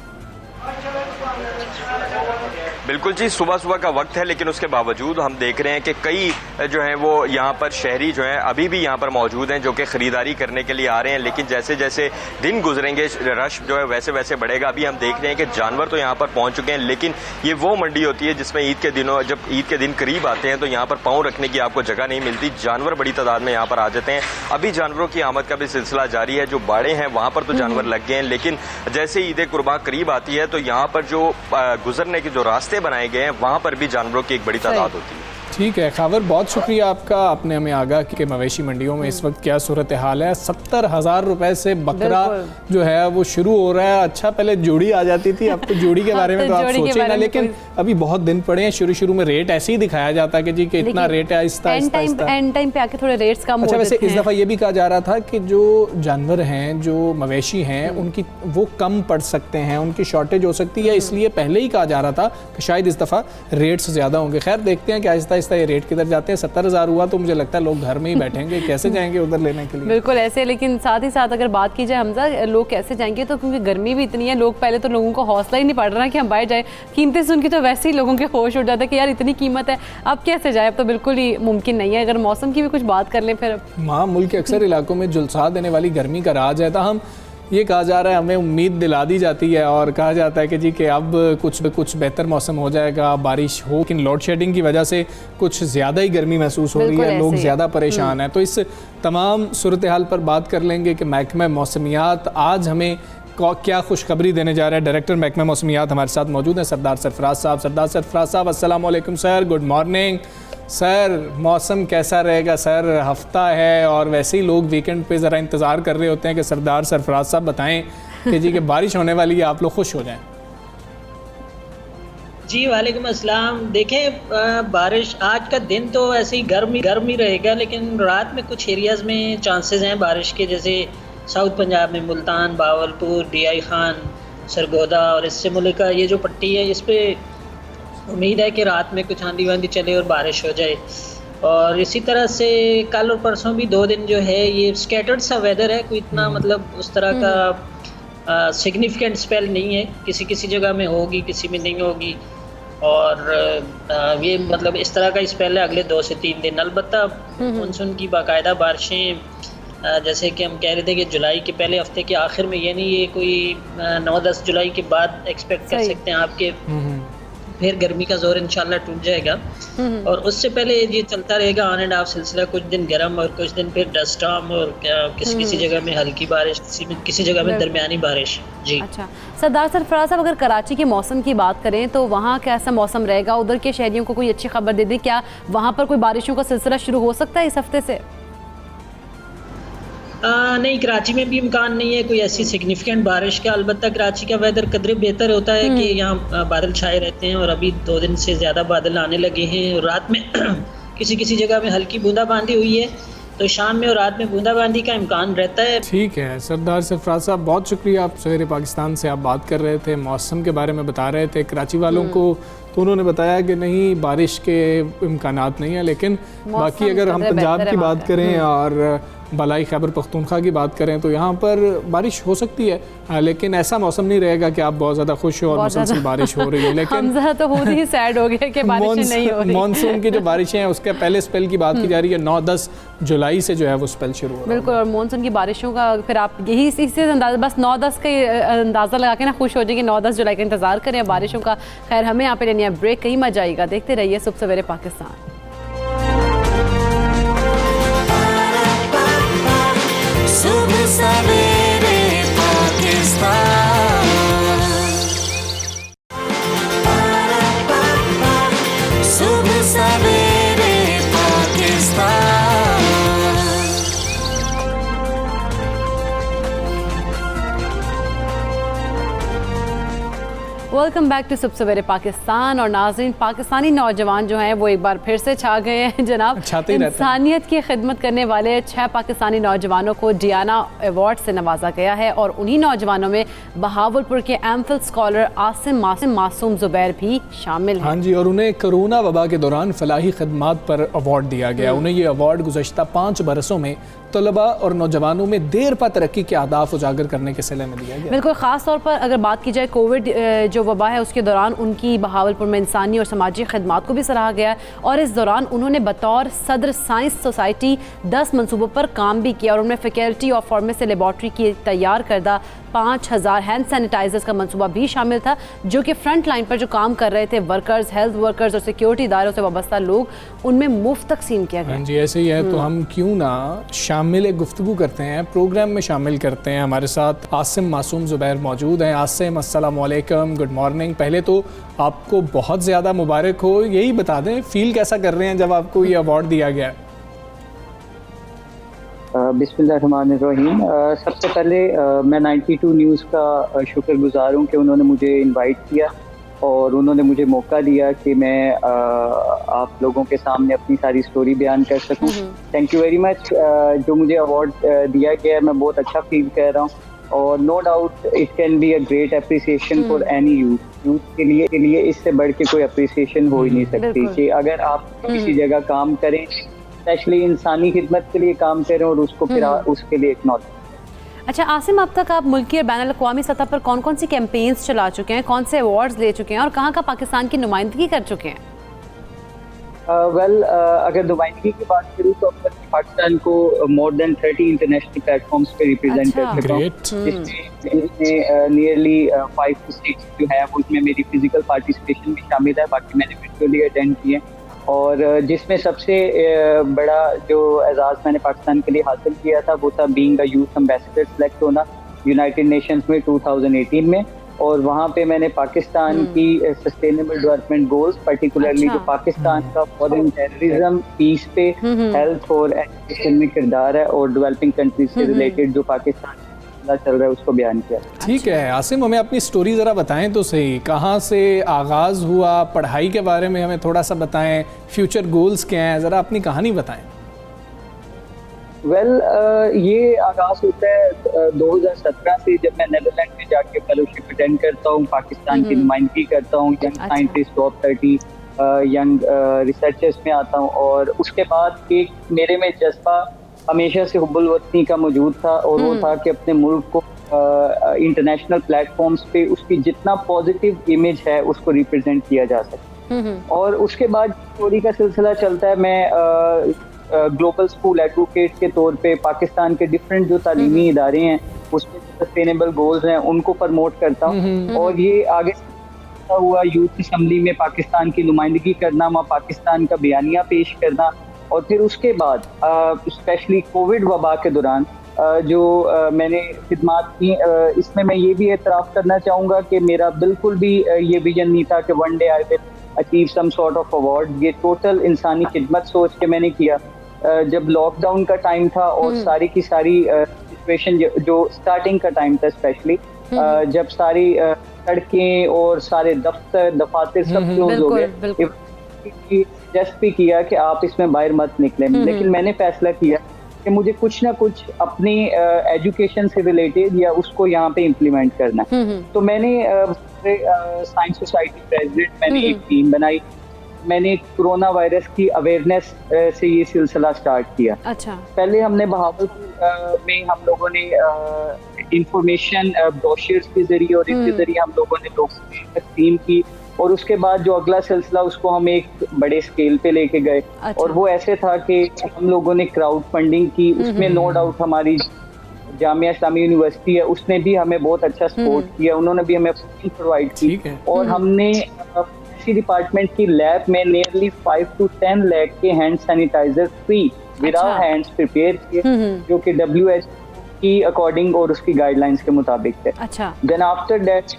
[SPEAKER 10] बिल्कुल जी, सुबह सुबह का वक्त है, लेकिन उसके बावजूद हम देख रहे हैं कि कई जो हैं वो यहाँ पर शहरी जो हैं अभी भी यहाँ पर मौजूद हैं, जो कि खरीदारी करने के लिए आ रहे हैं। लेकिन जैसे जैसे दिन गुजरेंगे रश जो है वैसे वैसे बढ़ेगा। अभी हम देख रहे हैं कि जानवर तो यहाँ पर पहुँच चुके हैं, लेकिन ये वो मंडी होती है जिसमें ईद के दिनों, जब ईद के दिन करीब आते हैं तो यहाँ पर पाँव रखने की आपको जगह नहीं मिलती, जानवर बड़ी तादाद में यहाँ पर आ जाते हैं। अभी जानवरों की आमद का भी सिलसिला जारी है। जो बाड़े हैं वहाँ पर तो जानवर लग गए हैं, लेकिन जैसे ईद कुर्बान करीब आती है तो यहाँ पर जो गुजरने के जो रास्ते बनाए गए हैं वहां पर भी जानवरों की एक बड़ी तादाद होती है।
[SPEAKER 1] ठीक है खबर, बहुत शुक्रिया आपका, आपने हमें आगाह कि मवेशी मंडियों में इस वक्त क्या सूरत हाल है। 70,000 रुपए से बकरा जो है वो शुरू हो रहा है। अच्छा पहले जोड़ी आ जाती थी, अब तो जोड़ी के बारे में तो आप सोचे ना, लेकिन अभी बहुत दिन पड़े हैं। शुरू में रेट ऐसे ही दिखाया जाता है कि जी कि इतना रेट है, आहिस्ता
[SPEAKER 2] एंड टाइम पे आके थोड़े रेट्स कम हो जाते हैं।
[SPEAKER 1] वैसे इस दफा ये भी कहा जा रहा था कि जो जानवर हैं, जो मवेशी हैं, उनकी वो कम पड़ सकते हैं, उनकी शॉर्टेज हो सकती है, इसलिए पहले ही कहा जा रहा था कि शायद इस दफा रेट्स ज्यादा होंगे। खैर देखते हैं कि आहिस्ता ये रेट किधर जाते हैं। 70,000 हुआ तो मुझे लगता है लोग घर में ही बैठेंगे, कैसे जाएंगे उधर लेने के लिए?
[SPEAKER 2] बिल्कुल ऐसे, लेकिन साथ ही साथ अगर बात की जाए हमजा, लोग कैसे जाएंगे, तो क्योंकि गर्मी भी इतनी है, लोग पहले तो लोगों को हौसला ही नहीं पड़ रहा कि हम बाहर जाए। कीमतें सुन के तो वैसे ही लोगों के होश उड़ जाता है कि यार इतनी कीमत है, अब कैसे जाए, अब तो बिल्कुल ही मुमकिन नहीं है। अगर मौसम की भी कुछ बात कर लें फिर,
[SPEAKER 1] हाँ, मुल्क के अक्सर इलाकों में झुलसा देने वाली गर्मी का राज है। हम ये कहा जा रहा है, हमें उम्मीद दिला दी जाती है और कहा जाता है कि जी कि अब कुछ बेहतर मौसम हो जाएगा, बारिश हो, लेकिन लोड शेडिंग की वजह से कुछ ज़्यादा ही गर्मी महसूस हो रही है, लोग ज़्यादा परेशान हैं। तो इस तमाम सूरत हाल पर बात कर लेंगे कि महकमा मौसमियात आज हमें क्या खुशखबरी देने जा रहा है। डायरेक्टर महकमा मौसमियात हमारे साथ मौजूद हैं सरदार सरफराज साहब। सरदार सरफराज साहब अस्सलाम वालेकुम सर, गुड मॉर्निंग सर। मौसम कैसा रहेगा सर? हफ्ता है और वैसे ही लोग वीकेंड पे ज़रा इंतज़ार कर रहे होते हैं कि सरदार सरफराज साहब बताएं कि जी कि बारिश होने वाली है, आप लोग खुश हो जाएं।
[SPEAKER 11] जी वालेकुम अस्सलाम। देखें, बारिश आज का दिन तो ऐसे ही गर्मी रहेगा, लेकिन रात में कुछ एरियाज़ में चांसेस हैं बारिश के, जैसे साउथ पंजाब में मुल्तान, बावलपुर, DI खान, सरगोदा और इससे मुल्क ये जो पट्टी है, इस पर उम्मीद है कि रात में कुछ आंधी वांधी चले और बारिश हो जाए। और इसी तरह से कल और परसों भी 2 दिन जो है ये स्कैटर्ड सा वेदर है, कोई इतना मतलब उस तरह का सिग्निफिकेंट स्पेल नहीं है, किसी जगह में होगी, किसी में नहीं होगी। और ये मतलब इस तरह का स्पेल है अगले 2 से 3 दिन। अलबत्ता मानसून की बाकायदा बारिशें, जैसे कि हम कह रहे थे कि जुलाई के पहले हफ्ते के आखिर में, यानी ये कोई 9-10 जुलाई के बाद एक्सपेक्ट कर सकते हैं आपके फिर गर्मी का जोर इंशाल्लाह टूट जाएगा और उससे पहले ये चलता रहेगा ऑन एंड ऑफ सिलसिला, कुछ दिन गर्म और कुछ दिन फिर डस्ट स्टॉर्म और किसी जगह में हल्की बारिश, किसी जगह में दरमियानी बारिश। जी
[SPEAKER 2] अच्छा सरदार सरफराज साहब, अगर कराची के मौसम की बात करें तो वहाँ कैसा मौसम रहेगा? उधर के शहरियों को कोई अच्छी खबर दे दें, क्या वहाँ पर कोई बारिशों का सिलसिला शुरू हो सकता है इस हफ्ते से?
[SPEAKER 11] नहीं, कराची में भी इम्कान नहीं है कोई ऐसी सिग्निफिकेंट बारिश का। अलबत्ता कराची का वेदर कदरे बेहतर होता है कि यहाँ बादल छाए रहते हैं और अभी 2 दिन से ज़्यादा बादल आने लगे हैं और रात में किसी जगह में हल्की बूंदाबांदी हुई है, तो शाम में और रात में बूंदाबांदी का इम्कान रहता है।
[SPEAKER 1] ठीक है सरदार सरफराज साहब, बहुत शुक्रिया। आप सवेरे पाकिस्तान से आप बात कर रहे थे, मौसम के बारे में बता रहे थे कराची वालों को, तो उन्होंने बताया कि नहीं बारिश के इम्कानात नहीं है, लेकिन बाकी अगर हम पंजाब की बात करें और बलाई खैबर पख्तूनख्वा की बात करें तो यहाँ पर बारिश हो सकती है, लेकिन ऐसा मौसम नहीं रहेगा कि आप बहुत ज़्यादा खुश हो और मुसलसल बारिश हो रही है। लेकिन
[SPEAKER 2] हमजा तो खुद ही सैड हो गया कि बारिश नहीं हो रही।
[SPEAKER 1] मॉनसून की जो बारिशें हैं उसके पहले स्पेल की बात की जा रही है, 9-10 जुलाई से जो है वो स्पेल शुरू हो रहा है।
[SPEAKER 2] बिल्कुल, और मॉनसून की बारिशों का फिर आप यही इससे अंदाज़ा बस 9-10 का अंदाज़ा लगा के ना खुश हो जाएंगे, 9-10 जुलाई का इंतजार करें बारिशों का। खैर हमें यहाँ पे लेनी है ब्रेक, कहीं मजा आएगा, देखते रहिए सुबह सवेरे पाकिस्तान।
[SPEAKER 5] सुबह सवेरे पाकिस्तान, सुबह सवेरे पाकिस्तान।
[SPEAKER 2] वेलकम बैक टू सुबह सवेरे पाकिस्तान। और नाज़रीन, पाकिस्तानी नौजवान जो हैं वो एक बार फिर से छा गए हैं जनाब। इंसानियत की खिदमत करने वाले 6 पाकिस्तानी नौजवानों को डियाना अवार्ड से नवाजा गया है और उन्हीं नौजवानों में बहावलपुर के एमफिल स्कॉलर आसिम मासूम ज़ुबैर भी शामिल हैं।
[SPEAKER 1] हाँ जी, और उन्हें कोरोना वबा के दौरान फलाही खदमात पर अवार्ड दिया गया। उन्हें ये अवार्ड गुज़श्ता 5 बरसों में तलबा और नौजवानों में देर पा तरक्की के अहदाफ उजागर करने के सिले में दिया गया।
[SPEAKER 2] बिल्कुल, ख़ास तौर पर अगर बात की जाए कोविड जो वबा है उसके दौरान उनकी बहावलपुर में इंसानी और समाजी खदमात को भी सराहा गया और इस दौरान उन्होंने बतौर सदर साइंस सोसाइटी 10 मनसूबों पर काम भी किया और उनमें फैकल्टी ऑफ फार्मेसी लेबॉर्ट्री की तैयार करदा 5000 हैंड सैनिटाइजर्स का मंसूबा भी शामिल था, जो कि फ्रंट लाइन पर जो काम कर रहे थे वर्कर्स, हेल्थ वर्कर्स और सिक्योरिटी इदारों से वाबस्ता लोग, उनमें मुफ्त तकसीम किया गया।
[SPEAKER 1] हाँ जी, ऐसे ही है। तो हम क्यों ना शामिल गुफ्तगू करते हैं, प्रोग्राम में शामिल करते हैं। हमारे साथ आसिम मासूम ज़ुबैर मौजूद हैं। आसिम, अस्सलाम वालेकुम, गुड मॉर्निंग। पहले तो आपको बहुत ज़्यादा मुबारक हो। यही बता दें फील कैसा कर रहे हैं जब आपको ये अवार्ड दिया गया?
[SPEAKER 12] बिस्मिल्लाहिर्रहमानिर्रहीम। सबसे पहले मैं 92 न्यूज़ का शुक्रगुजार हूँ कि उन्होंने मुझे इनवाइट किया और उन्होंने मुझे मौका दिया कि मैं आप लोगों के सामने अपनी सारी स्टोरी बयान कर सकूं। Thank you very much. जो मुझे अवार्ड दिया गया है मैं बहुत अच्छा फील कर रहा हूं और no doubt it can be a great appreciation for any youth के लिए इससे बढ़ के कोई अप्रिसिएशन हो ही नहीं सकती कि अगर आप किसी जगह काम करें, स्पेशली इंसानी खिदमत के लिए काम करें और उसको फिर उसके लिए एक्नॉलेज।
[SPEAKER 2] अच्छा आसिम, अब तक आप मुल्की और बैनुल अक़वामी सतह पर कौन कौन सी कैंपेन्स चला चुके हैं, कौन से अवार्ड्स ले चुके हैं और कहाँ का पाकिस्तान की नुमाइंदगी कर चुके हैं?
[SPEAKER 12] अगर नुमाइंदगी की बात करूँ तो अब तक पाकिस्तान को मोर देन 30 इंटरनेशनल प्लेटफॉर्म्स पे रिप्रेजेंट कर चुका हूँ, जिसमें नियरली 5 to 6 जो है उसमें मेरी फिजिकल पार्टिसिपेशन भी शामिल है, बाकी मैंने वर्चुअली अटेंड किए और जिसमें सबसे बड़ा जो एजाज़ मैंने पाकिस्तान के लिए हासिल किया था वो था being a youth ambassador select होना यूनाइटेड नेशंस में 2018 में। और वहाँ पे मैंने पाकिस्तान की सस्टेनेबल डेवलपमेंट गोल्स, पर्टिकुलरली जो पाकिस्तान का फॉरेन टेररिज्म, पीस पे, हेल्थ और एजुकेशन में किरदार है और डेवलपिंग कंट्रीज से रिलेटेड जो पाकिस्तान चल रहा है उसको बयान किया।
[SPEAKER 1] ठीक है आसिम, हमें अपनी स्टोरी ज़रा बताएं तो सही, कहाँ से आगाज़ हुआ, पढ़ाई के बारे में हमें थोड़ा सा बताएं, फ्यूचर गोल्स क्या हैं, ज़रा अपनी कहानी बताएं।
[SPEAKER 12] ये आगाज़ होता है 2017 से, जब मैं नेदरलैंड में जाके फेलोशिप अटेंड करता हूँ, पाकिस्तान की नुमाइंदगी करता हूँ, young scientist top 30 young researchers में आता हूँ और उसके बाद एक मेरे में जज्बा हमेशा से हुब्बुल वतनी का मौजूद था और वो था कि अपने मुल्क को इंटरनेशनल प्लेटफॉर्म्स पे उसकी जितना पॉजिटिव इमेज है उसको रिप्रेजेंट किया जा सके। और उसके बाद स्टोरी का सिलसिला चलता है। मैं ग्लोबल स्कूल एडवोकेट के तौर पे पाकिस्तान के डिफरेंट जो तालीमी इदारे हैं उसमें सस्टेनेबल गोल्स हैं उनको प्रमोट करता हूँ और ये आगे जाता हुआ यूथ असम्बली में पाकिस्तान की नुमाइंदगी करना, वहाँ पाकिस्तान का बयानिया पेश करना, और फिर उसके बाद स्पेशली कोविड वबा के दौरान जो मैंने खिदमात की, इसमें मैं ये भी एतराफ़ करना चाहूँगा कि मेरा बिल्कुल भी ये विजन नहीं था कि one day I will achieve some sort of award. ये टोटल इंसानी खिदमत सोच के मैंने किया। जब लॉकडाउन का टाइम था और सारी की सारी सिचुएशन जो स्टार्टिंग का टाइम था स्पेशली, जब सारी सड़कें और सारे दफातर सब क्लोज हो गए, जस्ट भी किया कि आप इसमें बाहर मत निकलें, लेकिन मैंने फैसला किया कि मुझे कुछ ना कुछ अपनी एजुकेशन से रिलेटेड या उसको यहाँ पे इम्प्लीमेंट करना है। तो मैंने साइंस सोसाइटी प्रेसिडेंट, मैंने एक टीम बनाई, मैंने कोरोना वायरस की अवेयरनेस से ये सिलसिला स्टार्ट किया।
[SPEAKER 2] अच्छा।
[SPEAKER 12] पहले हमने बहावलपुर में हम लोगों ने इंफॉर्मेशन ब्रोशर्स के जरिए और इसके जरिए हम लोगों ने लोगों की तकसीम की, और उसके बाद जो अगला सिलसिला उसको हम एक बड़े स्केल पे लेके गए। अच्छा। और वो ऐसे था कि हम लोगों ने क्राउड फंडिंग की, उसमें नो डाउट हमारी जामिया इस्लामी यूनिवर्सिटी है, उसने भी हमें बहुत अच्छा सपोर्ट किया, उन्होंने भी हमें फंडिंग प्रोवाइड की, और हमने इसी डिपार्टमेंट की लैब में नियरली 5 to 10 लाख के hand sanitiser free without hands prepare किए, जो कि WHO की अकॉर्डिंग और उसकी गाइडलाइंस के मुताबिक थे।
[SPEAKER 2] अच्छा।
[SPEAKER 12] देन आफ्टर दैट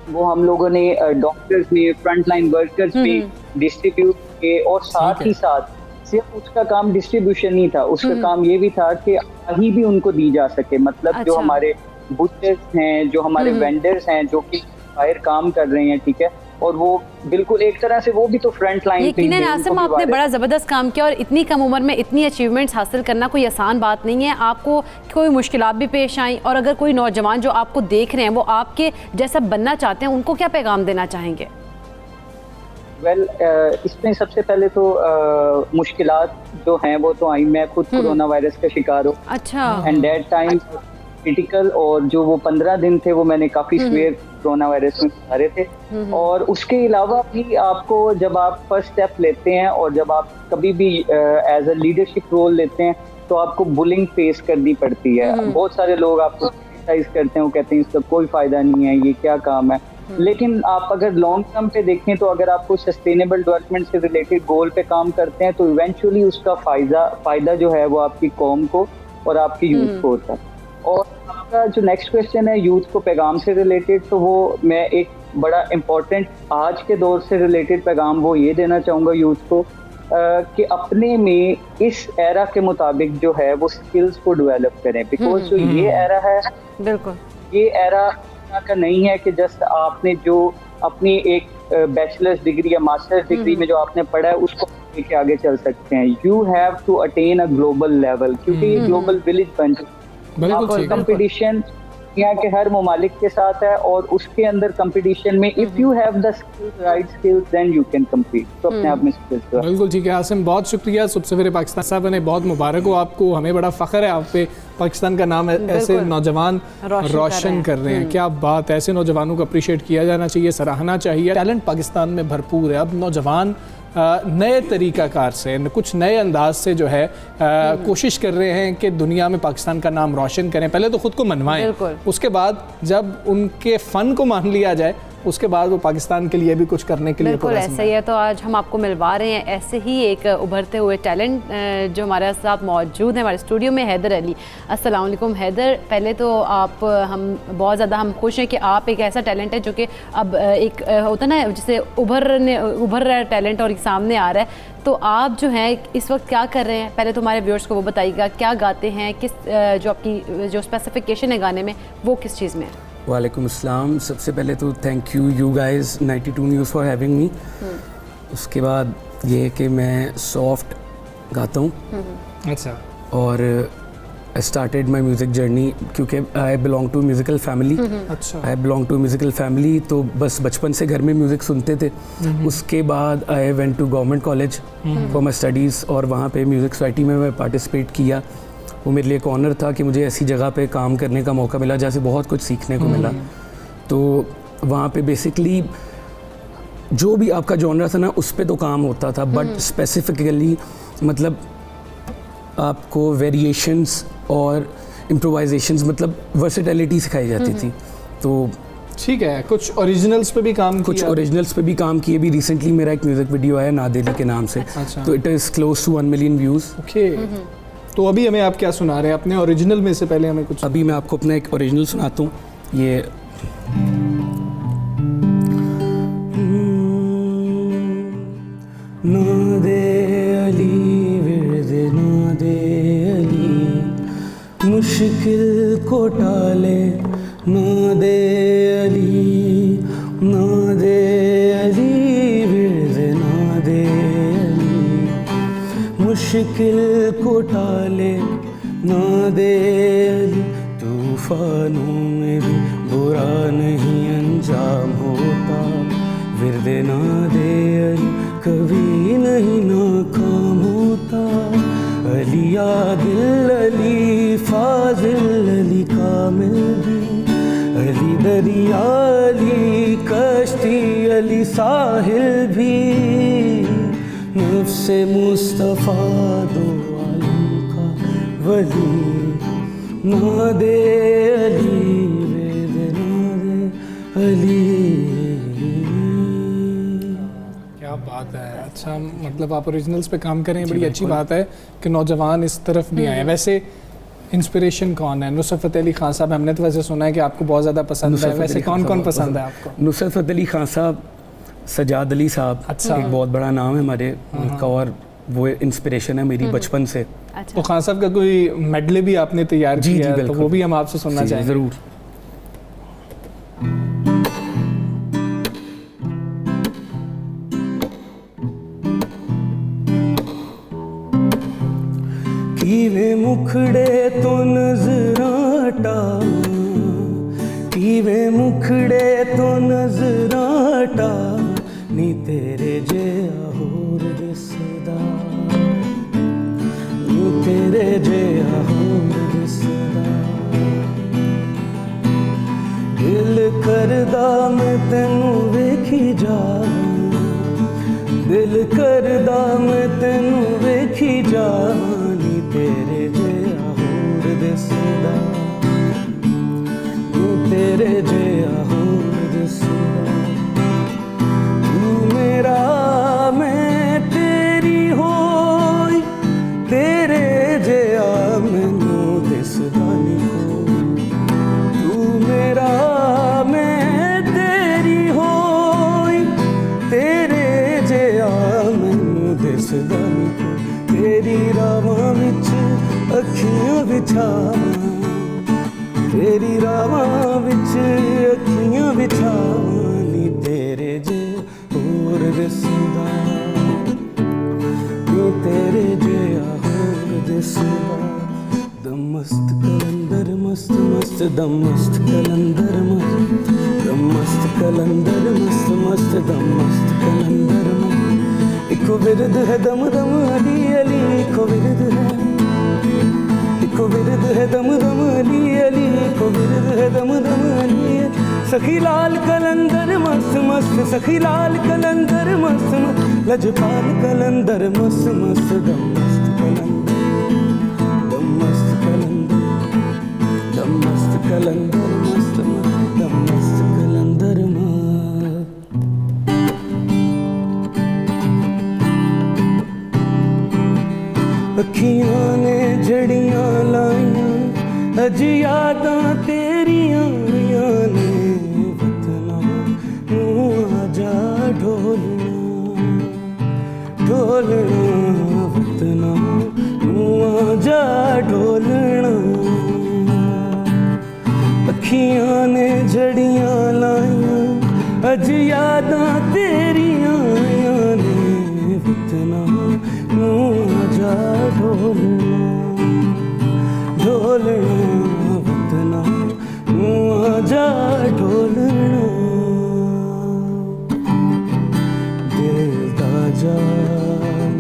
[SPEAKER 12] वो हम लोगों ने डॉक्टर्स में, फ्रंट लाइन वर्कर्स में डिस्ट्रीब्यूट किए, और साथ ही साथ सिर्फ उसका काम डिस्ट्रीब्यूशन नहीं था, उसका काम ये भी था कि आही भी उनको दी जा सके। मतलब
[SPEAKER 2] अच्छा।
[SPEAKER 12] जो हमारे बुचर्स हैं, जो हमारे वेंडर्स हैं, जो कि बाहर काम कर रहे हैं, ठीक है, और वो बिल्कुल एक तरह से वो भी तो फ्रंट लाइन।
[SPEAKER 2] यकीनन आसिम, आपने बड़ा ज़बरदस्त काम किया, और इतनी कम उम्र में इतनी अचीवमेंट्स हासिल करना कोई आसान बात नहीं है। आपको कोई मुश्किलात भी पेश आई, और अगर कोई नौजवान जो आपको देख रहे हैं वो आपके जैसा बनना चाहते हैं, उनको क्या पैगाम देना चाहेंगे?
[SPEAKER 12] वेल, इसमें सबसे पहले तो मुश्किलात जो हैं वो तो आई, मैं खुद कोरोना वायरस का शिकार हूँ।
[SPEAKER 2] अच्छा।
[SPEAKER 12] एंड दैट टाइम क्रिटिकल, और जो वो 15 दिन थे वो मैंने काफ़ी सीवियर कोरोना वायरस में गुजारे थे। और उसके अलावा भी आपको जब आप फर्स्ट स्टेप लेते हैं और जब आप कभी भी एज अ लीडरशिप रोल लेते हैं तो आपको बुलिंग फेस करनी पड़ती है। बहुत सारे लोग आपको क्रिटिसाइज करते हैं, वो कहते हैं इसका कोई फ़ायदा नहीं है, ये क्या काम है। लेकिन आप अगर लॉन्ग टर्म पे देखें तो अगर आपको सस्टेनेबल डेवलपमेंट से रिलेटेड गोल पे काम करते हैं तो इवेंचुअली उसका फ़ायदा जो है वो आपकी कौम को और आपकी यूथ को होता है। और आपका जो नेक्स्ट क्वेश्चन है यूथ को पैगाम से रिलेटेड, तो वो मैं एक बड़ा इम्पोर्टेंट आज के दौर से रिलेटेड पैगाम वो ये देना चाहूँगा यूथ को कि अपने में इस एरा के मुताबिक जो है वो स्किल्स को डेवलप करें, बिकॉज जो ये एरा है,
[SPEAKER 2] बिल्कुल ये
[SPEAKER 12] एरा का नहीं है कि जस्ट आपने जो अपनी एक बैचलर्स डिग्री या मास्टर्स डिग्री में जो आपने पढ़ा है उसको लेके आगे चल सकते हैं। You have to attain a global level, क्योंकि ये ग्लोबल विलेज बन चुका है। कंपटीशन यहाँ के हर ममालिक के साथ है, और उसके अंदर कंपटीशन में if you have the skills, right skills, then you can compete. तो अपने आप में स्किल्स।
[SPEAKER 1] बिल्कुल ठीक है आसिम, बहुत शुक्रिया। सुबह सवेरे पाकिस्तान साहब ने बहुत मुबारक हो आपको, हमें बड़ा फ़ख्र है आप पे, पाकिस्तान का नाम ऐसे नौजवान रोशन कर रहे हैं। क्या बात है, ऐसे नौजवानों को अप्रिशिएट किया जाना चाहिए, सराहना चाहिए। टैलेंट पाकिस्तान में भरपूर है। अब नौजवान नए तरीक़ाकार से, कुछ नए अंदाज से जो है कोशिश कर रहे हैं कि दुनिया में पाकिस्तान का नाम रोशन करें। पहले तो ख़ुद को मनवाएं, उसके बाद जब उनके फ़न को मान लिया जाए उसके बाद वो पाकिस्तान के लिए भी कुछ करने के लिए
[SPEAKER 2] बिल्कुल ऐसा ही है। तो आज हम आपको मिलवा रहे हैं ऐसे ही एक उभरते हुए टैलेंट जो हमारे साथ मौजूद है हमारे स्टूडियो में, हैदर अली। अस्सलाम वालेकुम हैदर, पहले तो आप हम बहुत ज़्यादा हम खुश हैं कि आप एक ऐसा टैलेंट है जो कि अब एक होता ना जैसे उभर रहा है टैलेंट और सामने आ रहा है। तो आप जो हैं इस वक्त क्या कर रहे हैं, पहले तो हमारे व्यूअर्स को वो बताइएगा, क्या गाते हैं, किस जो आपकी जो स्पेसिफिकेशन है गाने में वो किस चीज़ में है?
[SPEAKER 13] वालेकुम अस्सलाम। सबसे पहले तो thank you guys 92 news for having me. उसके बाद ये कि मैं सॉफ्ट गाता हूँ।
[SPEAKER 1] अच्छा।
[SPEAKER 13] और I started my music journey क्योंकि I belong to musical family.
[SPEAKER 1] अच्छा।
[SPEAKER 13] I belong to musical family, तो बस बचपन से घर में म्यूज़िक सुनते थे। उसके बाद I went to government college for my studies, और वहाँ पे म्यूज़िक सोसाइटी में मैं पार्टिसिपेट किया। वो मेरे लिए एक ऑनर था कि मुझे ऐसी जगह पे काम करने का मौका मिला जहाँ से बहुत कुछ सीखने को मिला। तो वहाँ पे बेसिकली जो भी आपका जॉनरा था ना उस पे तो काम होता था, बट स्पेसिफिकली मतलब आपको वेरिएशंस और इम्प्रोवाइजेशंस मतलब वर्सेटिलिटी सिखाई जाती थी। तो
[SPEAKER 1] ठीक है, कुछ ओरिजिनल्स पे भी काम
[SPEAKER 13] कुछ
[SPEAKER 1] किया?
[SPEAKER 13] ओरिजिनल्स पे भी काम किए। भी रिसेंटली मेरा एक म्यूज़िक वीडियो है नादेली के नाम से,
[SPEAKER 1] अच्छा।
[SPEAKER 13] तो it is close to 1 million views.
[SPEAKER 1] Okay, तो अभी हमें आप क्या सुना रहे हैं अपने ओरिजिनल में से? पहले हमें कुछ,
[SPEAKER 13] अभी मैं आपको अपना एक ओरिजिनल सुनाता हूँ। ये नादे अली विर्द नादे अली, मुश्किल को टाले नादे अली, नादे अली विर्द नादे अली, मुश्किल को टाले नादे अली। तूफानों में भी बुरा नहीं अंजाम होता, विर्द नादे अली कभी नहीं नाकाम होता। अली आदिल अली फाजिल अली कामिल भी, अली दरिया अली कश्ती अली साहिल भी, नफ्से मुस्तफ़ा दो आलम का वली, नादे अली वेद नादे अली।
[SPEAKER 1] क्या बात है। अच्छा, मतलब आप ओरिजिनल्स पे काम करें, बड़ी अच्छी बात है कि नौजवान इस तरफ भी आए। वैसे इंस्पिरेशन कौन है? नुसरत फ़तेह अली खान साहब, हमने तो वैसे सुना है कि आपको बहुत ज़्यादा पसंद है, वैसे कौन कौन पसंद है आपको?
[SPEAKER 13] नुसरत फ़तेह अली खान साहब, सजाद अली साहब,
[SPEAKER 1] अच्छा।
[SPEAKER 13] एक बहुत बड़ा नाम है हमारे उनका, और वो इंस्पिरेशन है मेरी बचपन से।
[SPEAKER 1] तो खान साहब का कोई मेडले भी आपने तैयार किया है, तो वो भी हम आपसे सुनना चाहेंगे।
[SPEAKER 13] ज़रूर। कीवे मुखड़े तो नजराटा, कीवे मुखड़े तो नजराटा, नी तेरे जेहा होर दिसदा, नी तेरे जेहा होर दिसदा। दिल करदा मैं तैनू वेखी जावां, दिल करदा मैं तैनू वेखी जावां, तेरे जेहा होर दिसदा, तेरे जेहा होर दिसदा। तू मेरा मैं तेरी होई, तेरे जेहा मैनू दिसदा नी कोई। तू मेरा मैं तेरी होई, तेरे जेहा मैनू दिसदा नी कोई। तेरी रावां विच अखियां बिछावां, तेरी रावां विच अखियां बिछावां, नी तेरे जे होर दिसदा, नी तेरे जे होर दिसदा। दम मस्त कलंदर मस्त मस्त, दम मस्त कलंदर मस्त, दम मस्त कलंदर मस्त मस्त, दम मस्त कलंदर मस्त। इको विरद है दम दम अली अली, इको विरद है, इको विरद है दम दम अली अली, इको विरद है दम दम अली। सखी लाल कलंदर मस्त मस्त, सखी लाल कलंदर मस्त मस्त, लजपाल कलंदर मस्त मस्त, दम मस्त कलंदर, दम मस्त कलंदर, दम मस्त कलंदर मस्त मस्त, दम मस्त कलंदर मस्त। अखियां ने जड़ियां लाइयां, अज यादां तेरियां आइयां ने, वतना नू आजा ढोलना, ढोलना वतना नू आजा ढोलना। अखियां ने जड़ियां लाइयां, अज यादां तेरियां आइयां ने, वतना नू आजा ढोलना, ढोलना वतना नू आजा ढोलना। दिल दा जान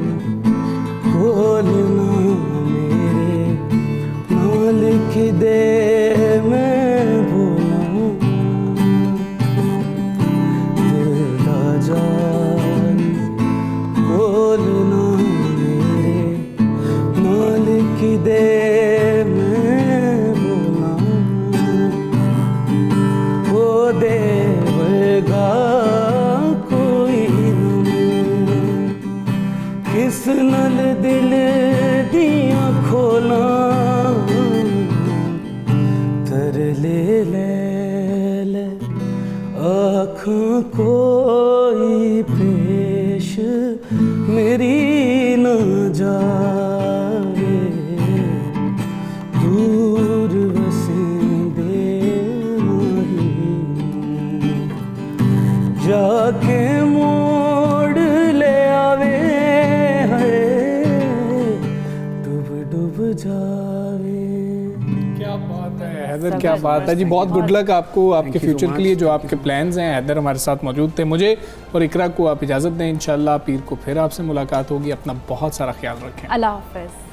[SPEAKER 13] खोलना मेरे नाल लिख दे, मैं बोला दिल दा जान खोलना मेरे नाल लिख दे, मैं बोला ओ दे जावे दूर वसेंदे माही जाके मोड़ ले आवे है डूब डूब जावे।
[SPEAKER 1] क्या बात है हैदर, क्या बात है जी। बहुत गुड लक आपको आपके फ्यूचर के लिए, जो आपके प्लान्स हैं। हैदर हमारे साथ मौजूद थे। मुझे और इकरा को आप इजाज़त दें, इंशाल्लाह पीर को फिर आपसे मुलाकात होगी। अपना बहुत सारा ख्याल रखें।
[SPEAKER 2] अल्लाह हाफ़िज़।